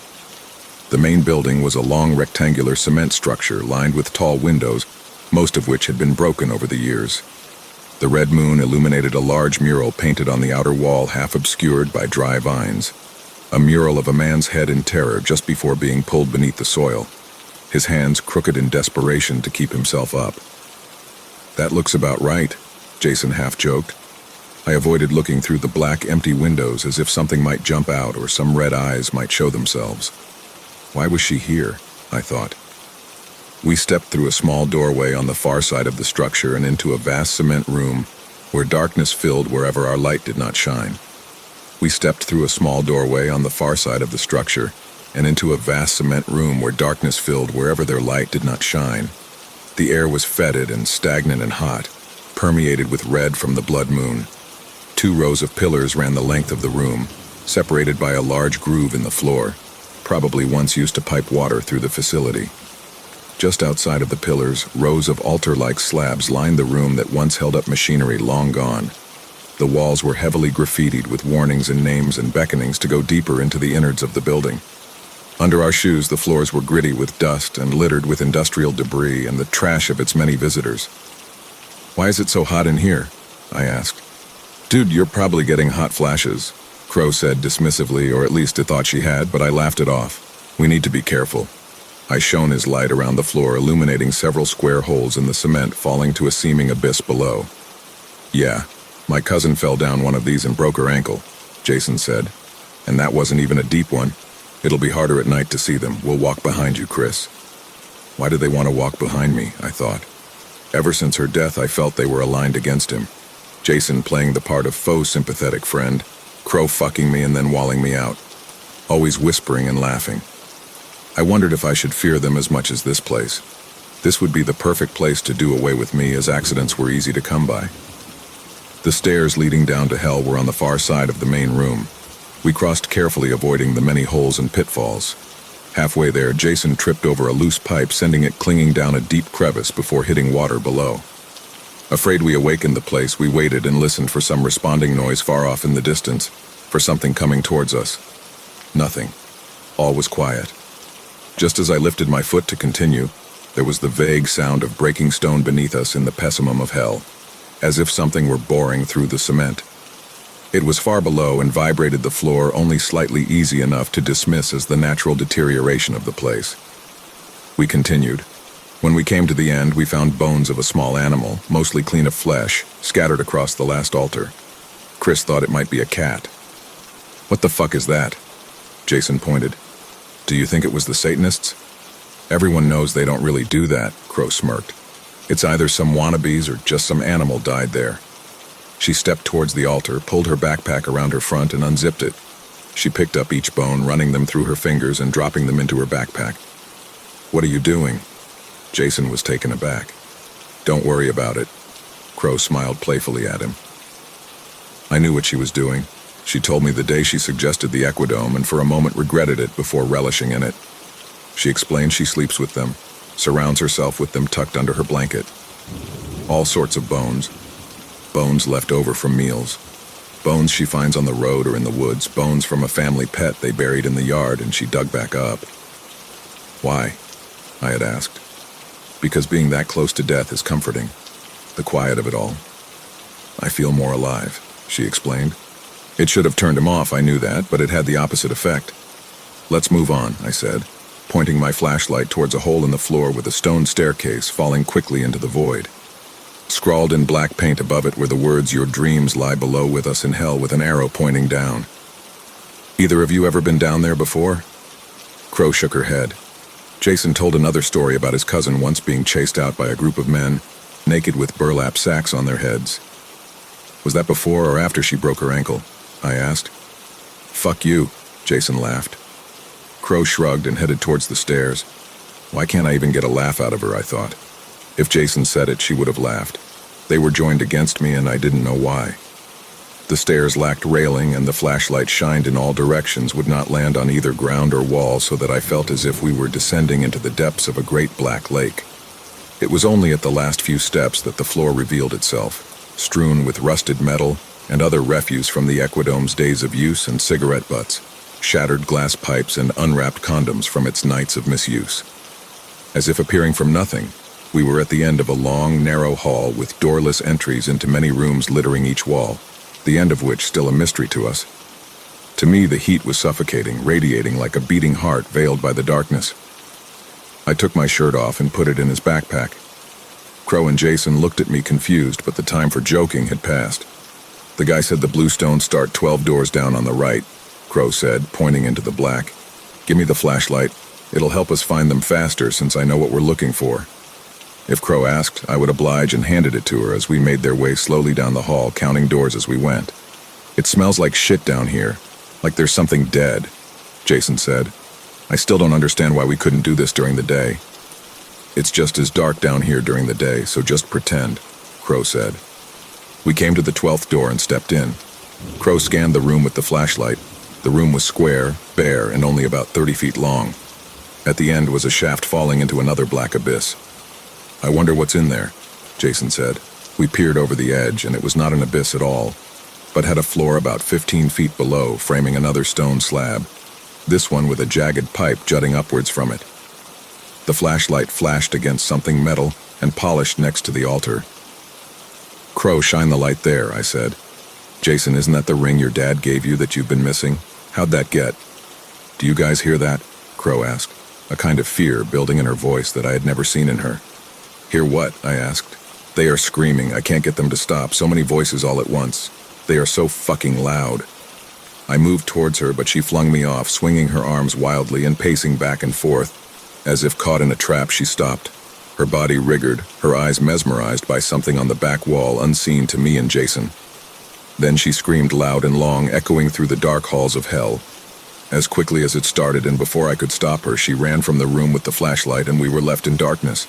The main building was a long rectangular cement structure lined with tall windows, most of which had been broken over the years. The red moon illuminated a large mural painted on the outer wall, half obscured by dry vines. A mural of a man's head in terror just before being pulled beneath the soil, his hands crooked in desperation to keep himself up. "That looks about right," Jason half-joked. I avoided looking through the black, empty windows as if something might jump out or some red eyes might show themselves. Why was she here? I thought. We stepped through a small doorway on the far side of the structure and into a vast cement room where darkness filled wherever our light did not shine. We stepped through a small doorway on the far side of the structure and into a vast cement room where darkness filled wherever their light did not shine. The air was fetid and stagnant and hot, permeated with red from the blood moon. 2 rows of pillars ran the length of the room, separated by a large groove in the floor, probably once used to pipe water through the facility. Just outside of the pillars, rows of altar-like slabs lined the room that once held up machinery long gone. The walls were heavily graffitied with warnings and names and beckonings to go deeper into the innards of the building. Under our shoes, the floors were gritty with dust and littered with industrial debris and the trash of its many visitors. "Why is it so hot in here?" I asked. "Dude, you're probably getting hot flashes," Crow said dismissively, or at least I thought she had, but I laughed it off. "We need to be careful." I shone his light around the floor, illuminating several square holes in the cement falling to a seeming abyss below. "Yeah, my cousin fell down one of these and broke her ankle," Jason said. "And that wasn't even a deep one. It'll be harder at night to see them. We'll walk behind you, Chris." Why did they want to walk behind me, I thought. Ever since her death, I felt they were aligned against him. Jason playing the part of faux sympathetic friend, Crow fucking me and then walling me out, always whispering and laughing. I wondered if I should fear them as much as this place. This would be the perfect place to do away with me, as accidents were easy to come by. The stairs leading down to hell were on the far side of the main room. We crossed carefully, avoiding the many holes and pitfalls. Halfway there, Jason tripped over a loose pipe, sending it clinging down a deep crevice before hitting water below. Afraid we awakened the place, we waited and listened for some responding noise far off in the distance, for something coming towards us. Nothing. All was quiet. Just as I lifted my foot to continue, there was the vague sound of breaking stone beneath us in the pessimum of hell, as if something were boring through the cement. It was far below and vibrated the floor, only slightly easy enough to dismiss as the natural deterioration of the place. We continued. When we came to the end, we found bones of a small animal, mostly clean of flesh, scattered across the last altar. Chris thought it might be a cat. "What the fuck is that?" Jason pointed. "Do you think it was the Satanists?" "Everyone knows they don't really do that," Crow smirked. "It's either some wannabes or just some animal died there." She stepped towards the altar, pulled her backpack around her front, and unzipped it. She picked up each bone, running them through her fingers and dropping them into her backpack. "What are you doing?" Jason was taken aback. "Don't worry about it." Crow smiled playfully at him. I knew what she was doing. She told me the day she suggested the Equidome, and for a moment regretted it before relishing in it. She explained she sleeps with them, surrounds herself with them tucked under her blanket. All sorts of bones. Bones left over from meals. Bones she finds on the road or in the woods. Bones from a family pet they buried in the yard and she dug back up. "Why?" I had asked. "Because being that close to death is comforting. The quiet of it all. I feel more alive," she explained. It should have turned him off, I knew that, but it had the opposite effect. "Let's move on," I said, pointing my flashlight towards a hole in the floor with a stone staircase falling quickly into the void. Scrawled in black paint above it were the words, "Your dreams lie below with us in hell," with an arrow pointing down. "Either of you ever been down there before?" Crow shook her head. Jason told another story about his cousin once being chased out by a group of men, naked with burlap sacks on their heads. "Was that before or after she broke her ankle?" I asked. "Fuck you," Jason laughed. Crow shrugged and headed towards the stairs. Why can't I even get a laugh out of her, I thought. If Jason said it, she would have laughed. They were joined against me, and I didn't know why. The stairs lacked railing, and the flashlight shined in all directions, would not land on either ground or wall, so that I felt as if we were descending into the depths of a great black lake. It was only at the last few steps that the floor revealed itself, strewn with rusted metal and other refuse from the Equidome's days of use, and cigarette butts, shattered glass pipes, and unwrapped condoms from its nights of misuse. As if appearing from nothing, we were at the end of a long, narrow hall with doorless entries into many rooms littering each wall, the end of which still a mystery to us. To me, the heat was suffocating, radiating like a beating heart veiled by the darkness. I took my shirt off and put it in his backpack. Crow and Jason looked at me confused, but the time for joking had passed. "The guy said the bluestones start 12 doors down on the right," Crow said, pointing into the black. "Give me the flashlight. It'll help us find them faster, since I know what we're looking for." If Crow asked, I would oblige and handed it to her as we made their way slowly down the hall, counting doors as we went. "It smells like shit down here, like there's something dead," Jason said. "I still don't understand why we couldn't do this during the day." "It's just as dark down here during the day, so just pretend," Crow said. We came to the 12th door and stepped in. Crow scanned the room with the flashlight. The room was square, bare, and only about 30 feet long. At the end was a shaft falling into another black abyss. "I wonder what's in there," Jason said. We peered over the edge, and it was not an abyss at all, but had a floor about 15 feet below, framing another stone slab, this one with a jagged pipe jutting upwards from it. The flashlight flashed against something metal and polished next to the altar. "Crow, shine the light there," I said. "Jason, isn't that the ring your dad gave you that you've been missing? How'd that get?" "Do you guys hear that?" Crow asked, a kind of fear building in her voice that I had never seen in her. "Hear what?" I asked. "They are screaming. I can't get them to stop. So many voices all at once. They are so fucking loud." I moved towards her, but she flung me off, swinging her arms wildly and pacing back and forth. As if caught in a trap, she stopped. Her body rigored, her eyes mesmerized by something on the back wall unseen to me and Jason. Then she screamed loud and long, echoing through the dark halls of hell. as quickly as it started, and before I could stop her, she ran from the room with the flashlight and we were left in darkness.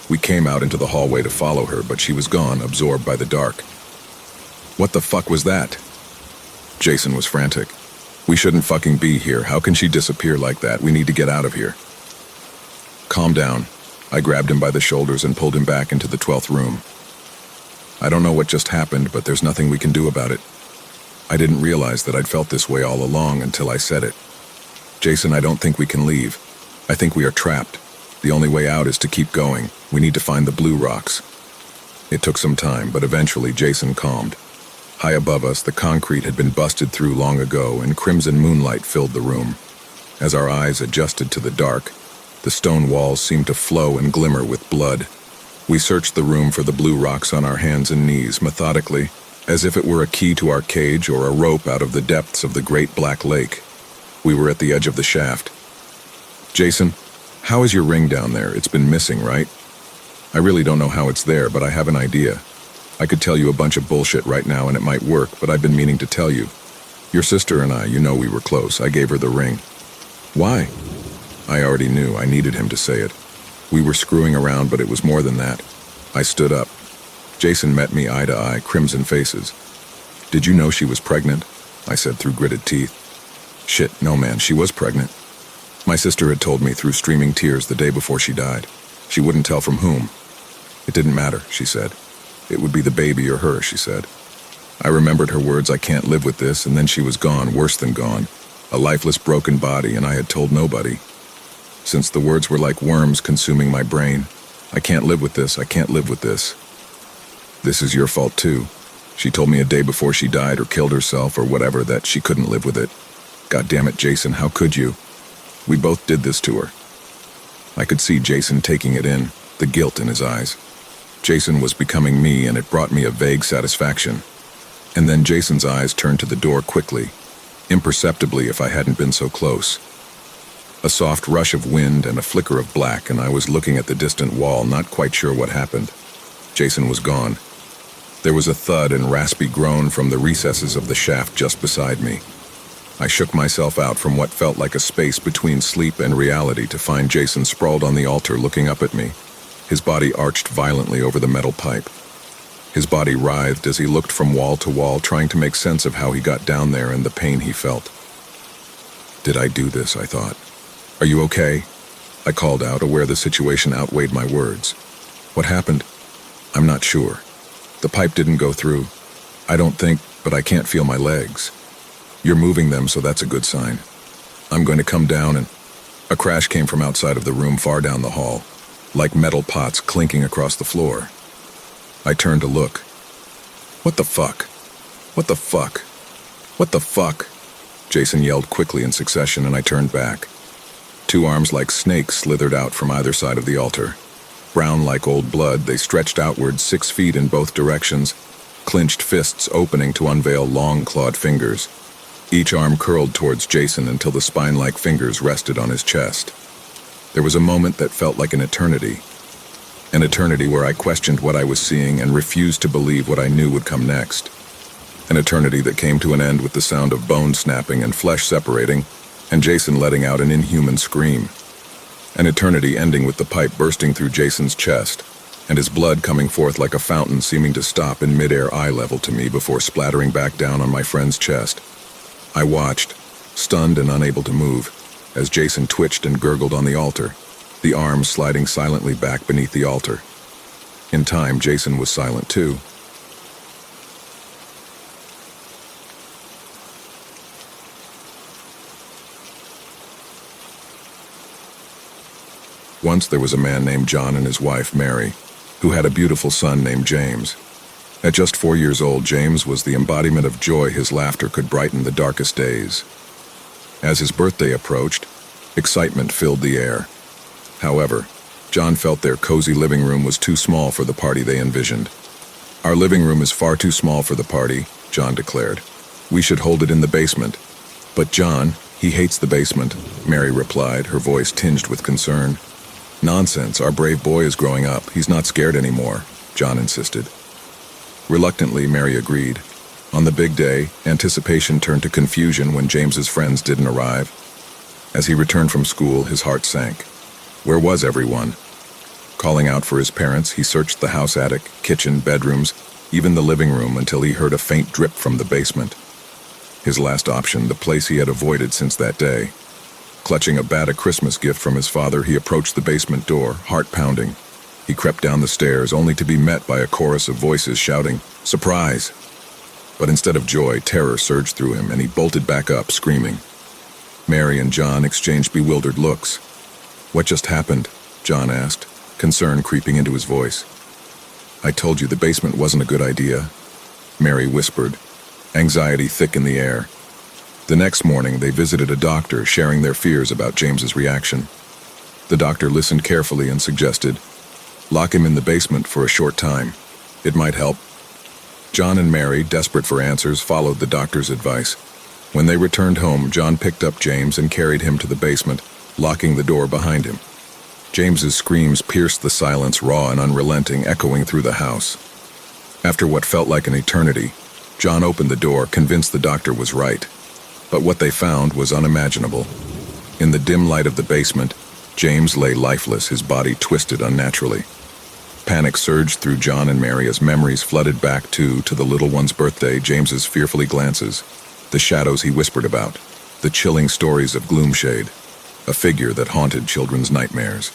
We came out into the hallway to follow her, but she was gone, absorbed by the dark. What the fuck was that? Jason was frantic. We shouldn't fucking be here. How can she disappear like that? We need to get out of here. Calm down. I grabbed him by the shoulders and pulled him back into the 12th room. I don't know what just happened, but there's nothing we can do about it. I didn't realize that I'd felt this way all along until I said it. Jason, I don't think we can leave. I think we are trapped. The only way out is to keep going. We need to find the blue rocks. It took some time, but eventually Jason calmed. High above us, the concrete had been busted through long ago, and crimson moonlight filled the room. As our eyes adjusted to the dark, the stone walls seemed to flow and glimmer with blood. We searched the room for the blue rocks on our hands and knees, methodically, as if it were a key to our cage or a rope out of the depths of the great black lake. We were at the edge of the shaft. Jason, how is your ring down there? It's been missing, right? I really don't know how it's there, but I have an idea. I could tell you a bunch of bullshit right now and it might work, but I've been meaning to tell you. Your sister and I, you know we were close. I gave her the ring. Why? I already knew. I needed him to say it. We were screwing around, but it was more than that. I stood up. Jason met me eye to eye, crimson faces. Did you know she was pregnant? I said through gritted teeth. Shit, no man, she was pregnant. My sister had told me through streaming tears the day before she died. She wouldn't tell from whom. It didn't matter, she said. It would be the baby or her, she said. I remembered her words, I can't live with this, and then she was gone, worse than gone. A lifeless, broken body, and I had told nobody. Since the words were like worms consuming my brain, I can't live with this, I can't live with this. This is your fault too. She told me a day before she died or killed herself or whatever that she couldn't live with it. God damn it, Jason, how could you? We both did this to her. I could see Jason taking it in, the guilt in his eyes. Jason was becoming me, and it brought me a vague satisfaction. And then Jason's eyes turned to the door quickly, imperceptibly if I hadn't been so close. A soft rush of wind and a flicker of black, and I was looking at the distant wall, not quite sure what happened. Jason was gone. There was a thud and raspy groan from the recesses of the shaft just beside me. I shook myself out from what felt like a space between sleep and reality to find Jason sprawled on the altar looking up at me. His body arched violently over the metal pipe. His body writhed as he looked from wall to wall, trying to make sense of how he got down there and the pain he felt. Did I do this, I thought. Are you okay? I called out, aware the situation outweighed my words. What happened? I'm not sure. The pipe didn't go through. I don't think, but I can't feel my legs. You're moving them, so that's a good sign. I'm going to come down and... A crash came from outside of the room far down the hall, like metal pots clinking across the floor. I turned to look. What the fuck? What the fuck? What the fuck? Jason yelled quickly in succession, and I turned back. Two arms like snakes slithered out from either side of the altar. Brown like old blood, they stretched outward 6 feet in both directions, clenched fists opening to unveil long clawed fingers. Each arm curled towards Jason until the spine-like fingers rested on his chest. There was a moment that felt like an eternity where I questioned what I was seeing and refused to believe what I knew would come next. An eternity that came to an end with the sound of bone snapping and flesh separating, and Jason letting out an inhuman scream. An eternity ending with the pipe bursting through Jason's chest, and his blood coming forth like a fountain seeming to stop in midair eye level to me before splattering back down on my friend's chest. I watched, stunned and unable to move, as Jason twitched and gurgled on the altar, the arms sliding silently back beneath the altar. In time, Jason was silent too. Once there was a man named John and his wife, Mary, who had a beautiful son named James. At just 4 years old, James was the embodiment of joy. His laughter could brighten the darkest days. As his birthday approached, excitement filled the air. However, John felt their cozy living room was too small for the party they envisioned. Our living room is far too small for the party, John declared. We should hold it in the basement. But John, he hates the basement, Mary replied, her voice tinged with concern. Nonsense, our brave boy is growing up. He's not scared anymore, John insisted. Reluctantly, Mary agreed. On the big day, anticipation turned to confusion when James's friends didn't arrive. As he returned from school, his heart sank. Where was everyone? Calling out for his parents, he searched the house attic, kitchen, bedrooms, even the living room until he heard a faint drip from the basement. His last option, the place he had avoided since that day. Clutching a bag of Christmas gift from his father, he approached the basement door, heart pounding. He crept down the stairs, only to be met by a chorus of voices shouting, "Surprise!" But instead of joy, terror surged through him, and he bolted back up, screaming. Mary and John exchanged bewildered looks. "What just happened?" John asked, concern creeping into his voice. "I told you the basement wasn't a good idea," Mary whispered, anxiety thick in the air. The next morning, they visited a doctor, sharing their fears about James's reaction. The doctor listened carefully and suggested, "Lock him in the basement for a short time. It might help." John and Mary, desperate for answers, followed the doctor's advice. When they returned home, John picked up James and carried him to the basement, locking the door behind him. James's screams pierced the silence, raw and unrelenting, echoing through the house. After what felt like an eternity, John opened the door, convinced the doctor was right. But what they found was unimaginable. In the dim light of the basement, James lay lifeless, his body twisted unnaturally. Panic surged through John and Mary as memories flooded back to the little one's birthday, James's fearfully glances, the shadows he whispered about, the chilling stories of Gloomshade, a figure that haunted children's nightmares.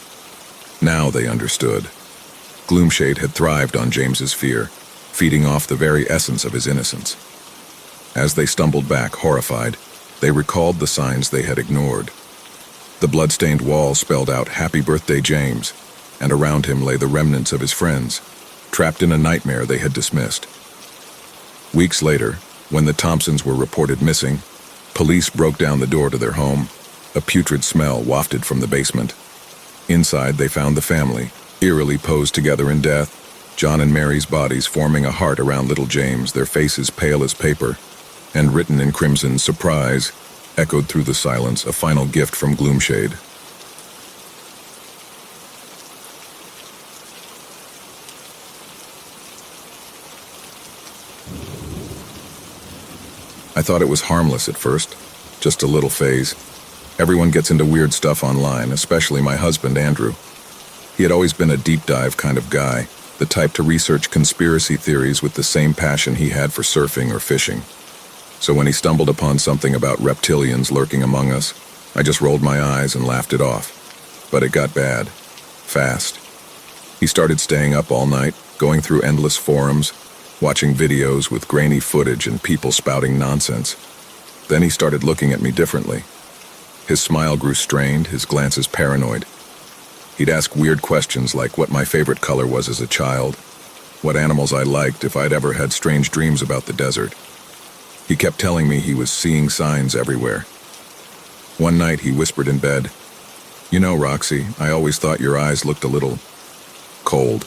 Now they understood. Gloomshade had thrived on James's fear, feeding off the very essence of his innocence. As they stumbled back, horrified, they recalled the signs they had ignored. The blood-stained wall spelled out "Happy Birthday, James," and around him lay the remnants of his friends, trapped in a nightmare they had dismissed. Weeks later, when the Thompsons were reported missing, police broke down the door to their home. A putrid smell wafted from the basement. Inside, they found the family, eerily posed together in death, John and Mary's bodies forming a heart around little James, their faces pale as paper, and written in crimson, "Surprise," echoed through the silence, a final gift from Gloomshade. I thought it was harmless at first, just a little phase. Everyone gets into weird stuff online, especially my husband, Andrew. He had always been a deep dive kind of guy, the type to research conspiracy theories with the same passion he had for surfing or fishing. So when he stumbled upon something about reptilians lurking among us, I just rolled my eyes and laughed it off. But it got bad. Fast. He started staying up all night, going through endless forums, watching videos with grainy footage and people spouting nonsense. Then he started looking at me differently. His smile grew strained, his glances paranoid. He'd ask weird questions like what my favorite color was as a child, what animals I liked, if I'd ever had strange dreams about the desert. He kept telling me he was seeing signs everywhere. One night he whispered in bed, "You know, Roxy, I always thought your eyes looked a little cold."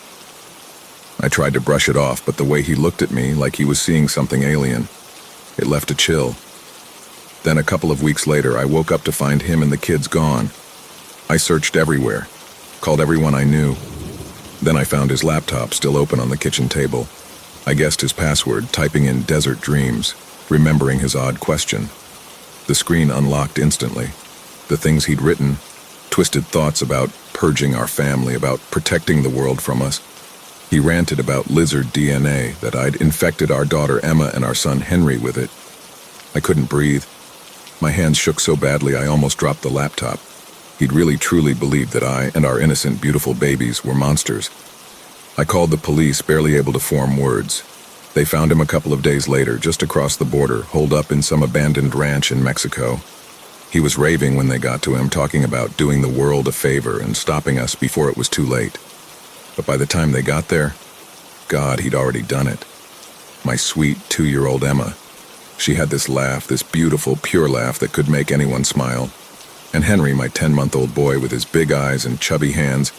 I tried to brush it off, but the way he looked at me, like he was seeing something alien, it left a chill. Then a couple of weeks later, I woke up to find him and the kids gone. I searched everywhere, called everyone I knew. Then I found his laptop still open on the kitchen table. I guessed his password, typing in "Desert Dreams," remembering his odd question. The screen unlocked instantly. The things he'd written, twisted thoughts about purging our family, about protecting the world from us. He ranted about lizard DNA, that I'd infected our daughter Emma and our son Henry with it. I couldn't breathe. My hands shook so badly I almost dropped the laptop. He'd really truly believed that I and our innocent, beautiful babies were monsters. I called the police, barely able to form words. They found him a couple of days later, just across the border, holed up in some abandoned ranch in Mexico. He was raving when they got to him, talking about doing the world a favor and stopping us before it was too late. But by the time they got there, God, he'd already done it. My sweet 2-year-old Emma. She had this laugh, this beautiful, pure laugh that could make anyone smile. And Henry, my 10-month-old boy with his big eyes and chubby hands,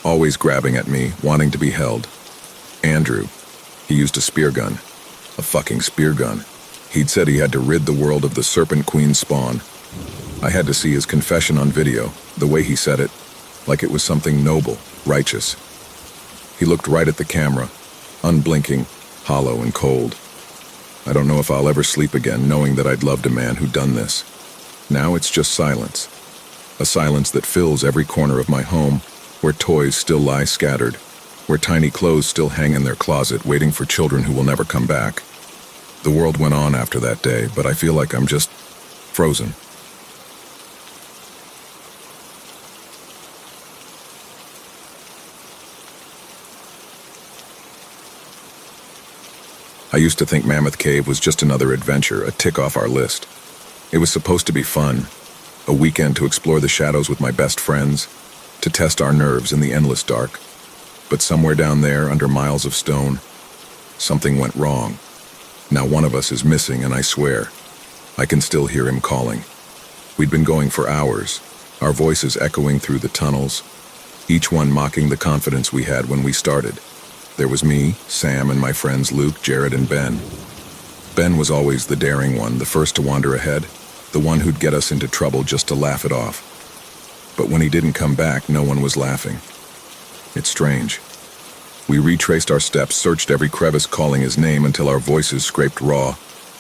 always grabbing at me, wanting to be held. Andrew. He used a spear gun. A fucking spear gun. He'd said he had to rid the world of the Serpent Queen's spawn. I had to see his confession on video, the way he said it, like it was something noble, righteous. He looked right at the camera, unblinking, hollow and cold. I don't know if I'll ever sleep again knowing that I'd loved a man who'd done this. Now it's just silence. A silence that fills every corner of my home, where toys still lie scattered, where tiny clothes still hang in their closet waiting for children who will never come back. The world went on after that day, but I feel like I'm just frozen. I used to think Mammoth Cave was just another adventure, a tick off our list. It was supposed to be fun, a weekend to explore the shadows with my best friends, to test our nerves in the endless dark. But somewhere down there, under miles of stone, something went wrong. Now one of us is missing, and I swear, I can still hear him calling. We'd been going for hours, our voices echoing through the tunnels, each one mocking the confidence we had when we started. There was me, Sam, and my friends Luke, Jared, and Ben. Ben was always the daring one, the first to wander ahead, the one who'd get us into trouble just to laugh it off. But when he didn't come back, no one was laughing. It's strange. We retraced our steps, searched every crevice calling his name until our voices scraped raw.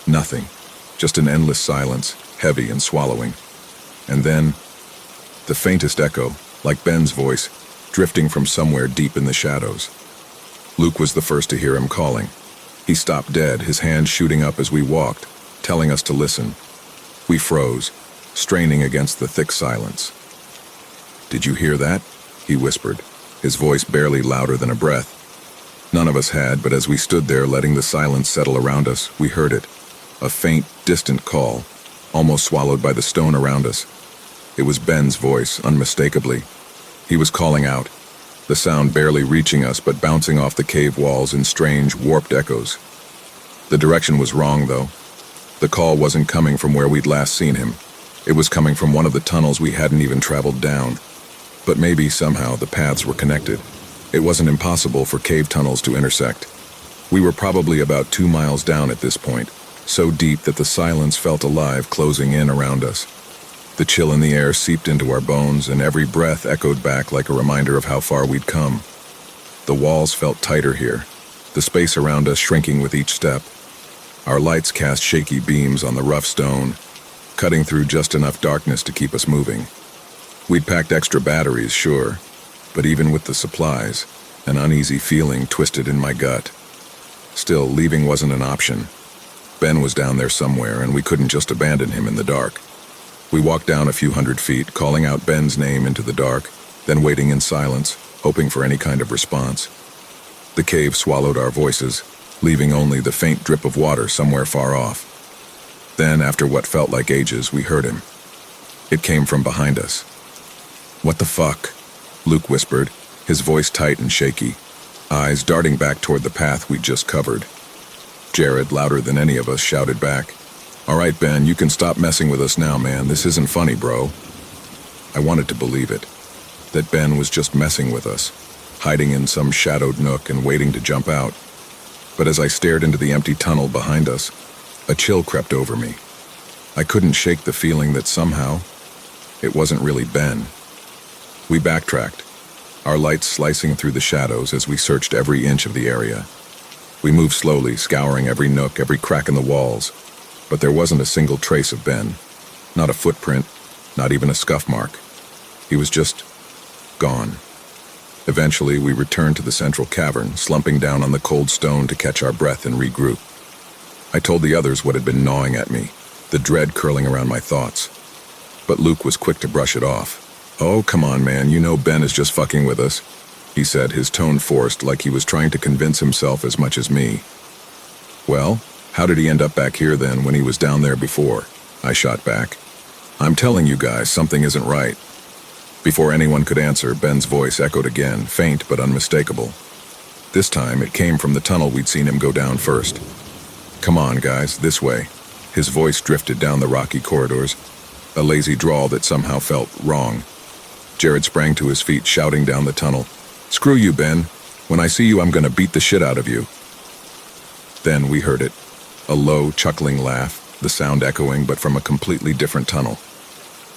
Nothing. Just an endless silence, heavy and swallowing. And then, the faintest echo, like Ben's voice, drifting from somewhere deep in the shadows. Luke was the first to hear him calling. He stopped dead, his hand shooting up as we walked, telling us to listen. We froze, straining against the thick silence. "Did you hear that?" he whispered, his voice barely louder than a breath. None of us had, but as we stood there letting the silence settle around us, we heard it. A faint, distant call, almost swallowed by the stone around us. It was Ben's voice, unmistakably. He was calling out, the sound barely reaching us but bouncing off the cave walls in strange, warped echoes. The direction was wrong, though. The call wasn't coming from where we'd last seen him. It was coming from one of the tunnels we hadn't even traveled down. But maybe, somehow, the paths were connected. It wasn't impossible for cave tunnels to intersect. We were probably about 2 miles down at this point, so deep that the silence felt alive, closing in around us. The chill in the air seeped into our bones, and every breath echoed back like a reminder of how far we'd come. The walls felt tighter here, the space around us shrinking with each step. Our lights cast shaky beams on the rough stone, cutting through just enough darkness to keep us moving. We'd packed extra batteries, sure, but even with the supplies, an uneasy feeling twisted in my gut. Still, leaving wasn't an option. Ben was down there somewhere, and we couldn't just abandon him in the dark. We walked down a few hundred feet, calling out Ben's name into the dark, then waiting in silence, hoping for any kind of response. The cave swallowed our voices, leaving only the faint drip of water somewhere far off. Then, after what felt like ages, we heard him. It came from behind us. "What the fuck?" Luke whispered, his voice tight and shaky, eyes darting back toward the path we'd just covered. Jared, louder than any of us, shouted back, "All right, Ben, you can stop messing with us now, man. This isn't funny, bro." I wanted to believe it, that Ben was just messing with us, hiding in some shadowed nook and waiting to jump out. But as I stared into the empty tunnel behind us, a chill crept over me. I couldn't shake the feeling that somehow, it wasn't really Ben. We backtracked, our lights slicing through the shadows as we searched every inch of the area. We moved slowly, scouring every nook, every crack in the walls. But there wasn't a single trace of Ben. Not a footprint, not even a scuff mark. He was just gone. Eventually, we returned to the central cavern, slumping down on the cold stone to catch our breath and regroup. I told the others what had been gnawing at me, the dread curling around my thoughts. But Luke was quick to brush it off. "Oh, come on, man, you know Ben is just fucking with us," he said, his tone forced, like he was trying to convince himself as much as me. "Well, how did he end up back here then when he was down there before?" I shot back. "I'm telling you guys, something isn't right." Before anyone could answer, Ben's voice echoed again, faint but unmistakable. This time, it came from the tunnel we'd seen him go down first. "Come on, guys, this way." His voice drifted down the rocky corridors, a lazy drawl that somehow felt wrong. Jared sprang to his feet, shouting down the tunnel, "Screw you, Ben. When I see you, I'm gonna beat the shit out of you." Then we heard it. A low, chuckling laugh, the sound echoing but from a completely different tunnel.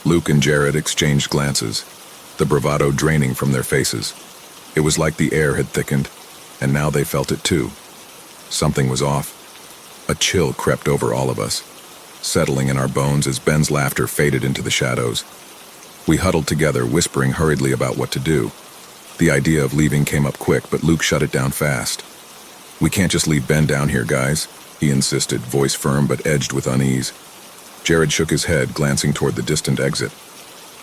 Luke and Jared exchanged glances, the bravado draining from their faces. It was like the air had thickened, and now they felt it too. Something was off. A chill crept over all of us, settling in our bones as Ben's laughter faded into the shadows. We huddled together, whispering hurriedly about what to do. The idea of leaving came up quick, but Luke shut it down fast. "We can't just leave Ben down here, guys," he insisted, voice firm but edged with unease. Jared shook his head, glancing toward the distant exit.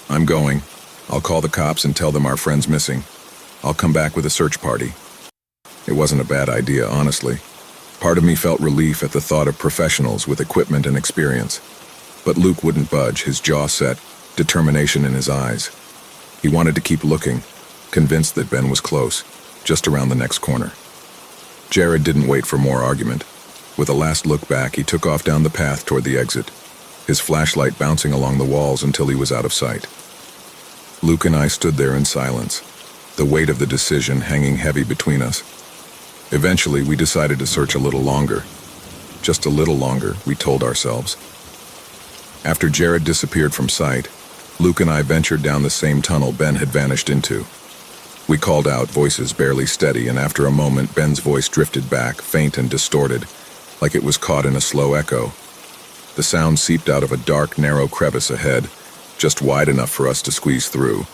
"I'm going. I'll call the cops and tell them our friend's missing. I'll come back with a search party." It wasn't a bad idea, honestly. Part of me felt relief at the thought of professionals with equipment and experience. But Luke wouldn't budge, his jaw set, determination in his eyes. He wanted to keep looking, convinced that Ben was close, just around the next corner. Jared didn't wait for more argument. With a last look back, he took off down the path toward the exit, his flashlight bouncing along the walls until he was out of sight. Luke and I stood there in silence, the weight of the decision hanging heavy between us. Eventually, we decided to search a little longer. Just a little longer, we told ourselves. After Jared disappeared from sight, Luke and I ventured down the same tunnel Ben had vanished into. We called out, voices barely steady, and after a moment, Ben's voice drifted back, faint and distorted, like it was caught in a slow echo. The sound seeped out of a dark, narrow crevice ahead, just wide enough for us to squeeze through.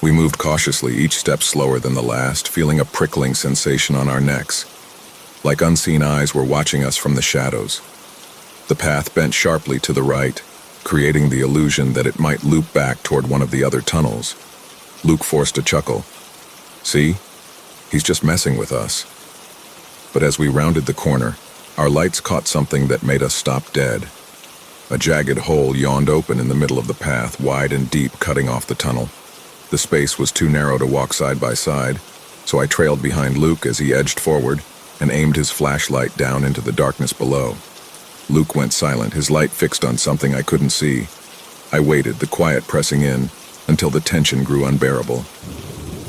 We moved cautiously, each step slower than the last, feeling a prickling sensation on our necks, like unseen eyes were watching us from the shadows. The path bent sharply to the right, creating the illusion that it might loop back toward one of the other tunnels. Luke forced a chuckle. "See? He's just messing with us." But as we rounded the corner, our lights caught something that made us stop dead. A jagged hole yawned open in the middle of the path, wide and deep, cutting off the tunnel. The space was too narrow to walk side by side, so I trailed behind Luke as he edged forward and aimed his flashlight down into the darkness below. Luke went silent, his light fixed on something I couldn't see. I waited, the quiet pressing in, until the tension grew unbearable.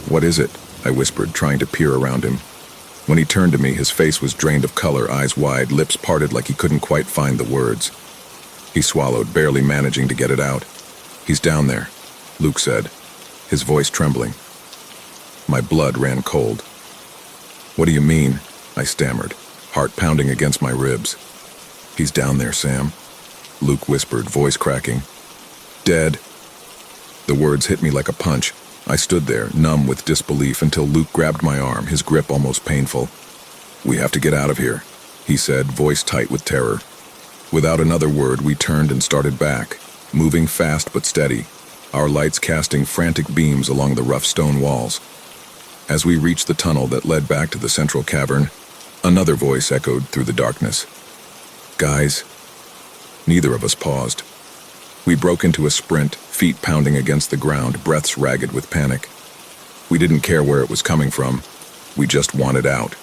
"What is it?" I whispered, trying to peer around him. When he turned to me, his face was drained of color, eyes wide, lips parted like he couldn't quite find the words. He swallowed, barely managing to get it out. "He's down there," Luke said, his voice trembling. My blood ran cold. "What do you mean?" I stammered, heart pounding against my ribs. "He's down there, Sam," Luke whispered, voice cracking. "Dead." The words hit me like a punch. I stood there, numb with disbelief, until Luke grabbed my arm, his grip almost painful. "We have to get out of here," he said, voice tight with terror. Without another word, we turned and started back, moving fast but steady, our lights casting frantic beams along the rough stone walls. As we reached the tunnel that led back to the central cavern, another voice echoed through the darkness. "Guys." Neither of us paused. We broke into a sprint, feet pounding against the ground, breaths ragged with panic. We didn't care where it was coming from. We just wanted out.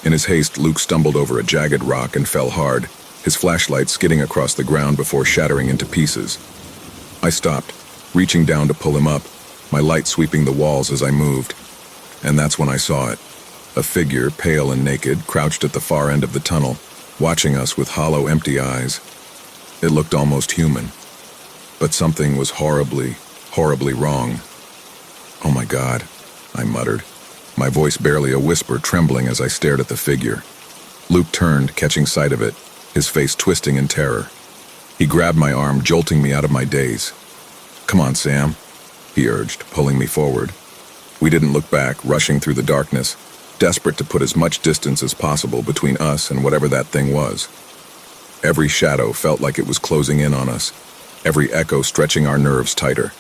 In his haste, Luke stumbled over a jagged rock and fell hard, his flashlight skidding across the ground before shattering into pieces. I stopped, reaching down to pull him up, my light sweeping the walls as I moved. And that's when I saw it. A figure, pale and naked, crouched at the far end of the tunnel, watching us with hollow, empty eyes. It looked almost human. But something was horribly, horribly wrong. "Oh my God," I muttered, my voice barely a whisper, trembling as I stared at the figure. Luke turned, catching sight of it, his face twisting in terror. He grabbed my arm, jolting me out of my daze. "Come on, Sam," he urged, pulling me forward. We didn't look back, rushing through the darkness, desperate to put as much distance as possible between us and whatever that thing was. Every shadow felt like it was closing in on us, every echo stretching our nerves tighter.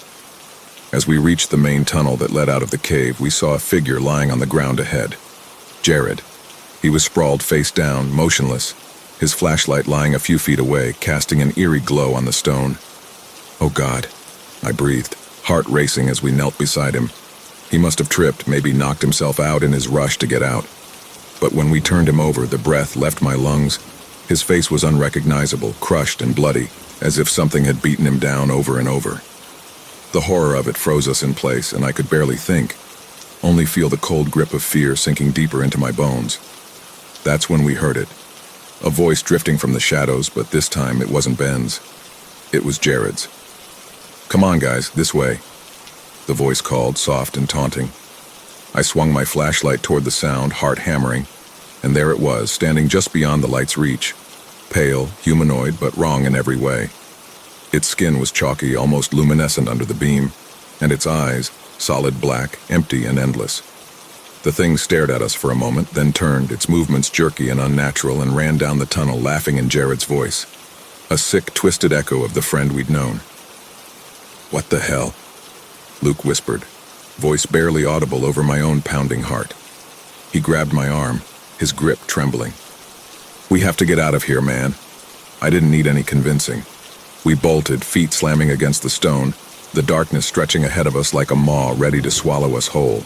As we reached the main tunnel that led out of the cave, we saw a figure lying on the ground ahead. Jared. He was sprawled face down, motionless, his flashlight lying a few feet away, casting an eerie glow on the stone. "Oh God," I breathed, heart racing as we knelt beside him. He must have tripped, maybe knocked himself out in his rush to get out. But when we turned him over, the breath left my lungs. His face was unrecognizable, crushed and bloody, as if something had beaten him down over and over. The horror of it froze us in place, and I could barely think, only feel the cold grip of fear sinking deeper into my bones. That's when we heard it. A voice drifting from the shadows, but this time it wasn't Ben's. It was Jared's. "Come on, guys, this way," the voice called, soft and taunting. I swung my flashlight toward the sound, heart hammering, and there it was, standing just beyond the light's reach. pale, humanoid, but wrong in every way. Its skin was chalky, almost luminescent under the beam, and its eyes, solid black, empty and endless. The thing stared at us for a moment, then turned, its movements jerky and unnatural, and ran down the tunnel, laughing in Jared's voice. A sick, twisted echo of the friend we'd known. "What the hell?" Luke whispered, voice barely audible over my own pounding heart. He grabbed my arm, his grip trembling. "We have to get out of here, man." I didn't need any convincing. We bolted, feet slamming against the stone, the darkness stretching ahead of us like a maw ready to swallow us whole.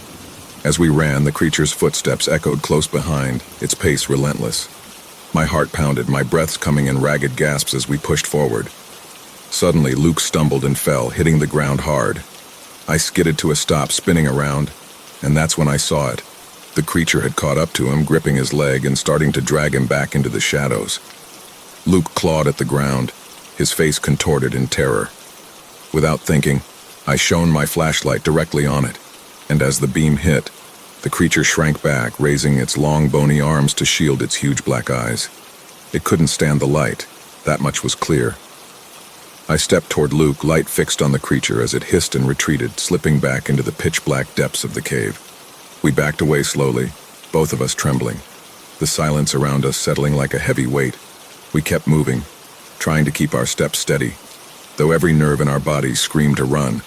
As we ran, the creature's footsteps echoed close behind, its pace relentless. My heart pounded, my breaths coming in ragged gasps as we pushed forward. Suddenly, Luke stumbled and fell, hitting the ground hard. I skidded to a stop, spinning around, and that's when I saw it. The creature had caught up to him, gripping his leg and starting to drag him back into the shadows. Luke clawed at the ground, his face contorted in terror. Without thinking, I shone my flashlight directly on it, and as the beam hit, the creature shrank back, raising its long, bony arms to shield its huge black eyes. It couldn't stand the light, that much was clear. I stepped toward Luke, light fixed on the creature as it hissed and retreated, slipping back into the pitch-black depths of the cave. We backed away slowly, both of us trembling, the silence around us settling like a heavy weight. We kept moving, trying to keep our steps steady, though every nerve in our bodies screamed to run.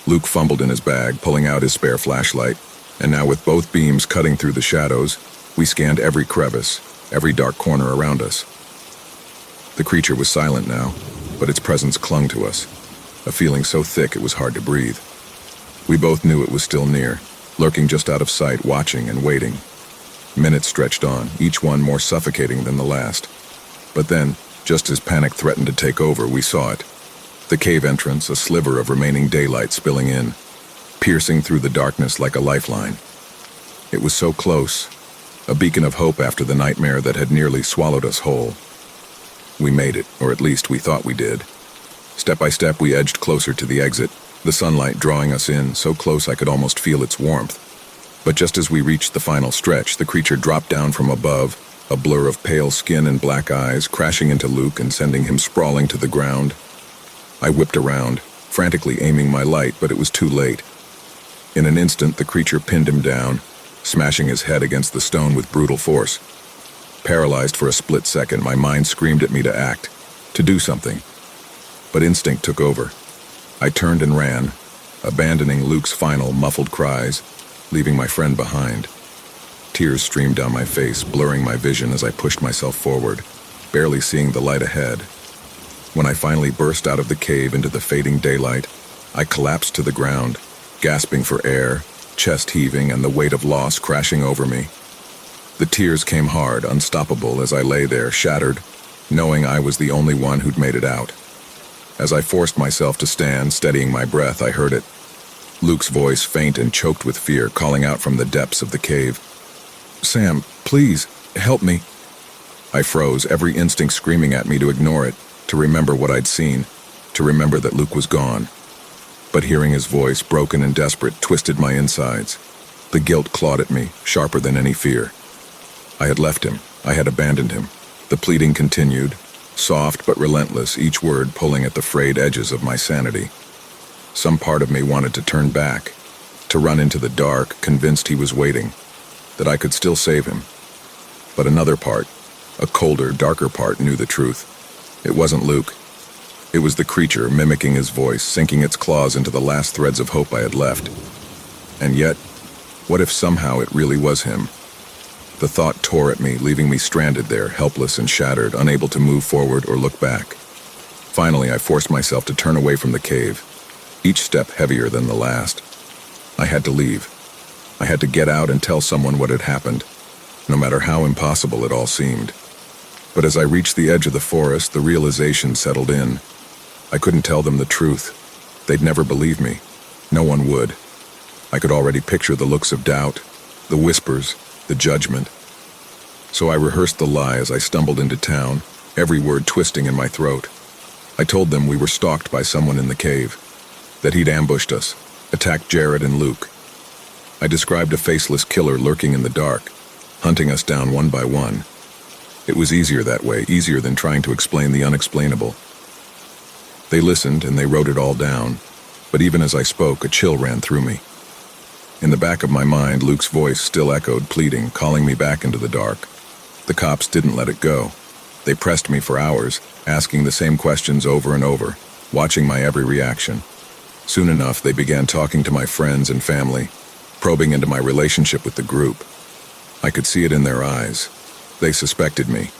Luke fumbled in his bag, pulling out his spare flashlight, and now with both beams cutting through the shadows, we scanned every crevice, every dark corner around us. The creature was silent now, but its presence clung to us, a feeling so thick it was hard to breathe. We both knew it was still near, lurking just out of sight, watching and waiting. Minutes stretched on, each one more suffocating than the last. But then, just as panic threatened to take over, we saw it. The cave entrance, a sliver of remaining daylight spilling in, piercing through the darkness like a lifeline. It was so close, a beacon of hope after the nightmare that had nearly swallowed us whole. We made it, or at least we thought we did. Step by step, we edged closer to the exit, the sunlight drawing us in, so close I could almost feel its warmth. But just as we reached the final stretch, the creature dropped down from above, a blur of pale skin and black eyes, crashing into Luke and sending him sprawling to the ground. I whipped around, frantically aiming my light, but it was too late. In an instant, the creature pinned him down, smashing his head against the stone with brutal force. Paralyzed for a split second, my mind screamed at me to act, to do something. But instinct took over. I turned and ran, abandoning Luke's final, muffled cries, leaving my friend behind. Tears streamed down my face, blurring my vision as I pushed myself forward, barely seeing the light ahead. When I finally burst out of the cave into the fading daylight, I collapsed to the ground, gasping for air, chest heaving and the weight of loss crashing over me. The tears came hard, unstoppable, as I lay there, shattered, knowing I was the only one who'd made it out. As I forced myself to stand, steadying my breath, I heard it. Luke's voice, faint and choked with fear, calling out from the depths of the cave. "Sam, please, help me." I froze, every instinct screaming at me to ignore it, to remember what I'd seen, to remember that Luke was gone. But hearing his voice, broken and desperate, twisted my insides. The guilt clawed at me, sharper than any fear. I had left him. I had abandoned him. The pleading continued, soft but relentless, each word pulling at the frayed edges of my sanity. Some part of me wanted to turn back, to run into the dark, convinced he was waiting, that I could still save him. But another part, a colder, darker part, knew the truth. It wasn't Luke. It was the creature, mimicking his voice, sinking its claws into the last threads of hope I had left. And yet, what if somehow it really was him? The thought tore at me, leaving me stranded there, helpless and shattered, unable to move forward or look back. Finally, I forced myself to turn away from the cave, each step heavier than the last. I had to leave. I had to get out and tell someone what had happened, no matter how impossible it all seemed. But as I reached the edge of the forest, the realization settled in. I couldn't tell them the truth. They'd never believe me. No one would. I could already picture the looks of doubt, the whispers, the judgment. So I rehearsed the lie as I stumbled into town, every word twisting in my throat. I told them we were stalked by someone in the cave, that he'd ambushed us, attacked Jared and Luke. I described a faceless killer lurking in the dark, hunting us down one by one. It was easier that way, easier than trying to explain the unexplainable. They listened and they wrote it all down, but even as I spoke, a chill ran through me. In the back of my mind, Luke's voice still echoed, pleading, calling me back into the dark. The cops didn't let it go. They pressed me for hours, asking the same questions over and over, watching my every reaction. Soon enough, they began talking to my friends and family, probing into my relationship with the group. I could see it in their eyes. They suspected me.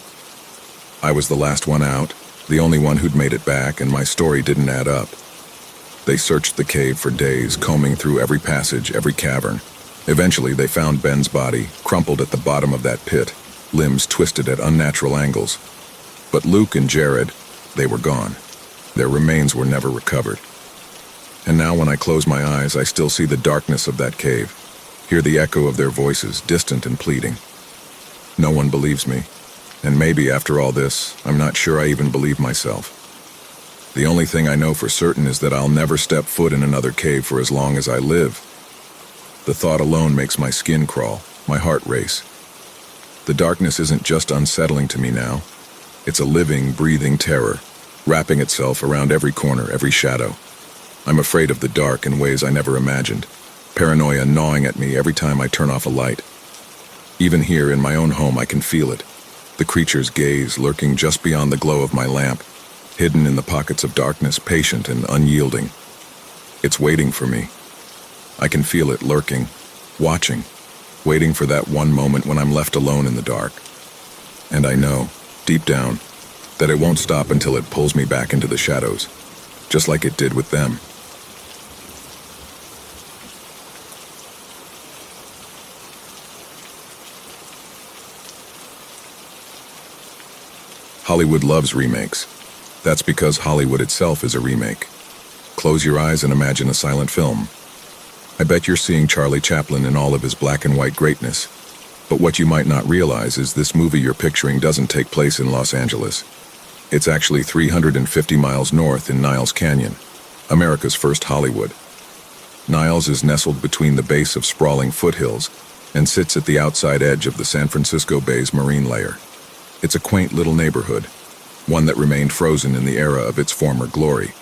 I was the last one out, the only one who'd made it back, and my story didn't add up. They searched the cave for days, combing through every passage, every cavern. Eventually, they found Ben's body, crumpled at the bottom of that pit, limbs twisted at unnatural angles. But Luke and Jared, they were gone. Their remains were never recovered. And now when I close my eyes, I still see the darkness of that cave, hear the echo of their voices, distant and pleading. No one believes me, and maybe after all this, I'm not sure I even believe myself. The only thing I know for certain is that I'll never step foot in another cave for as long as I live. The thought alone makes my skin crawl, my heart race. The darkness isn't just unsettling to me now. It's a living, breathing terror, wrapping itself around every corner, every shadow. I'm afraid of the dark in ways I never imagined, paranoia gnawing at me every time I turn off a light. Even here in my own home, I can feel it, the creature's gaze lurking just beyond the glow of my lamp, hidden in the pockets of darkness, patient and unyielding. It's waiting for me. I can feel it lurking, watching, waiting for that one moment when I'm left alone in the dark. And I know, deep down, that it won't stop until it pulls me back into the shadows, just like it did with them. Hollywood loves remakes. That's because Hollywood itself is a remake. Close your eyes and imagine a silent film. I bet you're seeing Charlie Chaplin in all of his black and white greatness. But what you might not realize is this movie you're picturing doesn't take place in Los Angeles. It's actually 350 miles north in Niles Canyon, America's first Hollywood. Niles is nestled between the base of sprawling foothills and sits at the outside edge of the San Francisco Bay's marine layer. It's a quaint little neighborhood, one that remained frozen in the era of its former glory.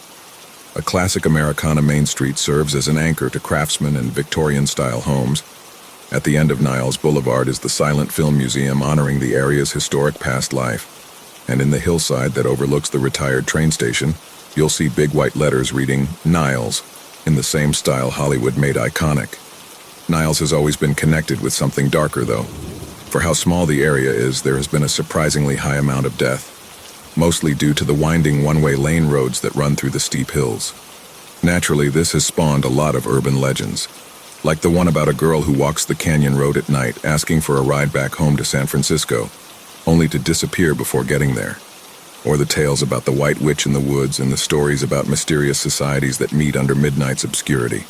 A classic Americana main street serves as an anchor to craftsman and Victorian-style homes. At the end of Niles Boulevard is the Silent Film Museum honoring the area's historic past life. And in the hillside that overlooks the retired train station, you'll see big white letters reading Niles, in the same style Hollywood made iconic. Niles has always been connected with something darker, though. For how small the area is, there has been a surprisingly high amount of death, mostly due to the winding one-way lane roads that run through the steep hills. Naturally, this has spawned a lot of urban legends, like the one about a girl who walks the canyon road at night asking for a ride back home to San Francisco, only to disappear before getting there. Or the tales about the White Witch in the woods and the stories about mysterious societies that meet under midnight's obscurity.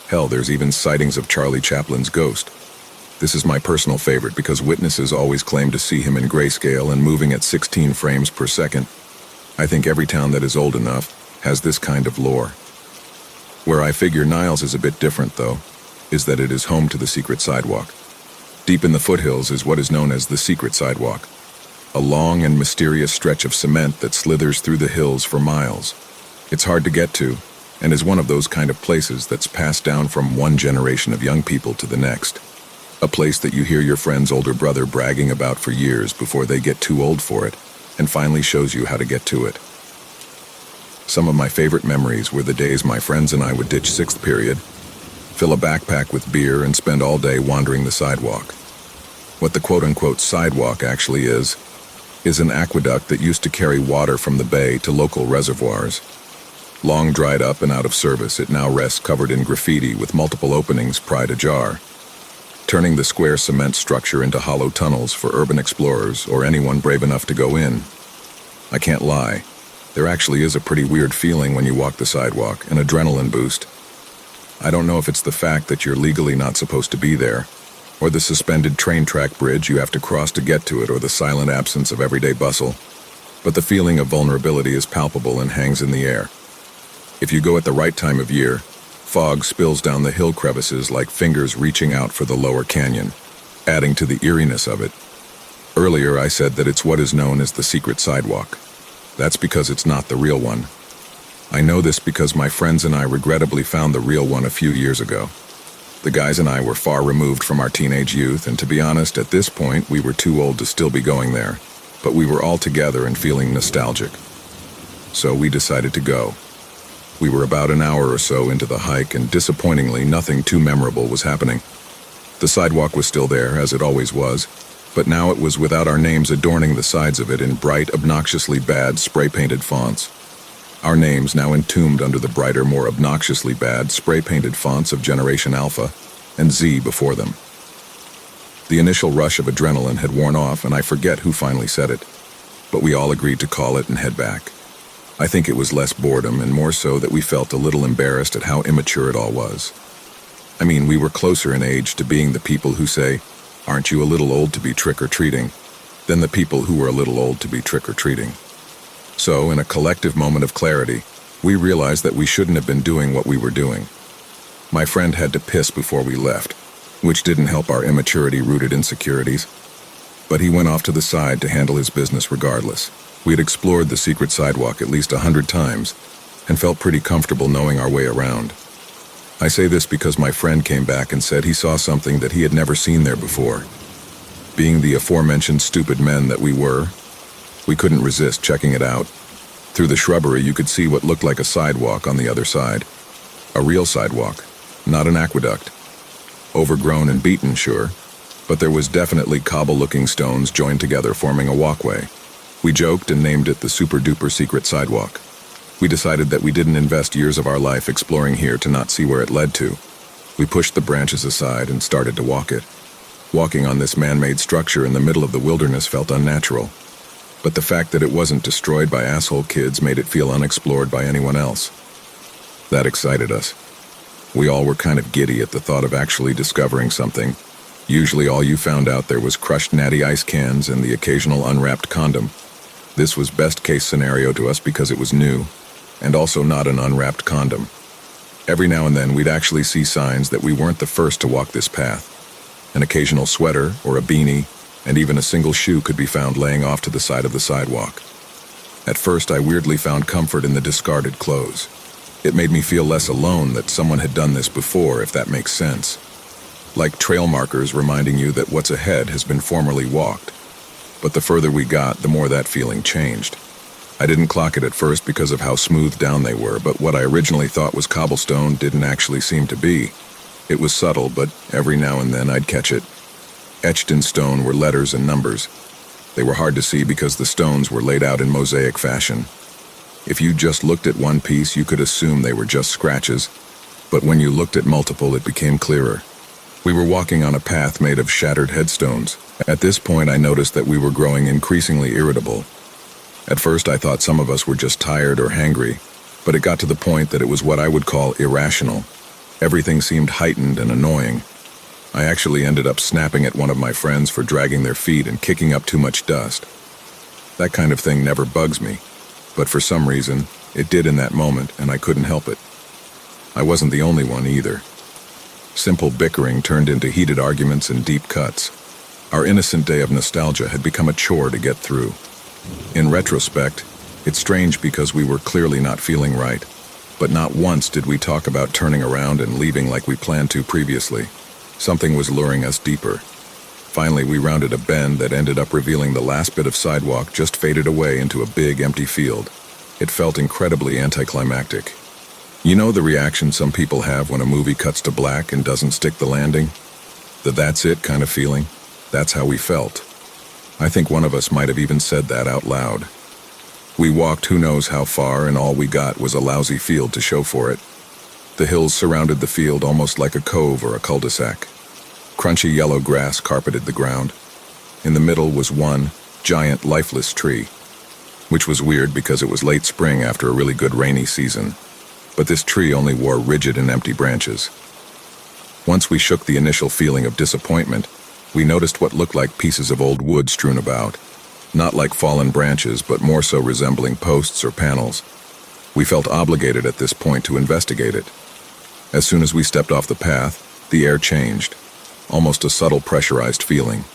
Hell, there's even sightings of Charlie Chaplin's ghost. This is my personal favorite because witnesses always claim to see him in grayscale and moving at 16 frames per second. I think every town that is old enough has this kind of lore. Where I figure Niles is a bit different, though, is that it is home to the secret sidewalk. Deep in the foothills is what is known as the secret sidewalk, a long and mysterious stretch of cement that slithers through the hills for miles. It's hard to get to, and is one of those kind of places that's passed down from one generation of young people to the next. A place that you hear your friend's older brother bragging about for years before they get too old for it, and finally shows you how to get to it. Some of my favorite memories were the days my friends and I would ditch sixth period, fill a backpack with beer, and spend all day wandering the sidewalk. What the quote-unquote sidewalk actually is an aqueduct that used to carry water from the bay to local reservoirs. Long dried up and out of service, it now rests covered in graffiti with multiple openings pried ajar, turning the square cement structure into hollow tunnels for urban explorers or anyone brave enough to go in. I can't lie, there actually is a pretty weird feeling when you walk the sidewalk, an adrenaline boost. I don't know if it's the fact that you're legally not supposed to be there, or the suspended train track bridge you have to cross to get to it, or the silent absence of everyday bustle, but the feeling of vulnerability is palpable and hangs in the air. If you go at the right time of year, fog spills down the hill crevices like fingers reaching out for the lower canyon, adding to the eeriness of it. Earlier I said that it's what is known as the secret sidewalk. That's because it's not the real one. I know this because my friends and I regrettably found the real one a few years ago. The guys and I were far removed from our teenage youth, and to be honest, at this point, we were too old to still be going there. But we were all together and feeling nostalgic. So we decided to go. We were about an hour or so into the hike, and disappointingly, nothing too memorable was happening. The sidewalk was still there, as it always was, but now it was without our names adorning the sides of it in bright, obnoxiously bad, spray-painted fonts. Our names now entombed under the brighter, more obnoxiously bad, spray-painted fonts of Generation Alpha and Z before them. The initial rush of adrenaline had worn off, and I forget who finally said it, but we all agreed to call it and head back. I think it was less boredom and more so that we felt a little embarrassed at how immature it all was. I mean, we were closer in age to being the people who say, "Aren't you a little old to be trick-or-treating?" than the people who were a little old to be trick-or-treating. So, in a collective moment of clarity, we realized that we shouldn't have been doing what we were doing. My friend had to piss before we left, which didn't help our immaturity-rooted insecurities. But he went off to the side to handle his business regardless. We had explored the secret sidewalk at least 100 times and felt pretty comfortable knowing our way around. I say this because my friend came back and said he saw something that he had never seen there before. Being the aforementioned stupid men that we were, we couldn't resist checking it out. Through the shrubbery, you could see what looked like a sidewalk on the other side. A real sidewalk, not an aqueduct. Overgrown and beaten, sure, but there was definitely cobble-looking stones joined together forming a walkway. We joked and named it the super-duper secret sidewalk. We decided that we didn't invest years of our life exploring here to not see where it led to. We pushed the branches aside and started to walk it. Walking on this man-made structure in the middle of the wilderness felt unnatural. But the fact that it wasn't destroyed by asshole kids made it feel unexplored by anyone else. That excited us. We all were kind of giddy at the thought of actually discovering something. Usually all you found out there was crushed natty ice cans and the occasional unwrapped condom. This was best case scenario to us because it was new, and also not an unwrapped condom. Every now and then we'd actually see signs that we weren't the first to walk this path. An occasional sweater or a beanie, and even a single shoe could be found laying off to the side of the sidewalk. At first I weirdly found comfort in the discarded clothes. It made me feel less alone that someone had done this before, if that makes sense. Like trail markers reminding you that what's ahead has been formerly walked. But the further we got, the more that feeling changed. I didn't clock it at first because of how smoothed down they were, but what I originally thought was cobblestone didn't actually seem to be. It was subtle, but every now and then I'd catch it. Etched in stone were letters and numbers. They were hard to see because the stones were laid out in mosaic fashion. If you just looked at one piece, you could assume they were just scratches, but when you looked at multiple, it became clearer. We were walking on a path made of shattered headstones. At this point, I noticed that we were growing increasingly irritable. At first, I thought some of us were just tired or hangry, but it got to the point that it was what I would call irrational. Everything seemed heightened and annoying. I actually ended up snapping at one of my friends for dragging their feet and kicking up too much dust. That kind of thing never bugs me, but for some reason, it did in that moment, and I couldn't help it. I wasn't the only one either. Simple bickering turned into heated arguments and deep cuts. Our innocent day of nostalgia had become a chore to get through. In retrospect, it's strange because we were clearly not feeling right, but not once did we talk about turning around and leaving like we planned to previously. Something was luring us deeper. Finally, we rounded a bend that ended up revealing the last bit of sidewalk just faded away into a big empty field. It felt incredibly anticlimactic. You know the reaction some people have when a movie cuts to black and doesn't stick the landing? The "that's it" kind of feeling? That's how we felt. I think one of us might have even said that out loud. We walked who knows how far, and all we got was a lousy field to show for it. The hills surrounded the field almost like a cove or a cul-de-sac. Crunchy yellow grass carpeted the ground. In the middle was one giant lifeless tree, which was weird because it was late spring after a really good rainy season. But this tree only wore rigid and empty branches. Once we shook the initial feeling of disappointment, we noticed what looked like pieces of old wood strewn about, not like fallen branches, but more so resembling posts or panels. We felt obligated at this point to investigate it. As soon as we stepped off the path, the air changed, almost a subtle pressurized feeling.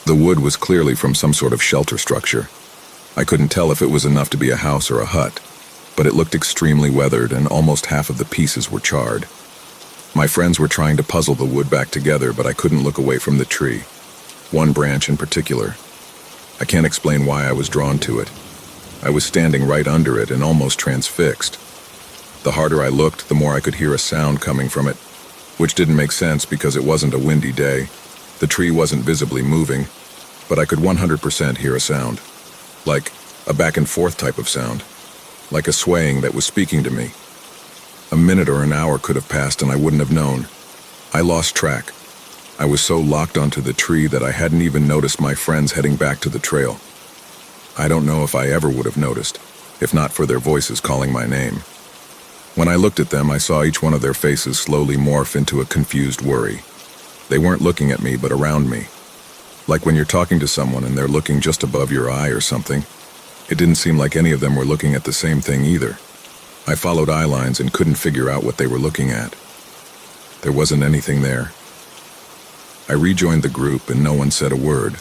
The wood was clearly from some sort of shelter structure. I couldn't tell if it was enough to be a house or a hut, but it looked extremely weathered and almost half of the pieces were charred. My friends were trying to puzzle the wood back together, but I couldn't look away from the tree. One branch in particular. I can't explain why I was drawn to it. I was standing right under it and almost transfixed. The harder I looked, the more I could hear a sound coming from it, which didn't make sense because it wasn't a windy day. The tree wasn't visibly moving, but I could 100% hear a sound. Like a back and forth type of sound. Like a swaying that was speaking to me. A minute or an hour could have passed and I wouldn't have known. I lost track. I was so locked onto the tree that I hadn't even noticed my friends heading back to the trail. I don't know if I ever would have noticed, if not for their voices calling my name. When I looked at them, I saw each one of their faces slowly morph into a confused worry. They weren't looking at me, but around me. Like when you're talking to someone and they're looking just above your eye or something. It didn't seem like any of them were looking at the same thing either. I followed eye lines and couldn't figure out what they were looking at. There wasn't anything there. I rejoined the group and no one said a word.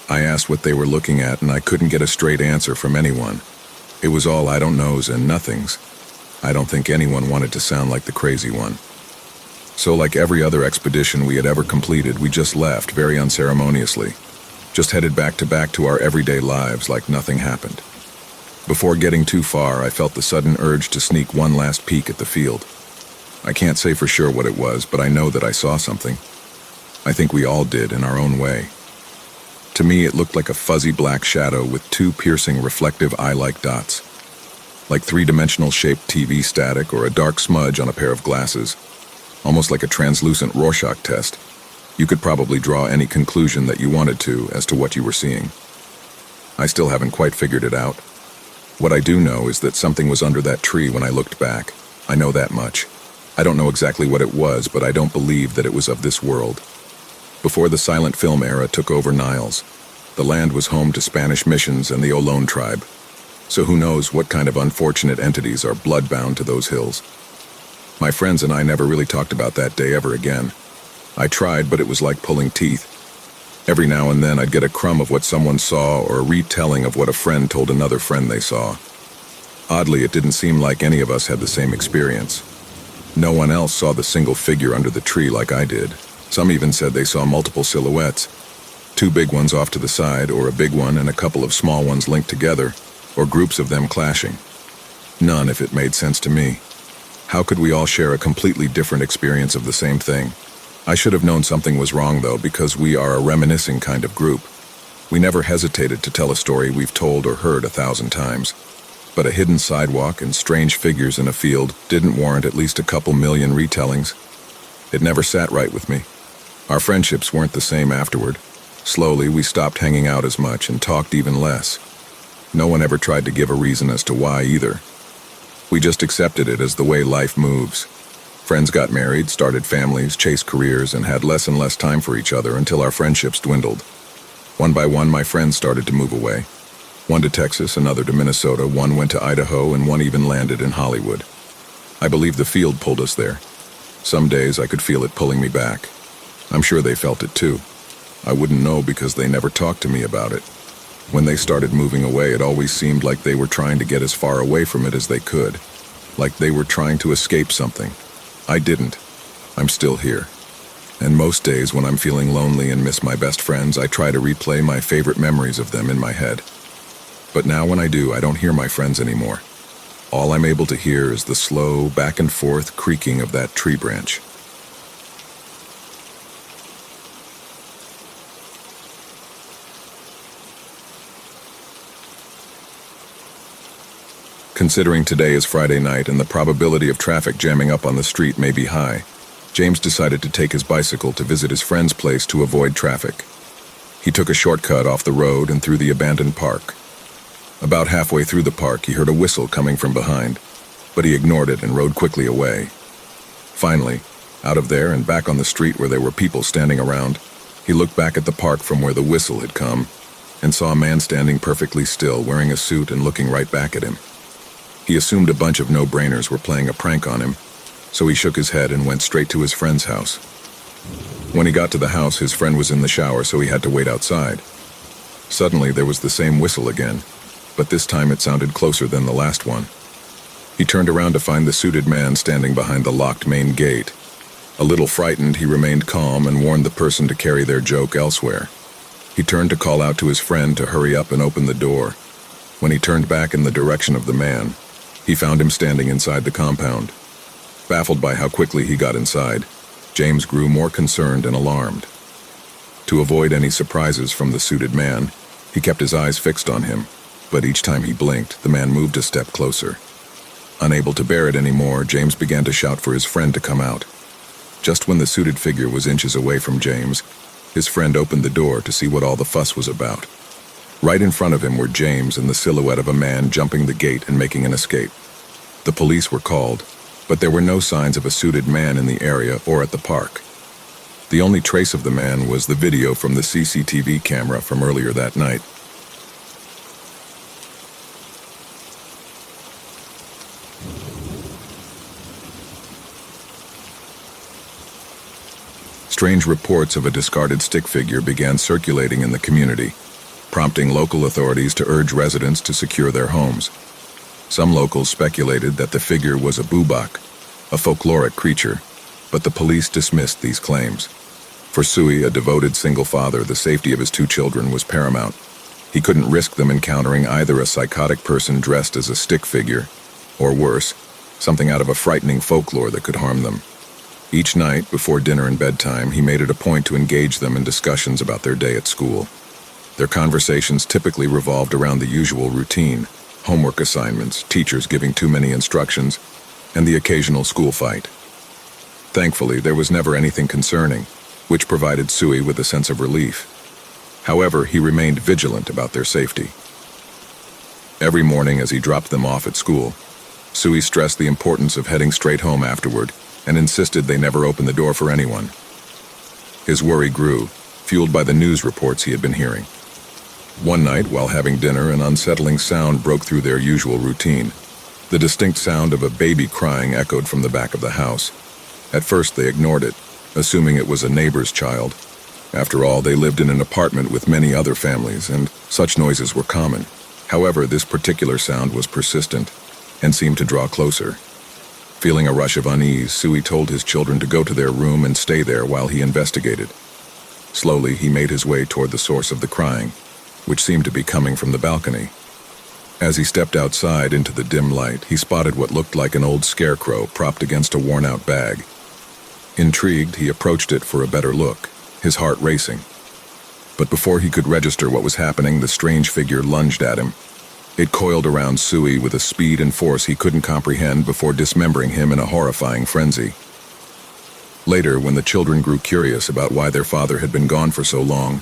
I asked what they were looking at and I couldn't get a straight answer from anyone. It was all I don't knows and nothings. I don't think anyone wanted to sound like the crazy one. So like every other expedition we had ever completed, we just left very unceremoniously. Just headed back to our everyday lives like nothing happened. Before getting too far, I felt the sudden urge to sneak one last peek at the field. I can't say for sure what it was, but I know that I saw something. I think we all did in our own way. To me, it looked like a fuzzy black shadow with two piercing, reflective eye-like dots. Like three-dimensional shaped TV static or a dark smudge on a pair of glasses. Almost like a translucent Rorschach test. You could probably draw any conclusion that you wanted to as to what you were seeing. I still haven't quite figured it out. What I do know is that something was under that tree when I looked back. I know that much. I don't know exactly what it was, but I don't believe that it was of this world. Before the silent film era took over Niles, the land was home to Spanish missions and the Olón tribe. So who knows what kind of unfortunate entities are bloodbound to those hills. My friends and I never really talked about that day ever again. I tried, but it was like pulling teeth. Every now and then I'd get a crumb of what someone saw or a retelling of what a friend told another friend they saw. Oddly, it didn't seem like any of us had the same experience. No one else saw the single figure under the tree like I did. Some even said they saw multiple silhouettes. Two big ones off to the side, or a big one and a couple of small ones linked together, or groups of them clashing. None, if it made sense to me. How could we all share a completely different experience of the same thing? I should have known something was wrong, though, because we are a reminiscing kind of group. We never hesitated to tell a story we've told or heard 1,000 times. But a hidden sidewalk and strange figures in a field didn't warrant at least a couple million retellings. It never sat right with me. Our friendships weren't the same afterward. Slowly, we stopped hanging out as much and talked even less. No one ever tried to give a reason as to why either. We just accepted it as the way life moves. Friends got married, started families, chased careers, and had less and less time for each other until our friendships dwindled. One by one, my friends started to move away. One to Texas, another to Minnesota, one went to Idaho, and one even landed in Hollywood. I believe the field pulled us there. Some days I could feel it pulling me back. I'm sure they felt it too. I wouldn't know because they never talked to me about it. When they started moving away, it always seemed like they were trying to get as far away from it as they could. Like they were trying to escape something. I didn't. I'm still here. And most days when I'm feeling lonely and miss my best friends, I try to replay my favorite memories of them in my head. But now when I do, I don't hear my friends anymore. All I'm able to hear is the slow, back and forth creaking of that tree branch. Considering today is Friday night and the probability of traffic jamming up on the street may be high, James decided to take his bicycle to visit his friend's place to avoid traffic. He took a shortcut off the road and through the abandoned park. About halfway through the park, he heard a whistle coming from behind, but he ignored it and rode quickly away. Finally, out of there and back on the street where there were people standing around, he looked back at the park from where the whistle had come and saw a man standing perfectly still, wearing a suit and looking right back at him. He assumed a bunch of no-brainers were playing a prank on him, so he shook his head and went straight to his friend's house. When he got to the house, his friend was in the shower, so he had to wait outside. Suddenly, there was the same whistle again, but this time it sounded closer than the last one. He turned around to find the suited man standing behind the locked main gate. A little frightened, he remained calm and warned the person to carry their joke elsewhere. He turned to call out to his friend to hurry up and open the door. When he turned back in the direction of the man, he found him standing inside the compound. Baffled by how quickly he got inside, James grew more concerned and alarmed. To avoid any surprises from the suited man, he kept his eyes fixed on him, but each time he blinked, the man moved a step closer. Unable to bear it anymore, James began to shout for his friend to come out. Just when the suited figure was inches away from James, his friend opened the door to see what all the fuss was about. Right in front of him were James and the silhouette of a man jumping the gate and making an escape. The police were called, but there were no signs of a suited man in the area or at the park. The only trace of the man was the video from the CCTV camera from earlier that night. Strange reports of a discarded stick figure began circulating in the community, prompting local authorities to urge residents to secure their homes. Some locals speculated that the figure was a bubak, a folkloric creature, but the police dismissed these claims. For Sui, a devoted single father, the safety of his 2 children was paramount. He couldn't risk them encountering either a psychotic person dressed as a stick figure, or worse, something out of a frightening folklore that could harm them. Each night, before dinner and bedtime, he made it a point to engage them in discussions about their day at school. Their conversations typically revolved around the usual routine: homework assignments, teachers giving too many instructions, and the occasional school fight. Thankfully, there was never anything concerning, which provided Sui with a sense of relief. However, he remained vigilant about their safety. Every morning as he dropped them off at school, Sui stressed the importance of heading straight home afterward and insisted they never open the door for anyone. His worry grew, fueled by the news reports he had been hearing. One night, while having dinner, an unsettling sound broke through their usual routine. The distinct sound of a baby crying echoed from the back of the house. At first, they ignored it, assuming it was a neighbor's child. After all, they lived in an apartment with many other families, and such noises were common. However, this particular sound was persistent and seemed to draw closer. Feeling a rush of unease, Sui told his children to go to their room and stay there while he investigated. Slowly, he made his way toward the source of the crying, which seemed to be coming from the balcony. As he stepped outside into the dim light, he spotted what looked like an old scarecrow propped against a worn-out bag. Intrigued, he approached it for a better look, his heart racing. But before he could register what was happening, the strange figure lunged at him. It coiled around Sui with a speed and force he couldn't comprehend before dismembering him in a horrifying frenzy. Later, when the children grew curious about why their father had been gone for so long,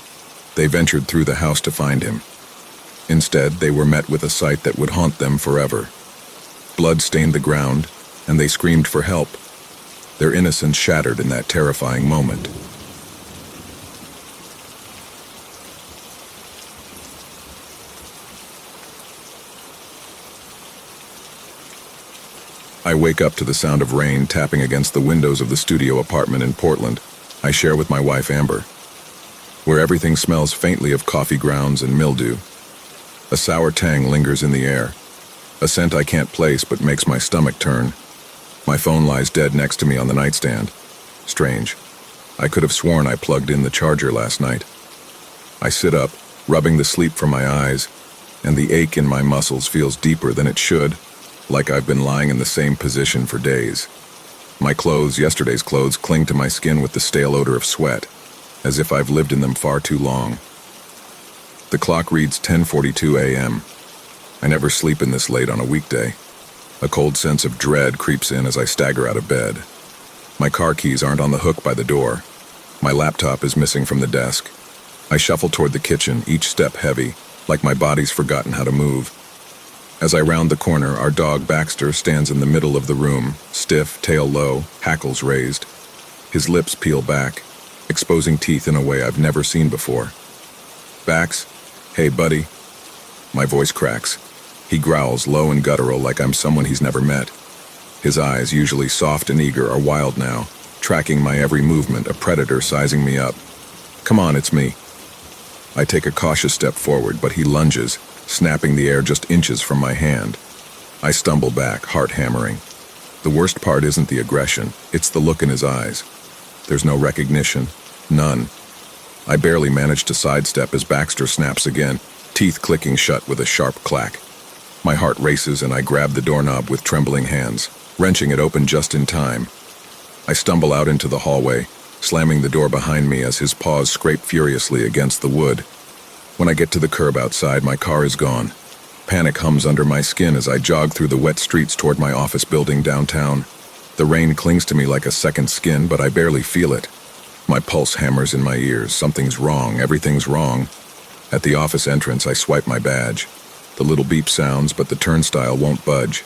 they ventured through the house to find him. Instead, they were met with a sight that would haunt them forever. Blood stained the ground, and they screamed for help, their innocence shattered in that terrifying moment. I wake up to the sound of rain tapping against the windows of the studio apartment in Portland I share with my wife Amber, where everything smells faintly of coffee grounds and mildew. A sour tang lingers in the air, a scent I can't place but makes my stomach turn. My phone lies dead next to me on the nightstand. Strange. I could have sworn I plugged in the charger last night. I sit up, rubbing the sleep from my eyes, and the ache in my muscles feels deeper than it should, like I've been lying in the same position for days. My clothes, yesterday's clothes, cling to my skin with the stale odor of sweat, as if I've lived in them far too long. The clock reads 10:42 a.m. I never sleep in this late on a weekday. A cold sense of dread creeps in as I stagger out of bed. My car keys aren't on the hook by the door. My laptop is missing from the desk. I shuffle toward the kitchen, each step heavy, like my body's forgotten how to move. As I round the corner, our dog Baxter stands in the middle of the room, stiff, tail low, hackles raised. His lips peel back, exposing teeth in a way I've never seen before. "Bax, hey buddy." My voice cracks. He growls, low and guttural, like I'm someone he's never met. His eyes, usually soft and eager, are wild now, tracking my every movement, a predator sizing me up. Come on, it's me. I take a cautious step forward, but he lunges, snapping the air just inches from my hand. I stumble back, heart hammering. The worst part isn't the aggression, it's the look in his eyes. There's no recognition, none. I barely manage to sidestep as Baxter snaps again, teeth clicking shut with a sharp clack. My heart races and I grab the doorknob with trembling hands, wrenching it open just in time. I stumble out into the hallway, slamming the door behind me as his paws scrape furiously against the wood. When I get to the curb outside, my car is gone. Panic hums under my skin as I jog through the wet streets toward my office building downtown. The rain clings to me like a second skin, but I barely feel it. My pulse hammers in my ears. Something's wrong, everything's wrong. At the office entrance, I swipe my badge. The little beep sounds, but the turnstile won't budge.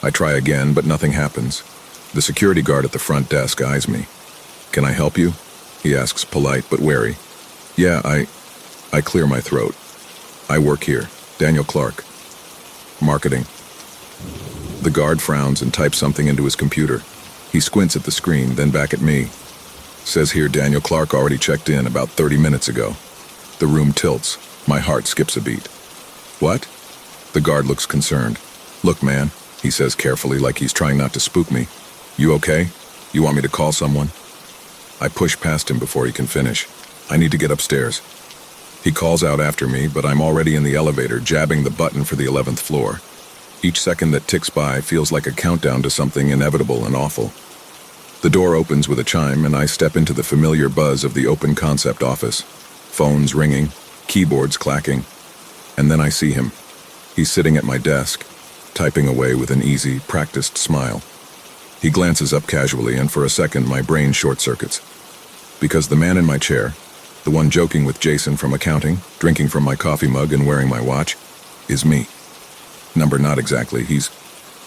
I try again, but nothing happens. The security guard at the front desk eyes me. "Can I help you?" he asks, polite but wary. "Yeah, I clear my throat. I work here. Daniel Clark. Marketing." The guard frowns and types something into his computer. He squints at the screen, then back at me. "Says here Daniel Clark already checked in about 30 minutes ago." The room tilts. My heart skips a beat. "What?" The guard looks concerned. "Look, man," he says carefully, like he's trying not to spook me. "You okay? You want me to call someone?" I push past him before he can finish. "I need to get upstairs." He calls out after me, but I'm already in the elevator, jabbing the button for the 11th floor. Each second that ticks by feels like a countdown to something inevitable and awful. The door opens with a chime, and I step into the familiar buzz of the open concept office. Phones ringing, keyboards clacking. And then I see him. He's sitting at my desk, typing away with an easy, practiced smile. He glances up casually, and for a second my brain short-circuits. Because the man in my chair, the one joking with Jason from accounting, drinking from my coffee mug and wearing my watch, is me. Number not exactly, he's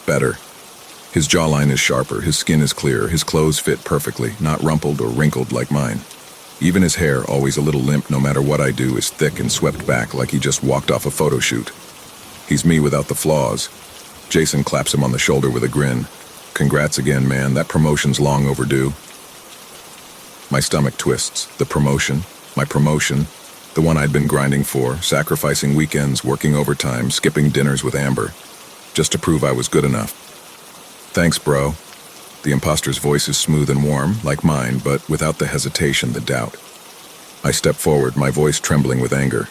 better. His jawline is sharper, his skin is clear, his clothes fit perfectly, not rumpled or wrinkled like mine. Even his hair, always a little limp no matter what I do, is thick and swept back like he just walked off a photo shoot. He's me without the flaws. Jason claps him on the shoulder with a grin. "Congrats again, man, that promotion's long overdue." My stomach twists. The promotion, my promotion, the one I'd been grinding for, sacrificing weekends, working overtime, skipping dinners with Amber, just to prove I was good enough. "Thanks, bro." The imposter's voice is smooth and warm, like mine, but without the hesitation, the doubt. I step forward, my voice trembling with anger.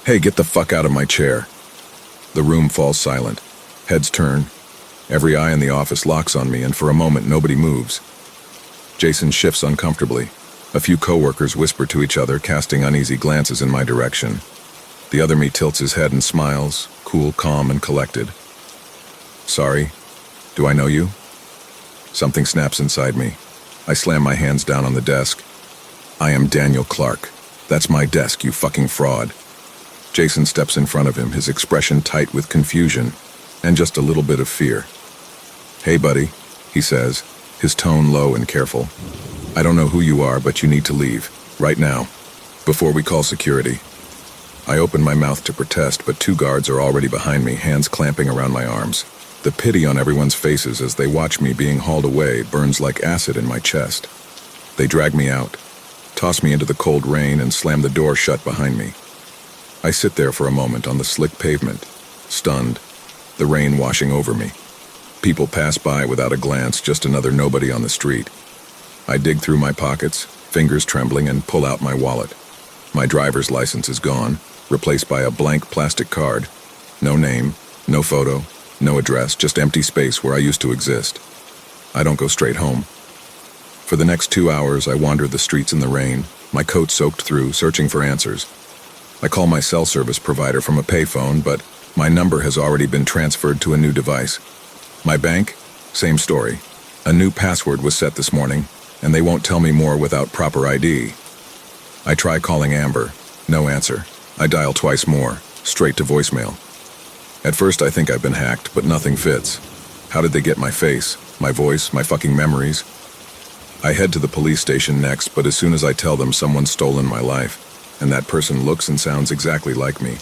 "Hey, get the fuck out of my chair." The room falls silent. Heads turn. Every eye in the office locks on me, and for a moment nobody moves. Jason shifts uncomfortably. A few coworkers whisper to each other, casting uneasy glances in my direction. The other me tilts his head and smiles, cool, calm, and collected. "Sorry. Do I know you?" Something snaps inside me. I slam my hands down on the desk. "I am Daniel Clark. That's my desk, you fucking fraud." Jason steps in front of him, his expression tight with confusion and just a little bit of fear. "Hey, buddy," he says, his tone low and careful. "I don't know who you are, but you need to leave, right now, before we call security." I open my mouth to protest, but two guards are already behind me, hands clamping around my arms. The pity on everyone's faces as they watch me being hauled away burns like acid in my chest. They drag me out, toss me into the cold rain, and slam the door shut behind me. I sit there for a moment on the slick pavement, stunned, the rain washing over me. People pass by without a glance, just another nobody on the street. I dig through my pockets, fingers trembling, and pull out my wallet. My driver's license is gone, replaced by a blank plastic card. No name, no photo, no address, just empty space where I used to exist. I don't go straight home. For the next 2 hours, I wander the streets in the rain, my coat soaked through, searching for answers. I call my cell service provider from a payphone, but my number has already been transferred to a new device. My bank? Same story. A new password was set this morning, and they won't tell me more without proper ID. I try calling Amber. No answer. I dial twice more, straight to voicemail. At first I think I've been hacked, but nothing fits. How did they get my face, my voice, my fucking memories? I head to the police station next, but as soon as I tell them someone's stolen my life, and that person looks and sounds exactly like me.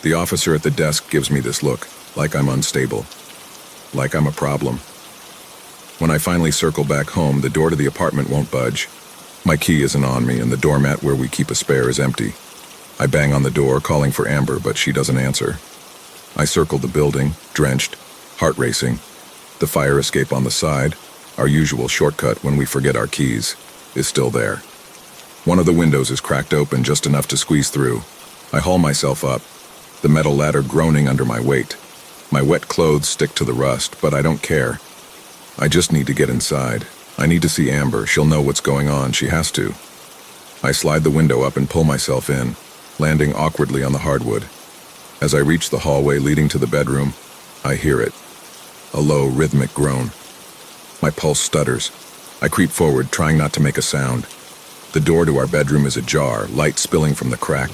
The officer at the desk gives me this look, like I'm unstable, like I'm a problem. When I finally circle back home, the door to the apartment won't budge. My key isn't on me, and the doormat where we keep a spare is empty. I bang on the door, calling for Amber, but she doesn't answer. I circle the building, drenched, heart racing. The fire escape on the side, our usual shortcut when we forget our keys, is still there. One of the windows is cracked open just enough to squeeze through. I haul myself up, the metal ladder groaning under my weight. My wet clothes stick to the rust, but I don't care. I just need to get inside. I need to see Amber. She'll know what's going on. She has to. I slide the window up and pull myself in, landing awkwardly on the hardwood. As I reach the hallway leading to the bedroom, I hear it. A low, rhythmic groan. My pulse stutters. I creep forward, trying not to make a sound. The door to our bedroom is ajar, light spilling from the crack.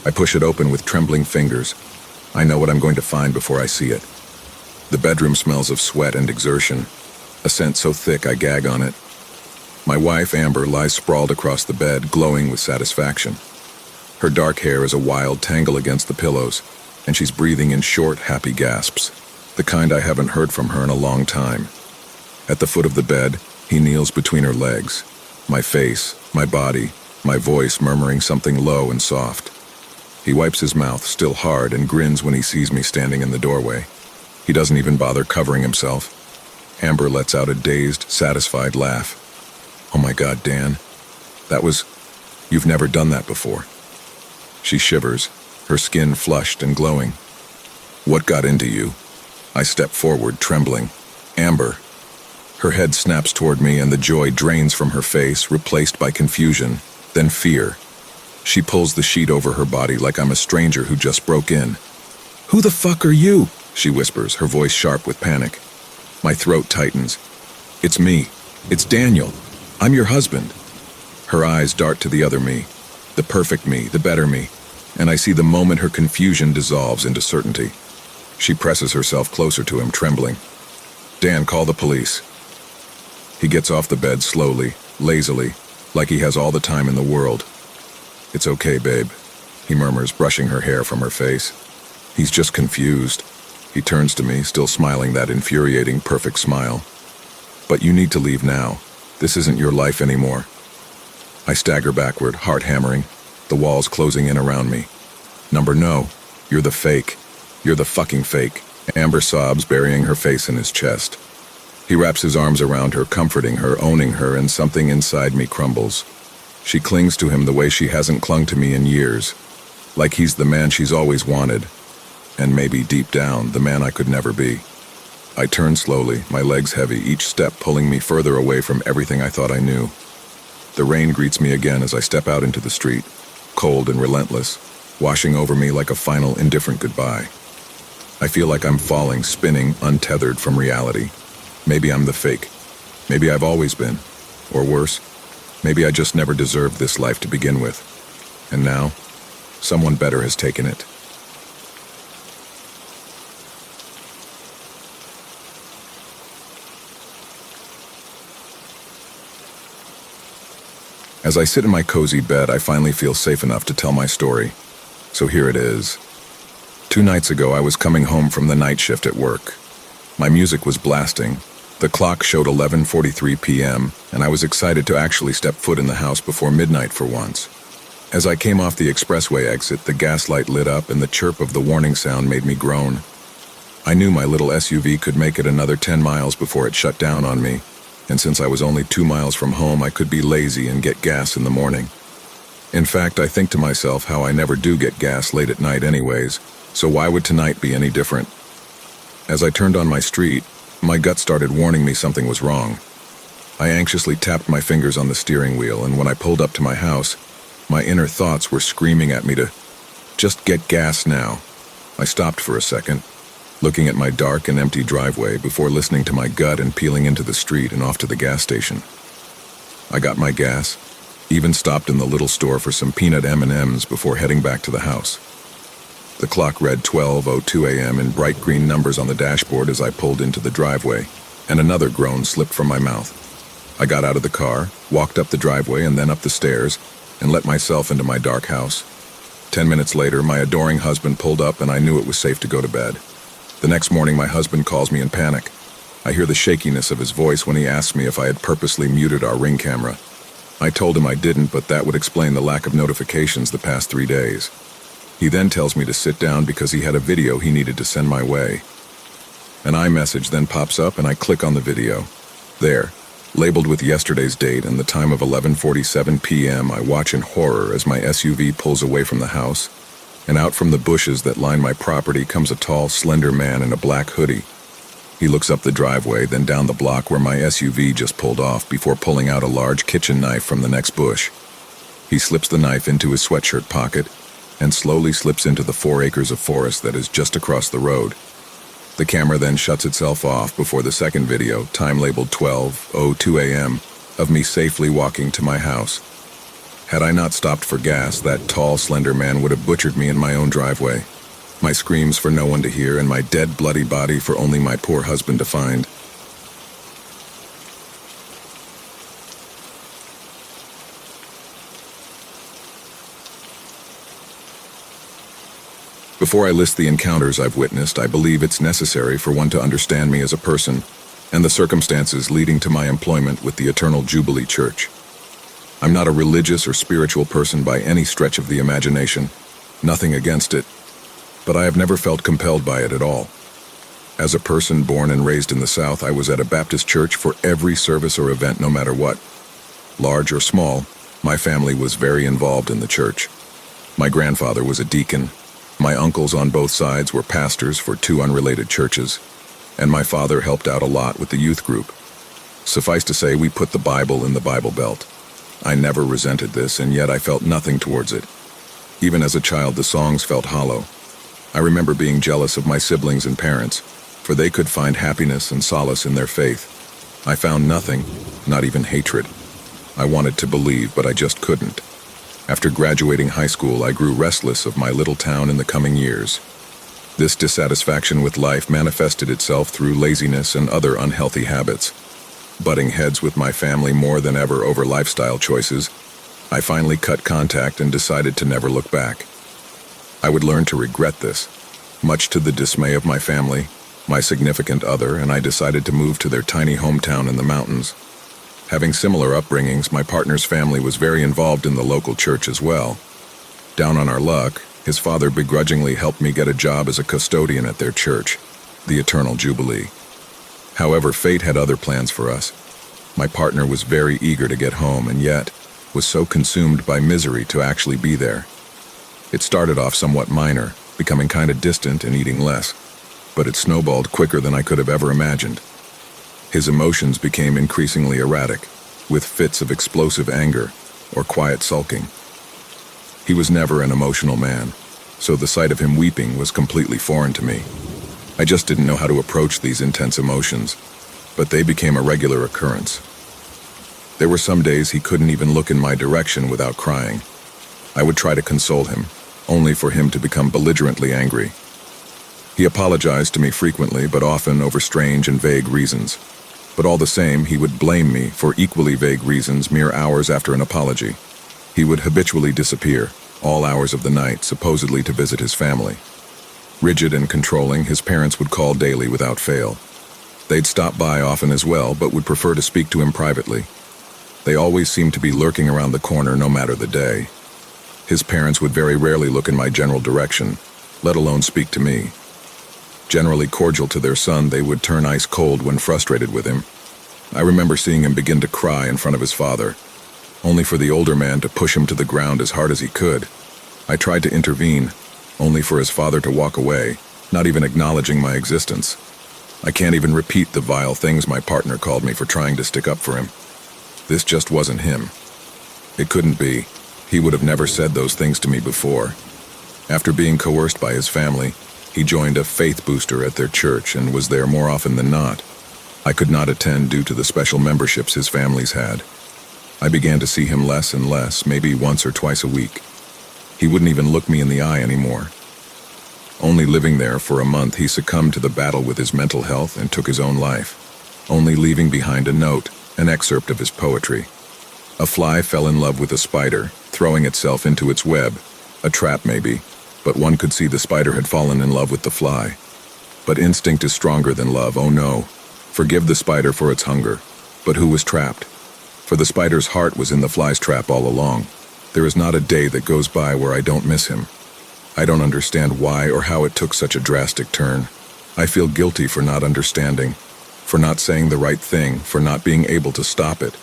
I push it open with trembling fingers. I know what I'm going to find before I see it. The bedroom smells of sweat and exertion, a scent so thick I gag on it. My wife, Amber, lies sprawled across the bed, glowing with satisfaction. Her dark hair is a wild tangle against the pillows, and she's breathing in short, happy gasps, the kind I haven't heard from her in a long time. At the foot of the bed, he kneels between her legs, my face, my body, my voice murmuring something low and soft. He wipes his mouth, still hard, and grins when he sees me standing in the doorway. He doesn't even bother covering himself. Amber lets out a dazed, satisfied laugh. "Oh my God, Dan. You've never done that before." She shivers, her skin flushed and glowing. "What got into you?" I step forward, trembling. "Amber." Her head snaps toward me and the joy drains from her face, replaced by confusion, then fear. She pulls the sheet over her body like I'm a stranger who just broke in. "Who the fuck are you?" she whispers, her voice sharp with panic. My throat tightens. "It's me. It's Daniel. I'm your husband." Her eyes dart to the other me, the perfect me, the better me, and I see the moment her confusion dissolves into certainty. She presses herself closer to him, trembling. "Dan, call the police." He gets off the bed slowly, lazily, like he has all the time in the world. "It's okay, babe," he murmurs, brushing her hair from her face. He's just confused. He turns to me, still smiling that infuriating, perfect smile. "But you need to leave now. This isn't your life anymore." I stagger backward, heart hammering, the walls closing in around me. No, you're the fake. You're the fucking fake." Amber sobs, burying her face in his chest. He wraps his arms around her, comforting her, owning her, and something inside me crumbles. She clings to him the way she hasn't clung to me in years, like he's the man she's always wanted. And maybe deep down, the man I could never be. I turn slowly, my legs heavy, each step pulling me further away from everything I thought I knew. The rain greets me again as I step out into the street, cold and relentless, washing over me like a final, indifferent goodbye. I feel like I'm falling, spinning, untethered from reality. Maybe I'm the fake. Maybe I've always been. Or worse, maybe I just never deserved this life to begin with. And now, someone better has taken it. As I sit in my cozy bed, I finally feel safe enough to tell my story. So here it is. 2 nights ago, I was coming home from the night shift at work. My music was blasting. The clock showed 11:43 p.m., and I was excited to actually step foot in the house before midnight for once. As I came off the expressway exit, the gas light lit up and the chirp of the warning sound made me groan. I knew my little SUV could make it another 10 miles before it shut down on me. And since I was only 2 miles from home, I could be lazy and get gas in the morning. In fact, I think to myself how I never do get gas late at night anyways, so why would tonight be any different? As I turned on my street, my gut started warning me something was wrong. I anxiously tapped my fingers on the steering wheel, and when I pulled up to my house, my inner thoughts were screaming at me to just get gas now. I stopped for a second, looking at my dark and empty driveway before listening to my gut and peeling into the street and off to the gas station. I got my gas, even stopped in the little store for some peanut M&Ms before heading back to the house. The clock read 12:02 a.m. in bright green numbers on the dashboard as I pulled into the driveway, and another groan slipped from my mouth. I got out of the car, walked up the driveway and then up the stairs, and let myself into my dark house. 10 minutes later, my adoring husband pulled up and I knew it was safe to go to bed. The next morning, my husband calls me in panic. I hear the shakiness of his voice when he asks me if I had purposely muted our Ring camera. I told him I didn't, but that would explain the lack of notifications the past 3 days. He then tells me to sit down because he had a video he needed to send my way. An iMessage then pops up and I click on the video. There, labeled with yesterday's date and the time of 11:47 p.m., I watch in horror as my SUV pulls away from the house, and out from the bushes that line my property comes a tall, slender man in a black hoodie. He looks up the driveway, then down the block where my SUV just pulled off before pulling out a large kitchen knife from the next bush. He slips the knife into his sweatshirt pocket and slowly slips into the 4 acres of forest that is just across the road. The camera then shuts itself off before the second video, time labeled 12:02 a.m., of me safely walking to my house. Had I not stopped for gas, that tall, slender man would have butchered me in my own driveway. My screams for no one to hear and my dead, bloody body for only my poor husband to find. Before I list the encounters I've witnessed, I believe it's necessary for one to understand me as a person and the circumstances leading to my employment with the Eternal Jubilee Church. I'm not a religious or spiritual person by any stretch of the imagination, nothing against it, but I have never felt compelled by it at all. As a person born and raised in the South, I was at a Baptist church for every service or event, no matter what. Large or small, my family was very involved in the church. My grandfather was a deacon. My uncles on both sides were pastors for 2 unrelated churches, and my father helped out a lot with the youth group. Suffice to say, we put the Bible in the Bible Belt. I never resented this, and yet I felt nothing towards it. Even as a child, the songs felt hollow. I remember being jealous of my siblings and parents, for they could find happiness and solace in their faith. I found nothing, not even hatred. I wanted to believe, but I just couldn't. After graduating high school, I grew restless of my little town in the coming years. This dissatisfaction with life manifested itself through laziness and other unhealthy habits. Butting heads with my family more than ever over lifestyle choices, I finally cut contact and decided to never look back. I would learn to regret this, much to the dismay of my family, my significant other, and I decided to move to their tiny hometown in the mountains. Having similar upbringings, my partner's family was very involved in the local church as well. Down on our luck, his father begrudgingly helped me get a job as a custodian at their church, the Eternal Jubilee. However, fate had other plans for us. My partner was very eager to get home and yet was so consumed by misery to actually be there. It started off somewhat minor, becoming kind of distant and eating less, but it snowballed quicker than I could have ever imagined. His emotions became increasingly erratic, with fits of explosive anger or quiet sulking. He was never an emotional man, so the sight of him weeping was completely foreign to me. I just didn't know how to approach these intense emotions, but they became a regular occurrence. There were some days he couldn't even look in my direction without crying. I would try to console him, only for him to become belligerently angry. He apologized to me frequently, but often over strange and vague reasons. But all the same, he would blame me for equally vague reasons mere hours after an apology. He would habitually disappear, all hours of the night, supposedly to visit his family. Rigid and controlling, his parents would call daily without fail. They'd stop by often as well, but would prefer to speak to him privately. They always seemed to be lurking around the corner no matter the day. His parents would very rarely look in my general direction, let alone speak to me. Generally cordial to their son, they would turn ice cold when frustrated with him. I remember seeing him begin to cry in front of his father, only for the older man to push him to the ground as hard as he could. I tried to intervene, only for his father to walk away, not even acknowledging my existence. I can't even repeat the vile things my partner called me for trying to stick up for him. This just wasn't him. It couldn't be. He would have never said those things to me before. After being coerced by his family, he joined a faith booster at their church and was there more often than not. I could not attend due to the special memberships his families had. I began to see him less and less, maybe once or twice a week. He wouldn't even look me in the eye anymore. Only living there for a month, he succumbed to the battle with his mental health and took his own life, only leaving behind a note, an excerpt of his poetry. A fly fell in love with a spider, throwing itself into its web, a trap maybe, but one could see the spider had fallen in love with the fly. But instinct is stronger than love, oh no. Forgive the spider for its hunger, but who was trapped? For the spider's heart was in the fly's trap all along. There is not a day that goes by where I don't miss him. I don't understand why or how it took such a drastic turn. I feel guilty for not understanding, for not saying the right thing, for not being able to stop it.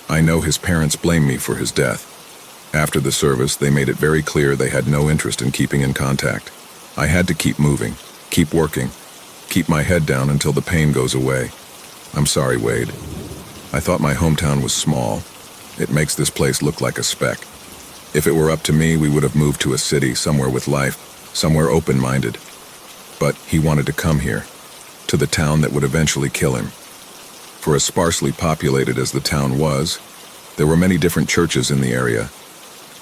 I know his parents blame me for his death. After the service, they made it very clear they had no interest in keeping in contact. I had to keep moving, keep working, keep my head down until the pain goes away. I'm sorry, Wade. I thought my hometown was small. It makes this place look like a speck. If it were up to me, we would have moved to a city, somewhere with life, somewhere open-minded. But he wanted to come here, to the town that would eventually kill him. For as sparsely populated as the town was, there were many different churches in the area,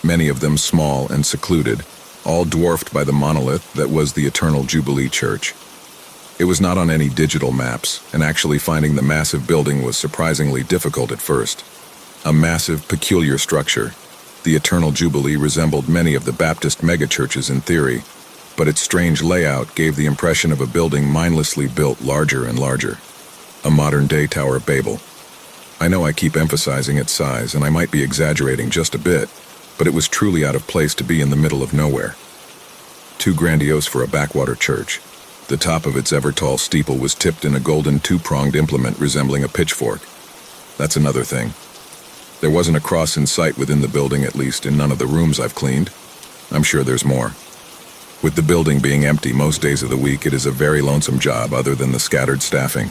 many of them small and secluded, all dwarfed by the monolith that was the Eternal Jubilee Church. It was not on any digital maps, and actually finding the massive building was surprisingly difficult at first. A massive, peculiar structure, the Eternal Jubilee resembled many of the Baptist megachurches in theory, but its strange layout gave the impression of a building mindlessly built larger and larger. A modern-day Tower of Babel. I know I keep emphasizing its size, and I might be exaggerating just a bit, but it was truly out of place to be in the middle of nowhere. Too grandiose for a backwater church. The top of its ever-tall steeple was tipped in a golden two-pronged implement resembling a pitchfork. That's another thing. There wasn't a cross in sight within the building, at least in none of the rooms I've cleaned. I'm sure there's more. With the building being empty most days of the week, it is a very lonesome job other than the scattered staffing.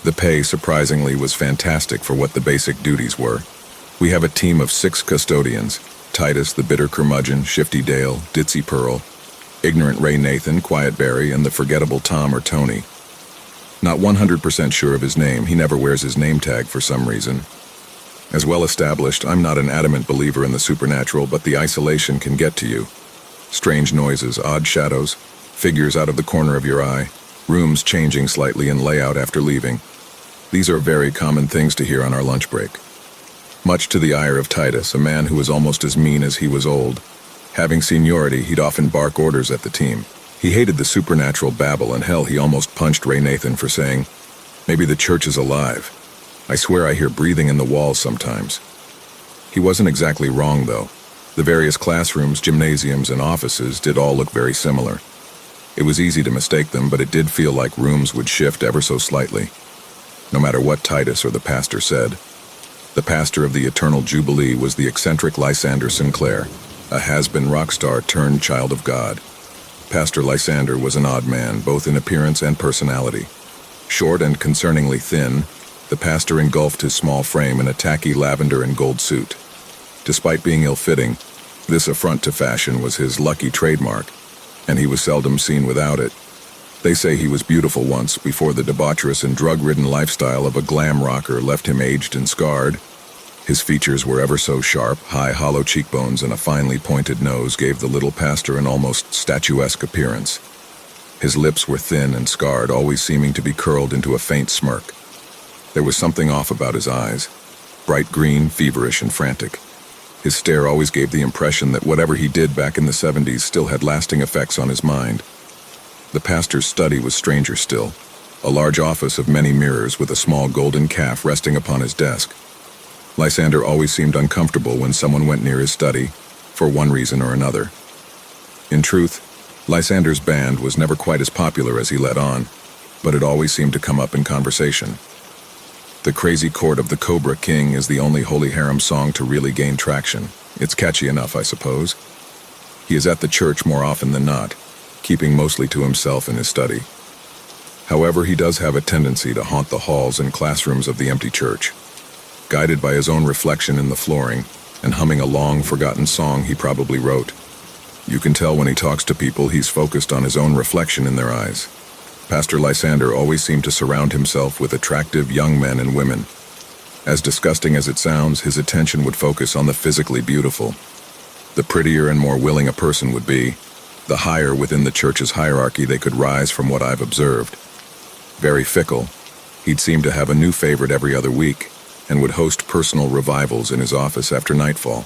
The pay, surprisingly, was fantastic for what the basic duties were. We have a team of 6 custodians: Titus, the bitter curmudgeon, Shifty Dale, Ditzy Pearl, ignorant Ray Nathan, Quiet Barry, and the forgettable Tom or Tony. Not 100% sure of his name, he never wears his name tag for some reason. As well established, I'm not an adamant believer in the supernatural, but the isolation can get to you. Strange noises, odd shadows, figures out of the corner of your eye, rooms changing slightly in layout after leaving. These are very common things to hear on our lunch break. Much to the ire of Titus, a man who was almost as mean as he was old. Having seniority, he'd often bark orders at the team. He hated the supernatural babble, and hell, he almost punched Ray Nathan for saying, "Maybe the church is alive. I swear I hear breathing in the walls sometimes." He wasn't exactly wrong, though. The various classrooms, gymnasiums, and offices did all look very similar. It was easy to mistake them, but it did feel like rooms would shift ever so slightly. No matter what Titus or the pastor said. The pastor of the Eternal Jubilee was the eccentric Lysander Sinclair, a has-been rock star turned child of God. Pastor Lysander was an odd man, both in appearance and personality. Short and concerningly thin, the pastor engulfed his small frame in a tacky lavender and gold suit. Despite being ill-fitting, this affront to fashion was his lucky trademark, and he was seldom seen without it. They say he was beautiful once, before the debaucherous and drug-ridden lifestyle of a glam rocker left him aged and scarred. His features were ever so sharp, high hollow cheekbones and a finely pointed nose gave the little pastor an almost statuesque appearance. His lips were thin and scarred, always seeming to be curled into a faint smirk. There was something off about his eyes, bright green, feverish, and frantic. His stare always gave the impression that whatever he did back in the 70s still had lasting effects on his mind. The pastor's study was stranger still, a large office of many mirrors with a small golden calf resting upon his desk. Lysander always seemed uncomfortable when someone went near his study, for one reason or another. In truth, Lysander's band was never quite as popular as he let on, but it always seemed to come up in conversation. The Crazy Chord of the Cobra King is the only Holy Harem song to really gain traction. It's catchy enough, I suppose. He is at the church more often than not, keeping mostly to himself in his study. However, he does have a tendency to haunt the halls and classrooms of the empty church. Guided by his own reflection in the flooring, and humming a long, forgotten song he probably wrote. You can tell when he talks to people he's focused on his own reflection in their eyes. Pastor Lysander always seemed to surround himself with attractive young men and women. As disgusting as it sounds, his attention would focus on the physically beautiful. The prettier and more willing a person would be, the higher within the church's hierarchy they could rise from what I've observed. Very fickle, he'd seem to have a new favorite every other week, and would host personal revivals in his office after nightfall.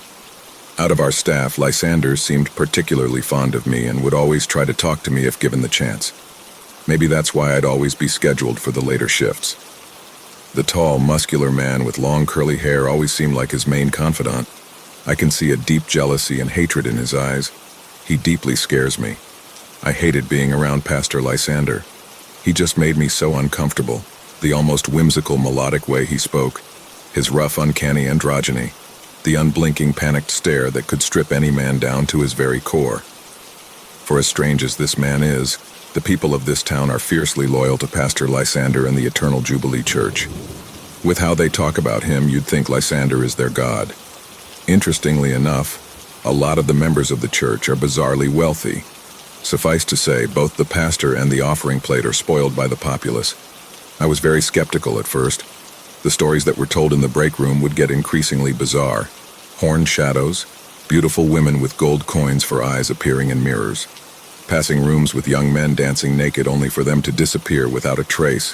Out of our staff, Lysander seemed particularly fond of me and would always try to talk to me if given the chance. Maybe that's why I'd always be scheduled for the later shifts. The tall, muscular man with long curly hair always seemed like his main confidant. I can see a deep jealousy and hatred in his eyes. He deeply scares me. I hated being around Pastor Lysander. He just made me so uncomfortable. The almost whimsical, melodic way he spoke, his rough, uncanny androgyny, the unblinking, panicked stare that could strip any man down to his very core. For as strange as this man is, the people of this town are fiercely loyal to Pastor Lysander and the Eternal Jubilee Church. With how they talk about him, you'd think Lysander is their god. Interestingly enough, a lot of the members of the church are bizarrely wealthy. Suffice to say, both the pastor and the offering plate are spoiled by the populace. I was very skeptical at first. The stories that were told in the break room would get increasingly bizarre. Horned shadows, beautiful women with gold coins for eyes appearing in mirrors, passing rooms with young men dancing naked only for them to disappear without a trace,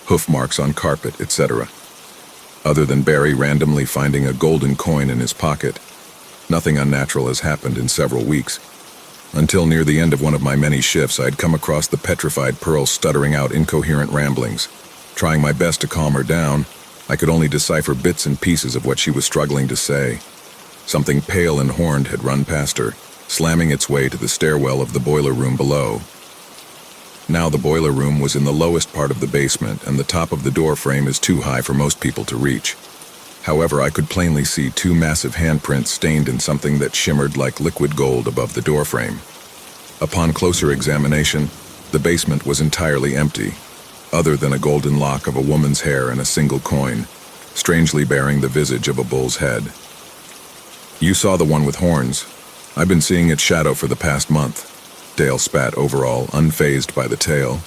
hoof marks on carpet, etc. Other than Barry randomly finding a golden coin in his pocket, nothing unnatural has happened in several weeks. Until near the end of one of my many shifts, I'd come across the petrified Pearl stuttering out incoherent ramblings. Trying my best to calm her down, I could only decipher bits and pieces of what she was struggling to say. Something pale and horned had run past her, slamming its way to the stairwell of the boiler room below. Now the boiler room was in the lowest part of the basement, and the top of the door frame is too high for most people to reach. However, I could plainly see two massive handprints stained in something that shimmered like liquid gold above the doorframe. Upon closer examination, the basement was entirely empty, other than a golden lock of a woman's hair and a single coin, strangely bearing the visage of a bull's head. "You saw the one with horns. I've been seeing its shadow for the past month." Dale spat overall, unfazed by the tale.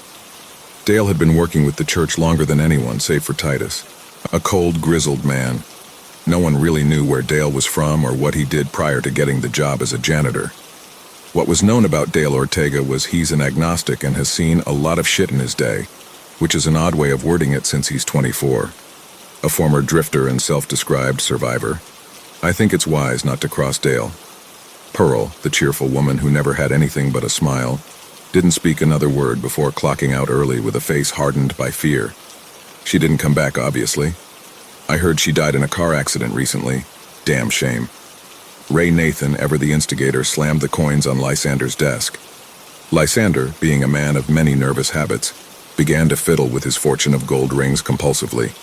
Dale had been working with the church longer than anyone, save for Titus. A cold, grizzled man. No one really knew where Dale was from or what he did prior to getting the job as a janitor. What was known about Dale Ortega was he's an agnostic and has seen a lot of shit in his day, which is an odd way of wording it since he's 24. A former drifter and self-described survivor. I think it's wise not to cross Dale. Pearl, the cheerful woman who never had anything but a smile, didn't speak another word before clocking out early with a face hardened by fear. She didn't come back, obviously. I heard she died in a car accident recently. Damn shame. Ray Nathan, ever the instigator, slammed the coins on Lysander's desk. Lysander, being a man of many nervous habits, began to fiddle with his fortune of gold rings compulsively.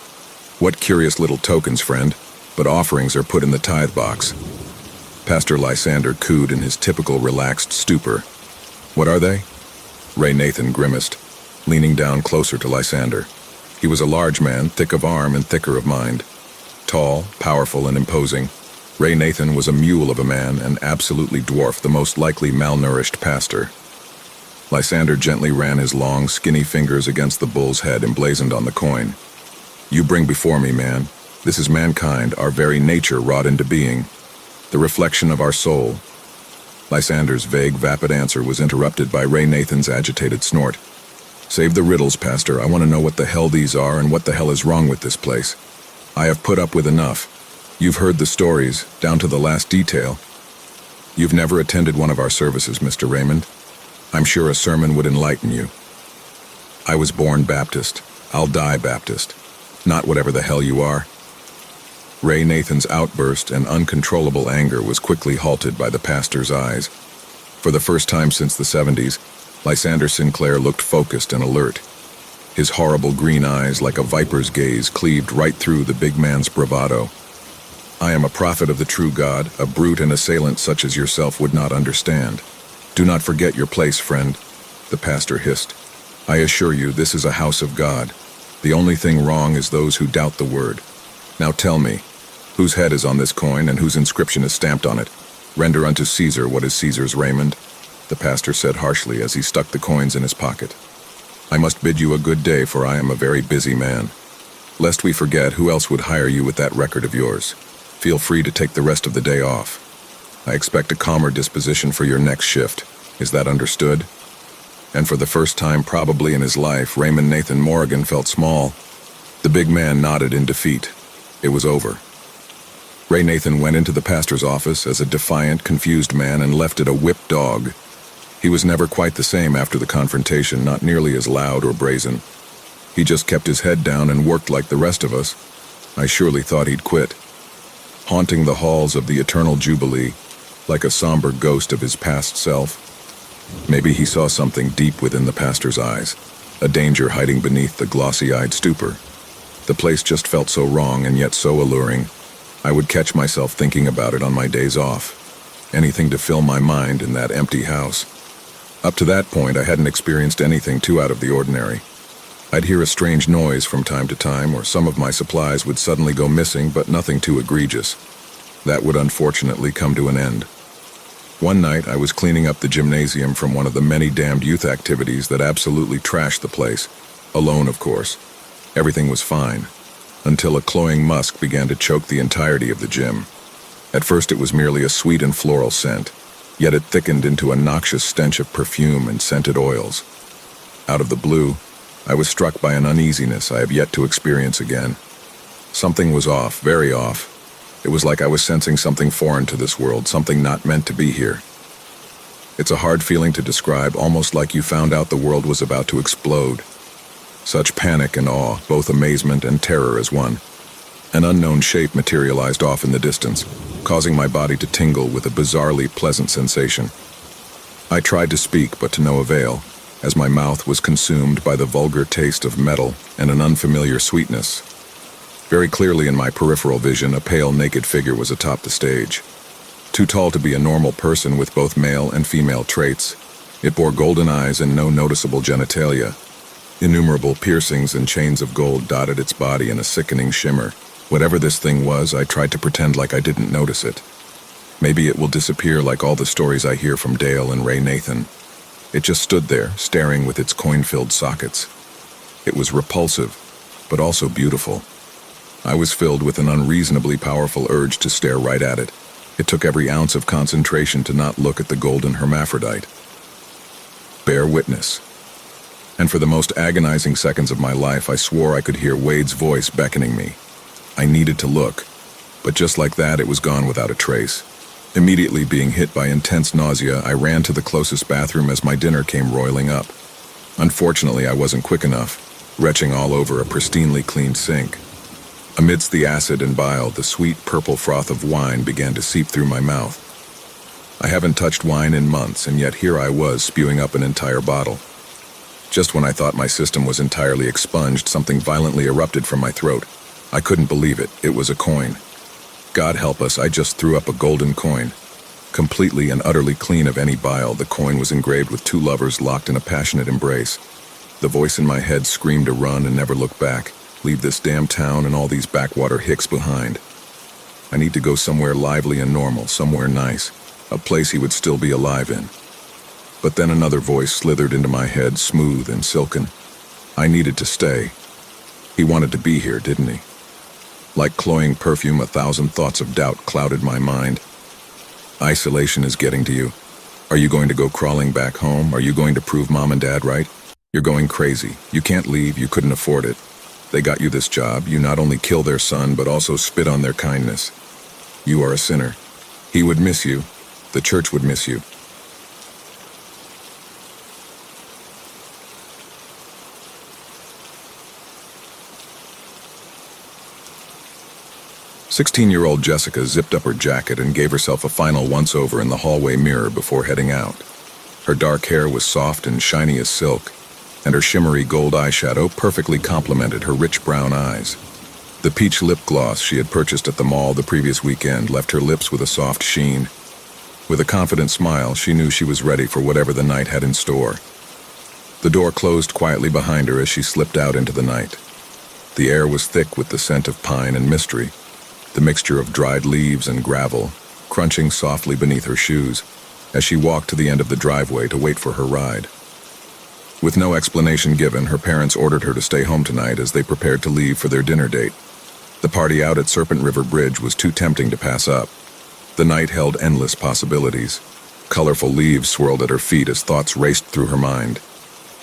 "What curious little tokens, friend, but offerings are put in the tithe box." Pastor Lysander cooed in his typical relaxed stupor. "What are they?" Ray Nathan grimaced, leaning down closer to Lysander. He was a large man, thick of arm and thicker of mind. Tall, powerful, and imposing, Ray Nathan was a mule of a man and absolutely dwarfed the most likely malnourished pastor. Lysander gently ran his long, skinny fingers against the bull's head emblazoned on the coin. "You bring before me, man. This is mankind, our very nature wrought into being. The reflection of our soul." Lysander's vague, vapid answer was interrupted by Ray Nathan's agitated snort. "Save the riddles, Pastor. I want to know what the hell these are and what the hell is wrong with this place. I have put up with enough. You've heard the stories, down to the last detail. You've never attended one of our services, Mr. Raymond. I'm sure a sermon would enlighten you. I was born Baptist. I'll die Baptist. Not whatever the hell you are." Ray Nathan's outburst and uncontrollable anger was quickly halted by the pastor's eyes. For the first time since the 70s, Lysander Sinclair looked focused and alert. His horrible green eyes, like a viper's gaze, cleaved right through the big man's bravado. "I am a prophet of the true God, a brute and assailant such as yourself would not understand. Do not forget your place, friend," the pastor hissed. "I assure you, this is a house of God. The only thing wrong is those who doubt the word. Now tell me, whose head is on this coin and whose inscription is stamped on it? Render unto Caesar what is Caesar's, Raymond," the pastor said harshly as he stuck the coins in his pocket. "I must bid you a good day, for I am a very busy man. Lest we forget, who else would hire you with that record of yours? Feel free to take the rest of the day off. I expect a calmer disposition for your next shift. Is that understood?" And for the first time probably in his life, Raymond Nathan Morrigan felt small. The big man nodded in defeat. It was over. Ray Nathan went into the pastor's office as a defiant, confused man and left it a whipped dog. He was never quite the same after the confrontation, not nearly as loud or brazen. He just kept his head down and worked like the rest of us. I surely thought he'd quit. Haunting the halls of the eternal jubilee, like a somber ghost of his past self. Maybe he saw something deep within the pastor's eyes, a danger hiding beneath the glossy-eyed stupor. The place just felt so wrong and yet so alluring. I would catch myself thinking about it on my days off. Anything to fill my mind in that empty house. Up to that point, I hadn't experienced anything too out of the ordinary. I'd hear a strange noise from time to time, or some of my supplies would suddenly go missing, but nothing too egregious. That would unfortunately come to an end. One night, I was cleaning up the gymnasium from one of the many damned youth activities that absolutely trashed the place. Alone, of course. Everything was fine, until a cloying musk began to choke the entirety of the gym. At first it was merely a sweet and floral scent, yet it thickened into a noxious stench of perfume and scented oils. Out of the blue, I was struck by an uneasiness I have yet to experience again. Something was off, very off. It was like I was sensing something foreign to this world, something not meant to be here. It's a hard feeling to describe, almost like you found out the world was about to explode. Such panic and awe, both amazement and terror as one. An unknown shape materialized off in the distance, causing my body to tingle with a bizarrely pleasant sensation. I tried to speak, but to no avail, as my mouth was consumed by the vulgar taste of metal and an unfamiliar sweetness. Very clearly in my peripheral vision, a pale, naked figure was atop the stage. Too tall to be a normal person with both male and female traits, it bore golden eyes and no noticeable genitalia. Innumerable piercings and chains of gold dotted its body in a sickening shimmer. Whatever this thing was, I tried to pretend like I didn't notice it. Maybe it will disappear like all the stories I hear from Dale and Ray Nathan. It just stood there, staring with its coin-filled sockets. It was repulsive, but also beautiful. I was filled with an unreasonably powerful urge to stare right at it. It took every ounce of concentration to not look at the golden hermaphrodite. Bear witness. And for the most agonizing seconds of my life, I swore I could hear Wade's voice beckoning me. I needed to look, but just like that, it was gone without a trace. Immediately being hit by intense nausea, I ran to the closest bathroom as my dinner came roiling up. Unfortunately, I wasn't quick enough, retching all over a pristinely cleaned sink. Amidst the acid and bile, the sweet purple froth of wine began to seep through my mouth. I haven't touched wine in months, and yet here I was spewing up an entire bottle. Just when I thought my system was entirely expunged, something violently erupted from my throat. I couldn't believe it. It was a coin. God help us, I just threw up a golden coin. Completely and utterly clean of any bile, the coin was engraved with two lovers locked in a passionate embrace. The voice in my head screamed to run and never look back. Leave this damn town and all these backwater hicks behind. I need to go somewhere lively and normal, somewhere nice, a place he would still be alive in. But then another voice slithered into my head, smooth and silken. I needed to stay. He wanted to be here, didn't he? Like cloying perfume, 1,000 thoughts of doubt clouded my mind. Isolation is getting to you. Are you going to go crawling back home? Are you going to prove Mom and Dad right? You're going crazy. You can't leave. You couldn't afford it. They got you this job. You not only kill their son, but also spit on their kindness. You are a sinner. He would miss you. The church would miss you. "16-year-old Jessica zipped up her jacket and gave herself a final once-over in the hallway mirror before heading out. Her dark hair was soft and shiny as silk, and her shimmery gold eyeshadow perfectly complemented her rich brown eyes. The peach lip gloss she had purchased at the mall the previous weekend left her lips with a soft sheen. With a confident smile, she knew she was ready for whatever the night had in store. The door closed quietly behind her as she slipped out into the night. The air was thick with the scent of pine and mystery, the mixture of dried leaves and gravel, crunching softly beneath her shoes, as she walked to the end of the driveway to wait for her ride. With no explanation given, her parents ordered her to stay home tonight as they prepared to leave for their dinner date. The party out at Serpent River Bridge was too tempting to pass up. The night held endless possibilities. Colorful leaves swirled at her feet as thoughts raced through her mind.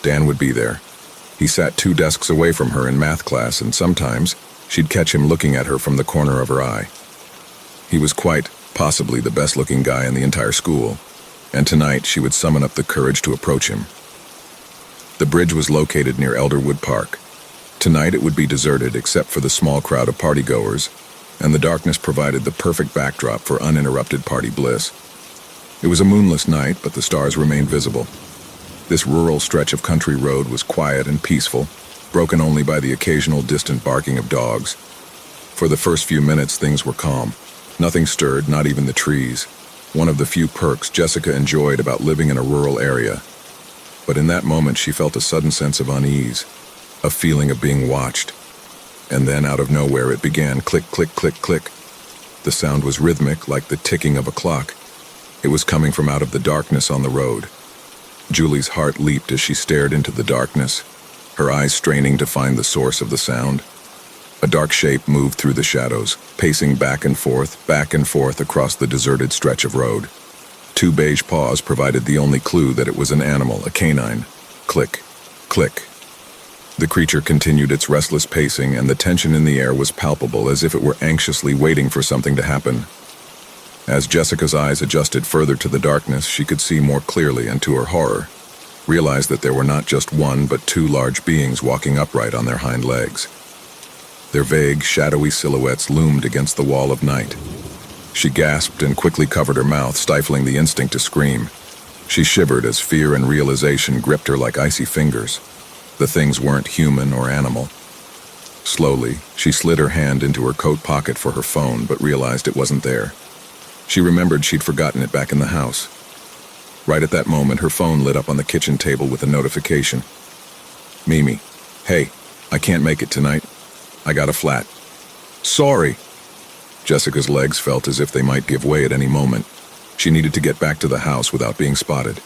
Dan would be there. He sat 2 desks away from her in math class, and sometimes she'd catch him looking at her from the corner of her eye. He was quite possibly the best-looking guy in the entire school, and tonight she would summon up the courage to approach him. The bridge was located near Elderwood Park. Tonight it would be deserted except for the small crowd of partygoers, and the darkness provided the perfect backdrop for uninterrupted party bliss. It was a moonless night, but the stars remained visible. This rural stretch of country road was quiet and peaceful, broken only by the occasional distant barking of dogs. For the first few minutes, things were calm. Nothing stirred, not even the trees. One of the few perks Jessica enjoyed about living in a rural area. But in that moment, she felt a sudden sense of unease, a feeling of being watched. And then, out of nowhere, it began. Click, click, click, click. The sound was rhythmic, like the ticking of a clock. It was coming from out of the darkness on the road. Julie's heart leaped as she stared into the darkness, her eyes straining to find the source of the sound. A dark shape moved through the shadows, pacing back and forth across the deserted stretch of road. Two beige paws provided the only clue that it was an animal, a canine. Click, click. The creature continued its restless pacing, and the tension in the air was palpable, as if it were anxiously waiting for something to happen. As Jessica's eyes adjusted further to the darkness, she could see more clearly, and to her horror, realized that there were not just one but two large beings walking upright on their hind legs. Their vague, shadowy silhouettes loomed against the wall of night. She gasped and quickly covered her mouth, stifling the instinct to scream. She shivered as fear and realization gripped her like icy fingers. The things weren't human or animal. Slowly, she slid her hand into her coat pocket for her phone, but realized it wasn't there. She remembered she'd forgotten it back in the house. Right at that moment, her phone lit up on the kitchen table with a notification. Mimi, hey, I can't make it tonight. I got a flat. Sorry. Jessica's legs felt as if they might give way at any moment. She needed to get back to the house without being spotted.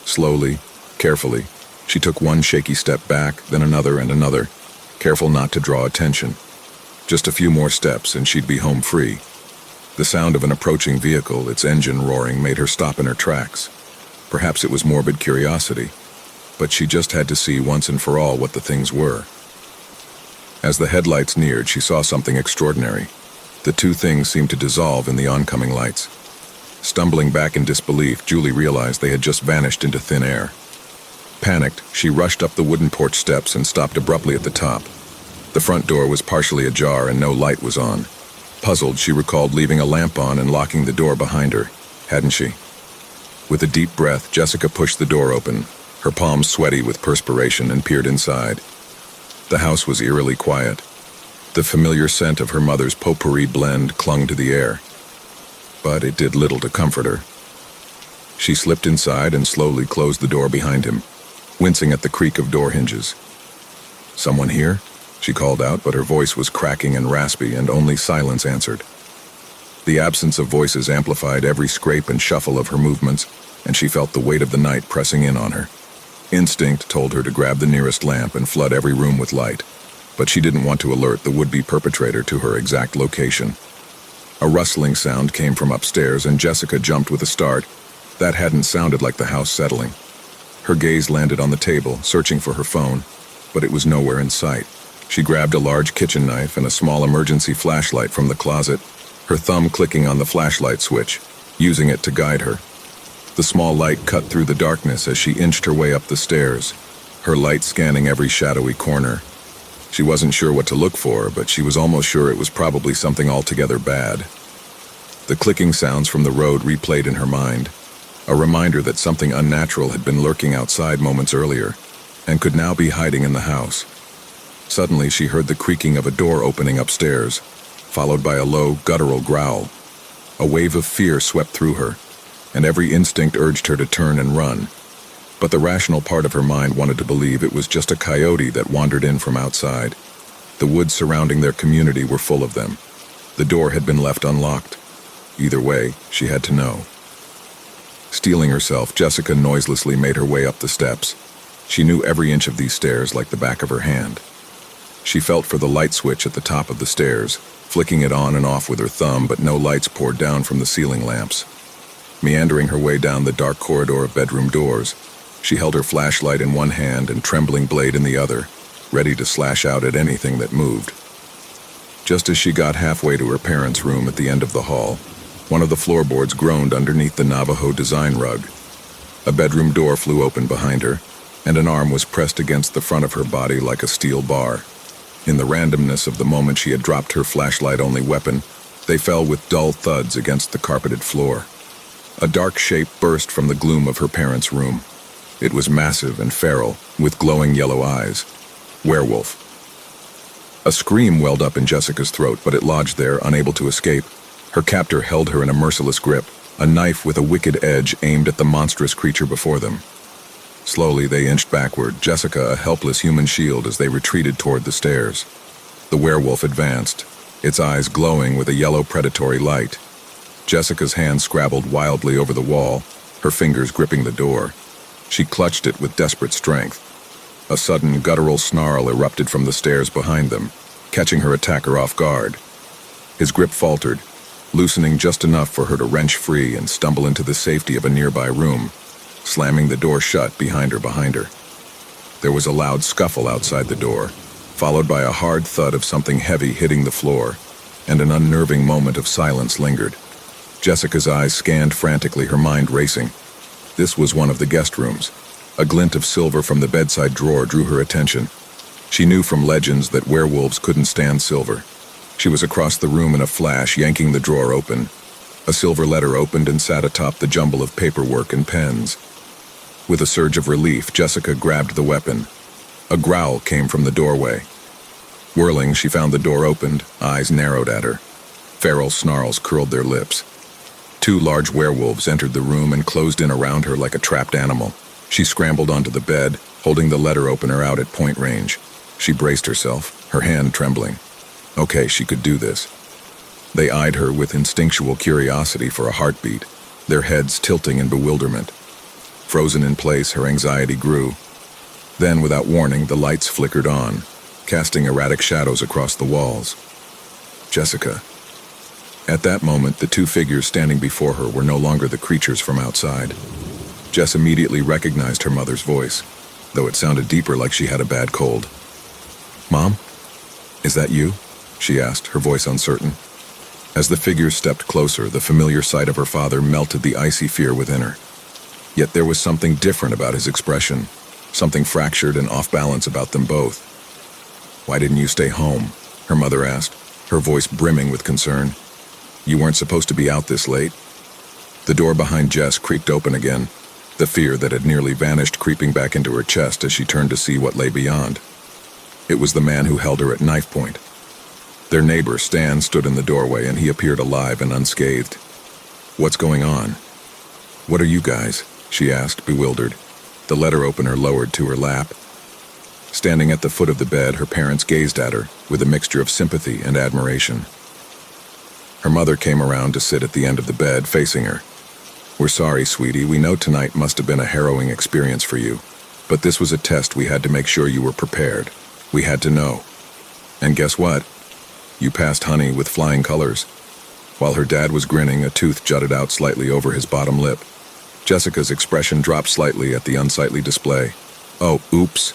Slowly, carefully, she took one shaky step back, then another and another, careful not to draw attention. Just a few more steps and she'd be home free. The sound of an approaching vehicle, its engine roaring, made her stop in her tracks. Perhaps it was morbid curiosity, but she just had to see once and for all what the things were. As the headlights neared, she saw something extraordinary. The two things seemed to dissolve in the oncoming lights. Stumbling back in disbelief, Julie realized they had just vanished into thin air. Panicked, she rushed up the wooden porch steps and stopped abruptly at the top. The front door was partially ajar and no light was on. Puzzled, she recalled leaving a lamp on and locking the door behind her, hadn't she? With a deep breath, Jessica pushed the door open, her palms sweaty with perspiration, and peered inside. The house was eerily quiet. The familiar scent of her mother's potpourri blend clung to the air. But it did little to comfort her. She slipped inside and slowly closed the door behind him, wincing at the creak of door hinges. "Someone here?" she called out, but her voice was cracking and raspy, and only silence answered. The absence of voices amplified every scrape and shuffle of her movements, and she felt the weight of the night pressing in on her. Instinct told her to grab the nearest lamp and flood every room with light, but she didn't want to alert the would-be perpetrator to her exact location. A rustling sound came from upstairs, and Jessica jumped with a start. That hadn't sounded like the house settling. Her gaze landed on the table, searching for her phone, but it was nowhere in sight. She grabbed a large kitchen knife and a small emergency flashlight from the closet, her thumb clicking on the flashlight switch, using it to guide her. The small light cut through the darkness as she inched her way up the stairs, her light scanning every shadowy corner. She wasn't sure what to look for, but she was almost sure it was probably something altogether bad. The clicking sounds from the road replayed in her mind, a reminder that something unnatural had been lurking outside moments earlier, and could now be hiding in the house. Suddenly, she heard the creaking of a door opening upstairs, followed by a low, guttural growl. A wave of fear swept through her, and every instinct urged her to turn and run. But the rational part of her mind wanted to believe it was just a coyote that wandered in from outside. The woods surrounding their community were full of them. The door had been left unlocked. Either way, she had to know. Steeling herself, Jessica noiselessly made her way up the steps. She knew every inch of these stairs like the back of her hand. She felt for the light switch at the top of the stairs, flicking it on and off with her thumb, but no lights poured down from the ceiling lamps. Meandering her way down the dark corridor of bedroom doors, she held her flashlight in one hand and trembling blade in the other, ready to slash out at anything that moved. Just as she got halfway to her parents' room at the end of the hall, one of the floorboards groaned underneath the Navajo design rug. A bedroom door flew open behind her, and an arm was pressed against the front of her body like a steel bar. In the randomness of the moment she had dropped her flashlight-only weapon, they fell with dull thuds against the carpeted floor. A dark shape burst from the gloom of her parents' room. It was massive and feral, with glowing yellow eyes. Werewolf. A scream welled up in Jessica's throat, but it lodged there, unable to escape. Her captor held her in a merciless grip, a knife with a wicked edge aimed at the monstrous creature before them. Slowly, they inched backward, Jessica a helpless human shield as they retreated toward the stairs. The werewolf advanced, its eyes glowing with a yellow predatory light. Jessica's hand scrabbled wildly over the wall, her fingers gripping the door. She clutched it with desperate strength. A sudden guttural snarl erupted from the stairs behind them, catching her attacker off guard. His grip faltered, loosening just enough for her to wrench free and stumble into the safety of a nearby room, slamming the door shut behind her. There was a loud scuffle outside the door, followed by a hard thud of something heavy hitting the floor, and an unnerving moment of silence lingered. Jessica's eyes scanned frantically, her mind racing. This was one of the guest rooms. A glint of silver from the bedside drawer drew her attention. She knew from legends that werewolves couldn't stand silver. She was across the room in a flash, yanking the drawer open. A silver letter opened and sat atop the jumble of paperwork and pens. With a surge of relief, Jessica grabbed the weapon. A growl came from the doorway. Whirling, she found the door opened, eyes narrowed at her. Feral snarls curled their lips. 2 large werewolves entered the room and closed in around her like a trapped animal. She scrambled onto the bed, holding the letter opener out at point range. She braced herself, her hand trembling. Okay, she could do this. They eyed her with instinctual curiosity for a heartbeat, their heads tilting in bewilderment. Frozen in place, her anxiety grew. Then, without warning, the lights flickered on, casting erratic shadows across the walls. Jessica. At that moment, the 2 figures standing before her were no longer the creatures from outside. Jess immediately recognized her mother's voice, though it sounded deeper, like she had a bad cold. "Mom? Is that you?" she asked, her voice uncertain. As the figures stepped closer, the familiar sight of her father melted the icy fear within her. Yet there was something different about his expression, something fractured and off-balance about them both. "Why didn't you stay home?" her mother asked, her voice brimming with concern. "You weren't supposed to be out this late." The door behind Jess creaked open again, the fear that had nearly vanished creeping back into her chest as she turned to see what lay beyond. It was the man who held her at knife point. Their neighbor, Stan, stood in the doorway, and he appeared alive and unscathed. "What's going on?" "What are you guys?" she asked, bewildered, the letter opener lowered to her lap. Standing at the foot of the bed, her parents gazed at her with a mixture of sympathy and admiration. Her mother came around to sit at the end of the bed, facing her. "We're sorry, sweetie. We know tonight must have been a harrowing experience for you. But this was a test. We had to make sure you were prepared. We had to know. And guess what? You passed, honey, with flying colors." While her dad was grinning, a tooth jutted out slightly over his bottom lip. Jessica's expression dropped slightly at the unsightly display. "Oh, oops."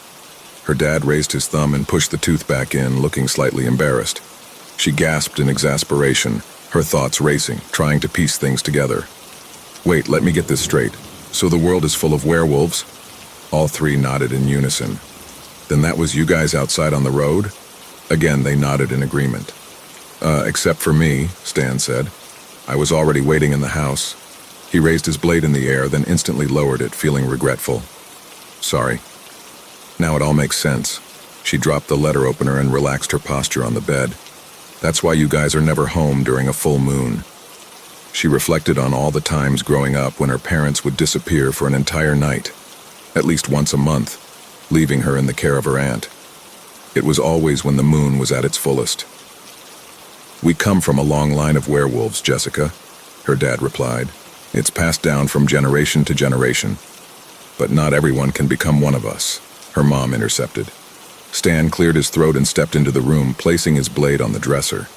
Her dad raised his thumb and pushed the tooth back in, looking slightly embarrassed. She gasped in exasperation, her thoughts racing, trying to piece things together. "Wait, let me get this straight. So the world is full of werewolves?" All 3 nodded in unison. "Then that was you guys outside on the road?" Again, they nodded in agreement. Except for me," Stan said. "I was already waiting in the house." He raised his blade in the air, then instantly lowered it, feeling regretful. "Sorry. Now it all makes sense." She dropped the letter opener and relaxed her posture on the bed. "That's why you guys are never home during a full moon." She reflected on all the times growing up when her parents would disappear for an entire night, at least once a month, leaving her in the care of her aunt. It was always when the moon was at its fullest. "We come from a long line of werewolves, Jessica," her dad replied. "It's passed down from generation to generation. But not everyone can become one of us," her mom intercepted. Stan cleared his throat and stepped into the room, placing his blade on the dresser.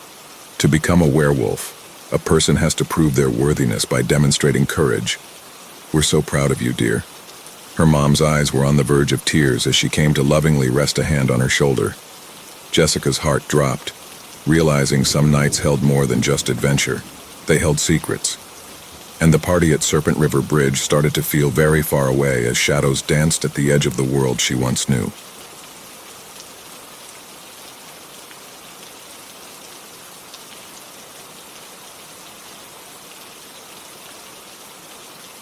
"To become a werewolf, a person has to prove their worthiness by demonstrating courage. We're so proud of you, dear." Her mom's eyes were on the verge of tears as she came to lovingly rest a hand on her shoulder. Jessica's heart dropped, realizing some nights held more than just adventure. They held secrets. And the party at Serpent River Bridge started to feel very far away as shadows danced at the edge of the world she once knew.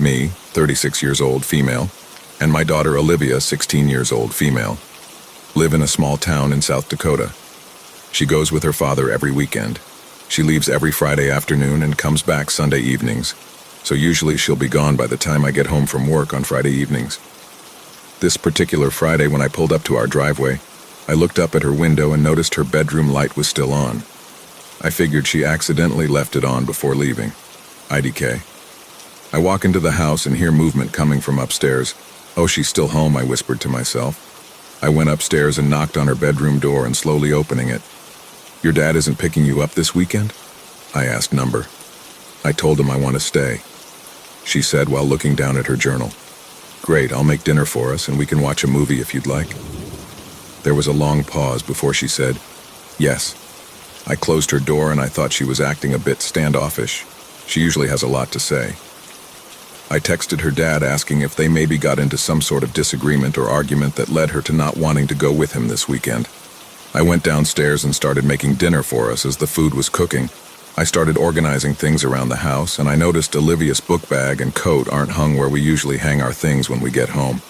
me, 36 years old, female, and my daughter Olivia, 16 years old, female, live in a small town in South Dakota. She goes with her father every weekend. She leaves every Friday afternoon and comes back Sunday evenings, so usually she'll be gone by the time I get home from work on Friday evenings. This particular Friday, when I pulled up to our driveway, I looked up at her window and noticed her bedroom light was still on. I figured she accidentally left it on before leaving. IDK. I walk into the house and hear movement coming from upstairs. "Oh, she's still home," I whispered to myself. I went upstairs and knocked on her bedroom door and slowly opening it. "Your dad isn't picking you up this weekend?" I asked Number. I told him I want to stay. She said while looking down at her journal. "Great, I'll make dinner for us and we can watch a movie if you'd like." There was a long pause before she said, "Yes." I closed her door and I thought she was acting a bit standoffish. She usually has a lot to say. I texted her dad asking if they maybe got into some sort of disagreement or argument that led her to not wanting to go with him this weekend. I went downstairs and started making dinner for us as the food was cooking. I started organizing things around the house, and I noticed Olivia's book bag and coat aren't hung where we usually hang our things when we get home.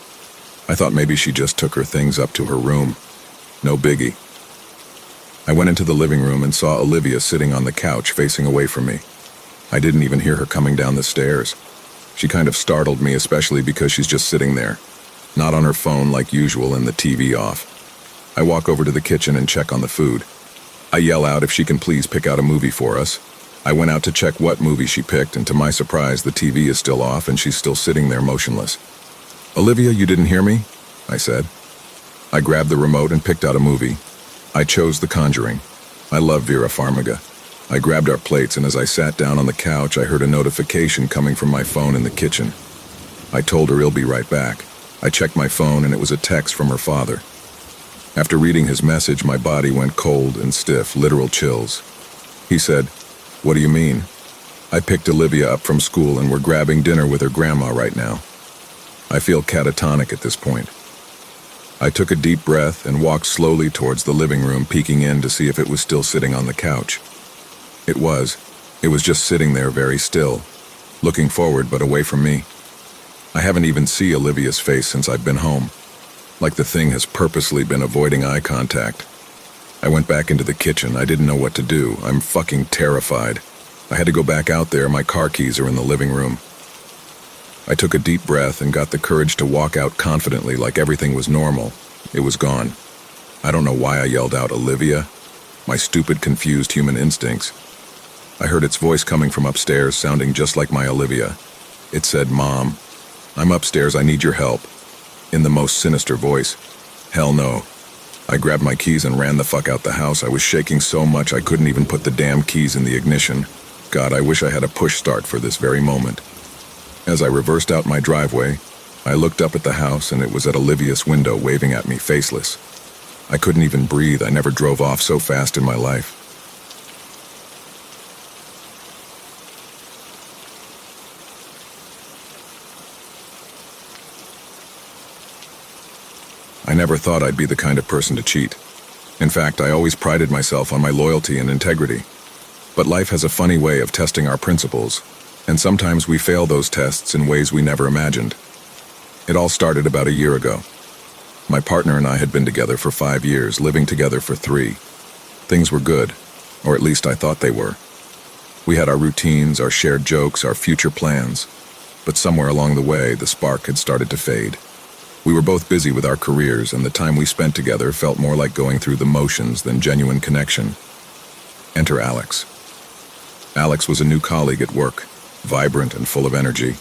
I thought maybe she just took her things up to her room. No biggie. I went into the living room and saw Olivia sitting on the couch facing away from me. I didn't even hear her coming down the stairs. She kind of startled me, especially because she's just sitting there, not on her phone like usual and the TV off. I walk over to the kitchen and check on the food. I yell out if she can please pick out a movie for us. I went out to check what movie she picked, and to my surprise, the TV is still off and she's still sitting there motionless. "Olivia, you didn't hear me?" I said. I grabbed the remote and picked out a movie. I chose The Conjuring. I love Vera Farmiga. I grabbed our plates, and as I sat down on the couch, I heard a notification coming from my phone in the kitchen. I told her he'll be right back. I checked my phone, and it was a text from her father. After reading his message, my body went cold and stiff, literal chills. He said, "What do you mean?" "I picked Olivia up from school and we're grabbing dinner with her grandma right now." I feel catatonic at this point. I took a deep breath and walked slowly towards the living room, peeking in to see if it was still sitting on the couch. It was. It was just sitting there very still, looking forward but away from me. I haven't even seen Olivia's face since I've been home. Like the thing has purposely been avoiding eye contact. I went back into the kitchen. I didn't know what to do. I'm fucking terrified. I had to go back out there. My car keys are in the living room. I took a deep breath and got the courage to walk out confidently like everything was normal. It was gone. I don't know why I yelled out, "Olivia?" My stupid, confused human instincts. I heard its voice coming from upstairs, sounding just like my Olivia. It said, "Mom, I'm upstairs. I need your help." In the most sinister voice. Hell no. I grabbed my keys and ran the fuck out the house. I was shaking so much I couldn't even put the damn keys in the ignition. God, I wish I had a push start for this very moment. As I reversed out my driveway, I looked up at the house and it was at Olivia's window waving at me faceless. I couldn't even breathe. I never drove off so fast in my life. I never thought I'd be the kind of person to cheat. In fact, I always prided myself on my loyalty and integrity. But life has a funny way of testing our principles, and sometimes we fail those tests in ways we never imagined. It all started about a year ago. My partner and I had been together for 5 years, living together for 3. Things were good, or at least I thought they were. We had our routines, our shared jokes, our future plans. But somewhere along the way, the spark had started to fade. We were both busy with our careers, and the time we spent together felt more like going through the motions than genuine connection. Enter Alex. Alex was a new colleague at work, vibrant and full of energy.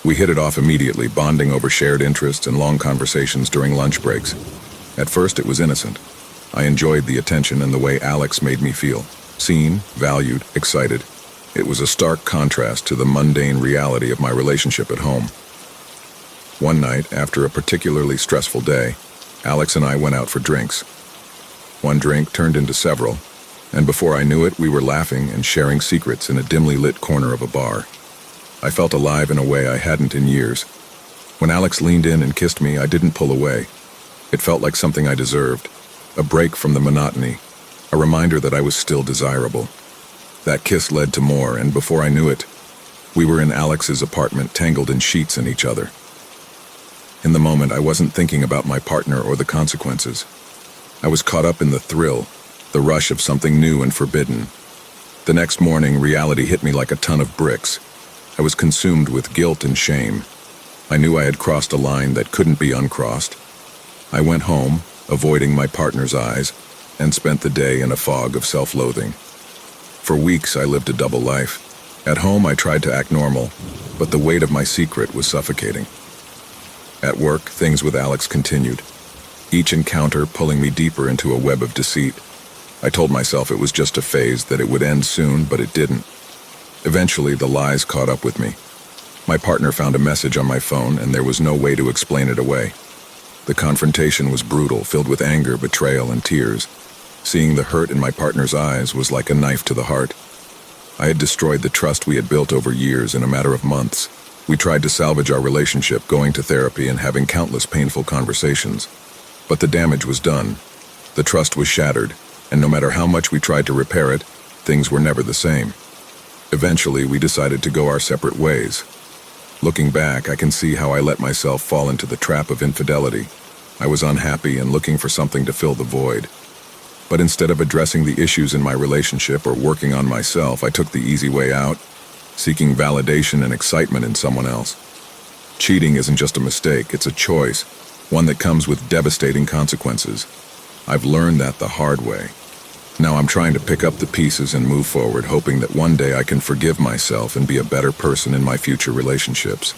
We hit it off immediately, bonding over shared interests and long conversations during lunch breaks. At first, it was innocent. I enjoyed the attention and the way Alex made me feel. Seen, valued, excited. It was a stark contrast to the mundane reality of my relationship at home. One night, after a particularly stressful day, Alex and I went out for drinks. One drink turned into several, and before I knew it, we were laughing and sharing secrets in a dimly lit corner of a bar. I felt alive in a way I hadn't in years. When Alex leaned in and kissed me, I didn't pull away. It felt like something I deserved, a break from the monotony, a reminder that I was still desirable. That kiss led to more, and before I knew it, We were in Alex's apartment, tangled in sheets and each other. In the moment, I wasn't thinking about my partner or the consequences. I was caught up in the thrill, the rush of something new and forbidden. The next morning, reality hit me like a ton of bricks. I was consumed with guilt and shame. I knew I had crossed a line that couldn't be uncrossed. I went home, avoiding my partner's eyes, and spent the day in a fog of self-loathing. For weeks, I lived a double life. At home, I tried to act normal, but the weight of my secret was suffocating. At work, things with Alex continued, each encounter pulling me deeper into a web of deceit. I told myself it was just a phase, that it would end soon, but it didn't. Eventually, the lies caught up with me. My partner found a message on my phone, and there was no way to explain it away. The confrontation was brutal, filled with anger, betrayal, and tears. Seeing the hurt in my partner's eyes was like a knife to the heart. I had destroyed the trust we had built over years in a matter of months. We tried to salvage our relationship, going to therapy and having countless painful conversations. But the damage was done. The trust was shattered, and no matter how much we tried to repair it, things were never the same. Eventually, we decided to go our separate ways. Looking back, I can see how I let myself fall into the trap of infidelity. I was unhappy and looking for something to fill the void. But instead of addressing the issues in my relationship or working on myself, I took the easy way out, seeking validation and excitement in someone else. Cheating isn't just a mistake, it's a choice, one that comes with devastating consequences. I've learned that the hard way. Now I'm trying to pick up the pieces and move forward, hoping that one day I can forgive myself and be a better person in my future relationships.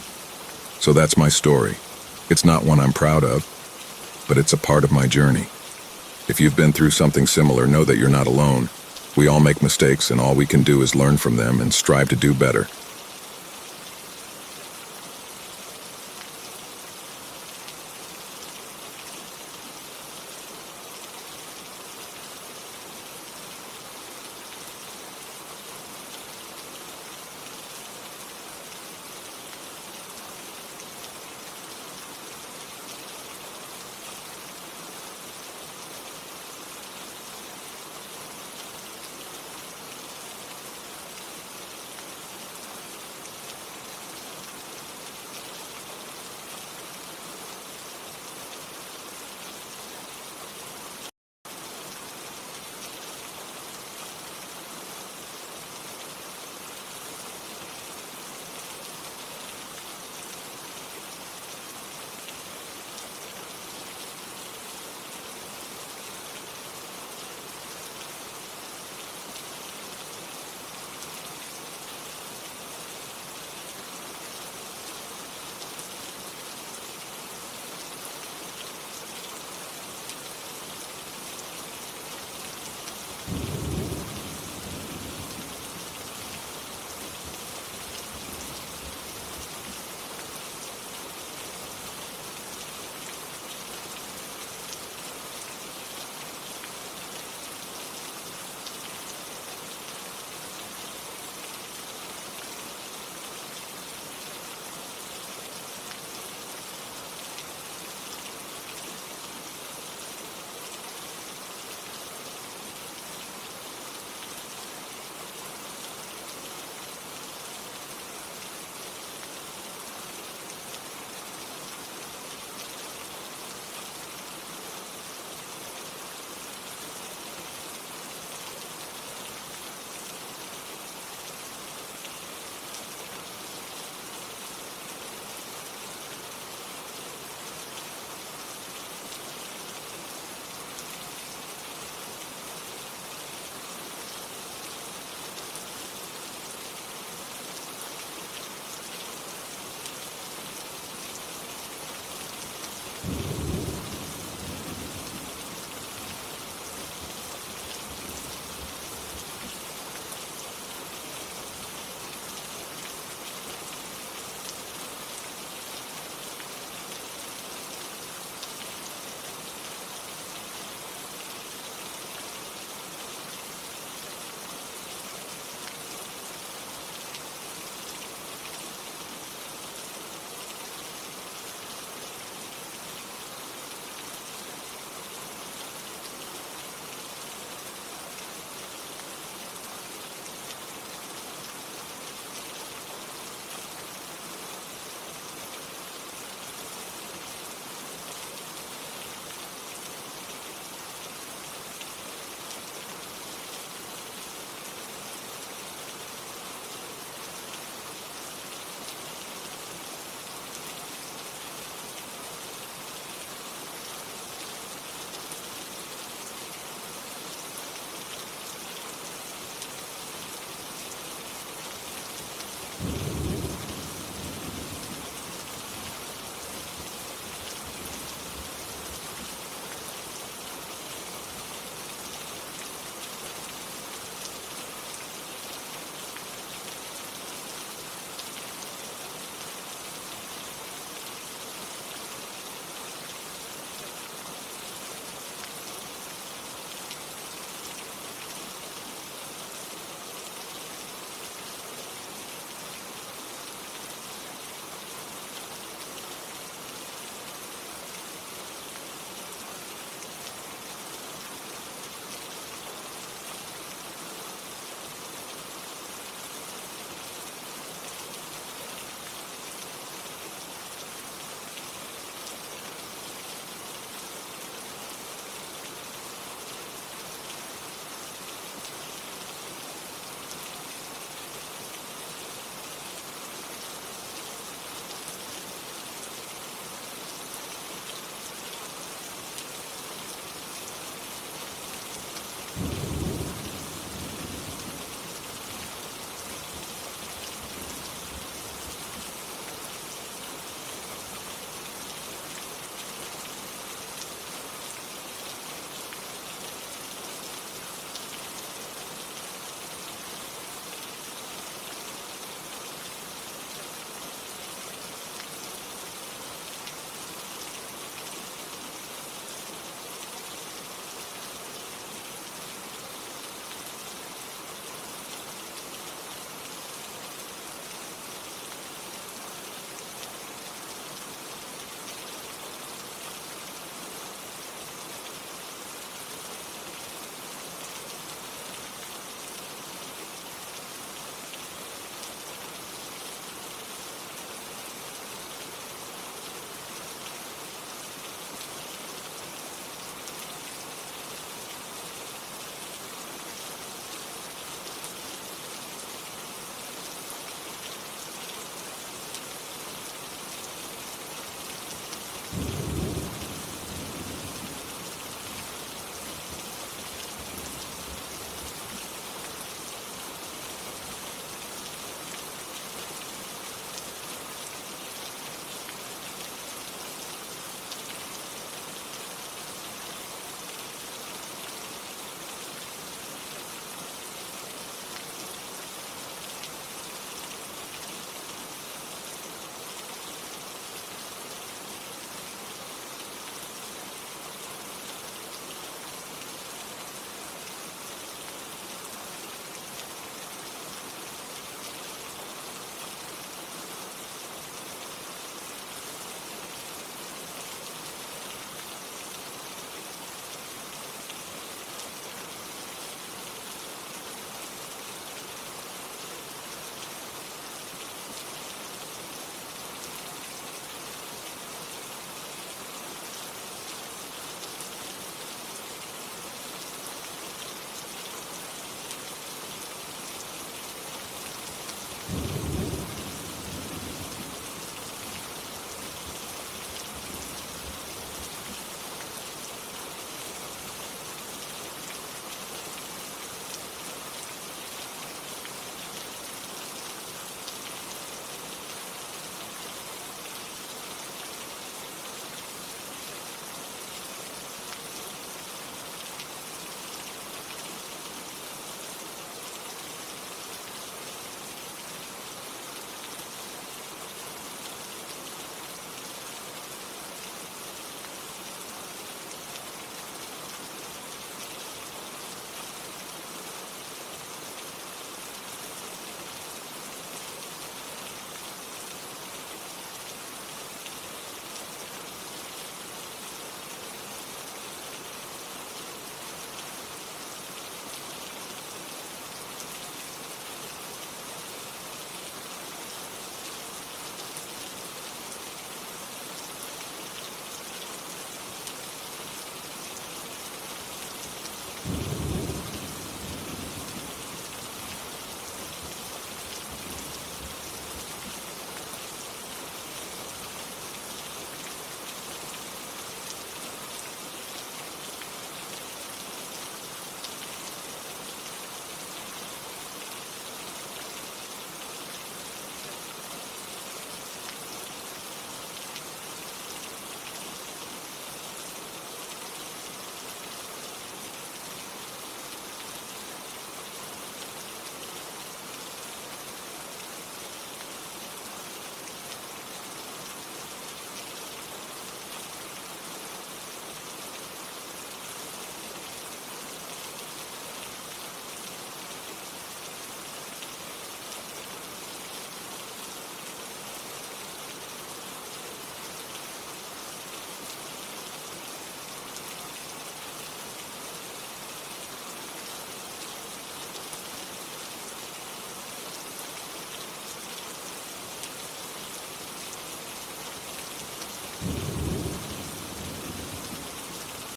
So that's my story. It's not one I'm proud of, but it's a part of my journey. If you've been through something similar, know that you're not alone. We all make mistakes, and all we can do is learn from them and strive to do better.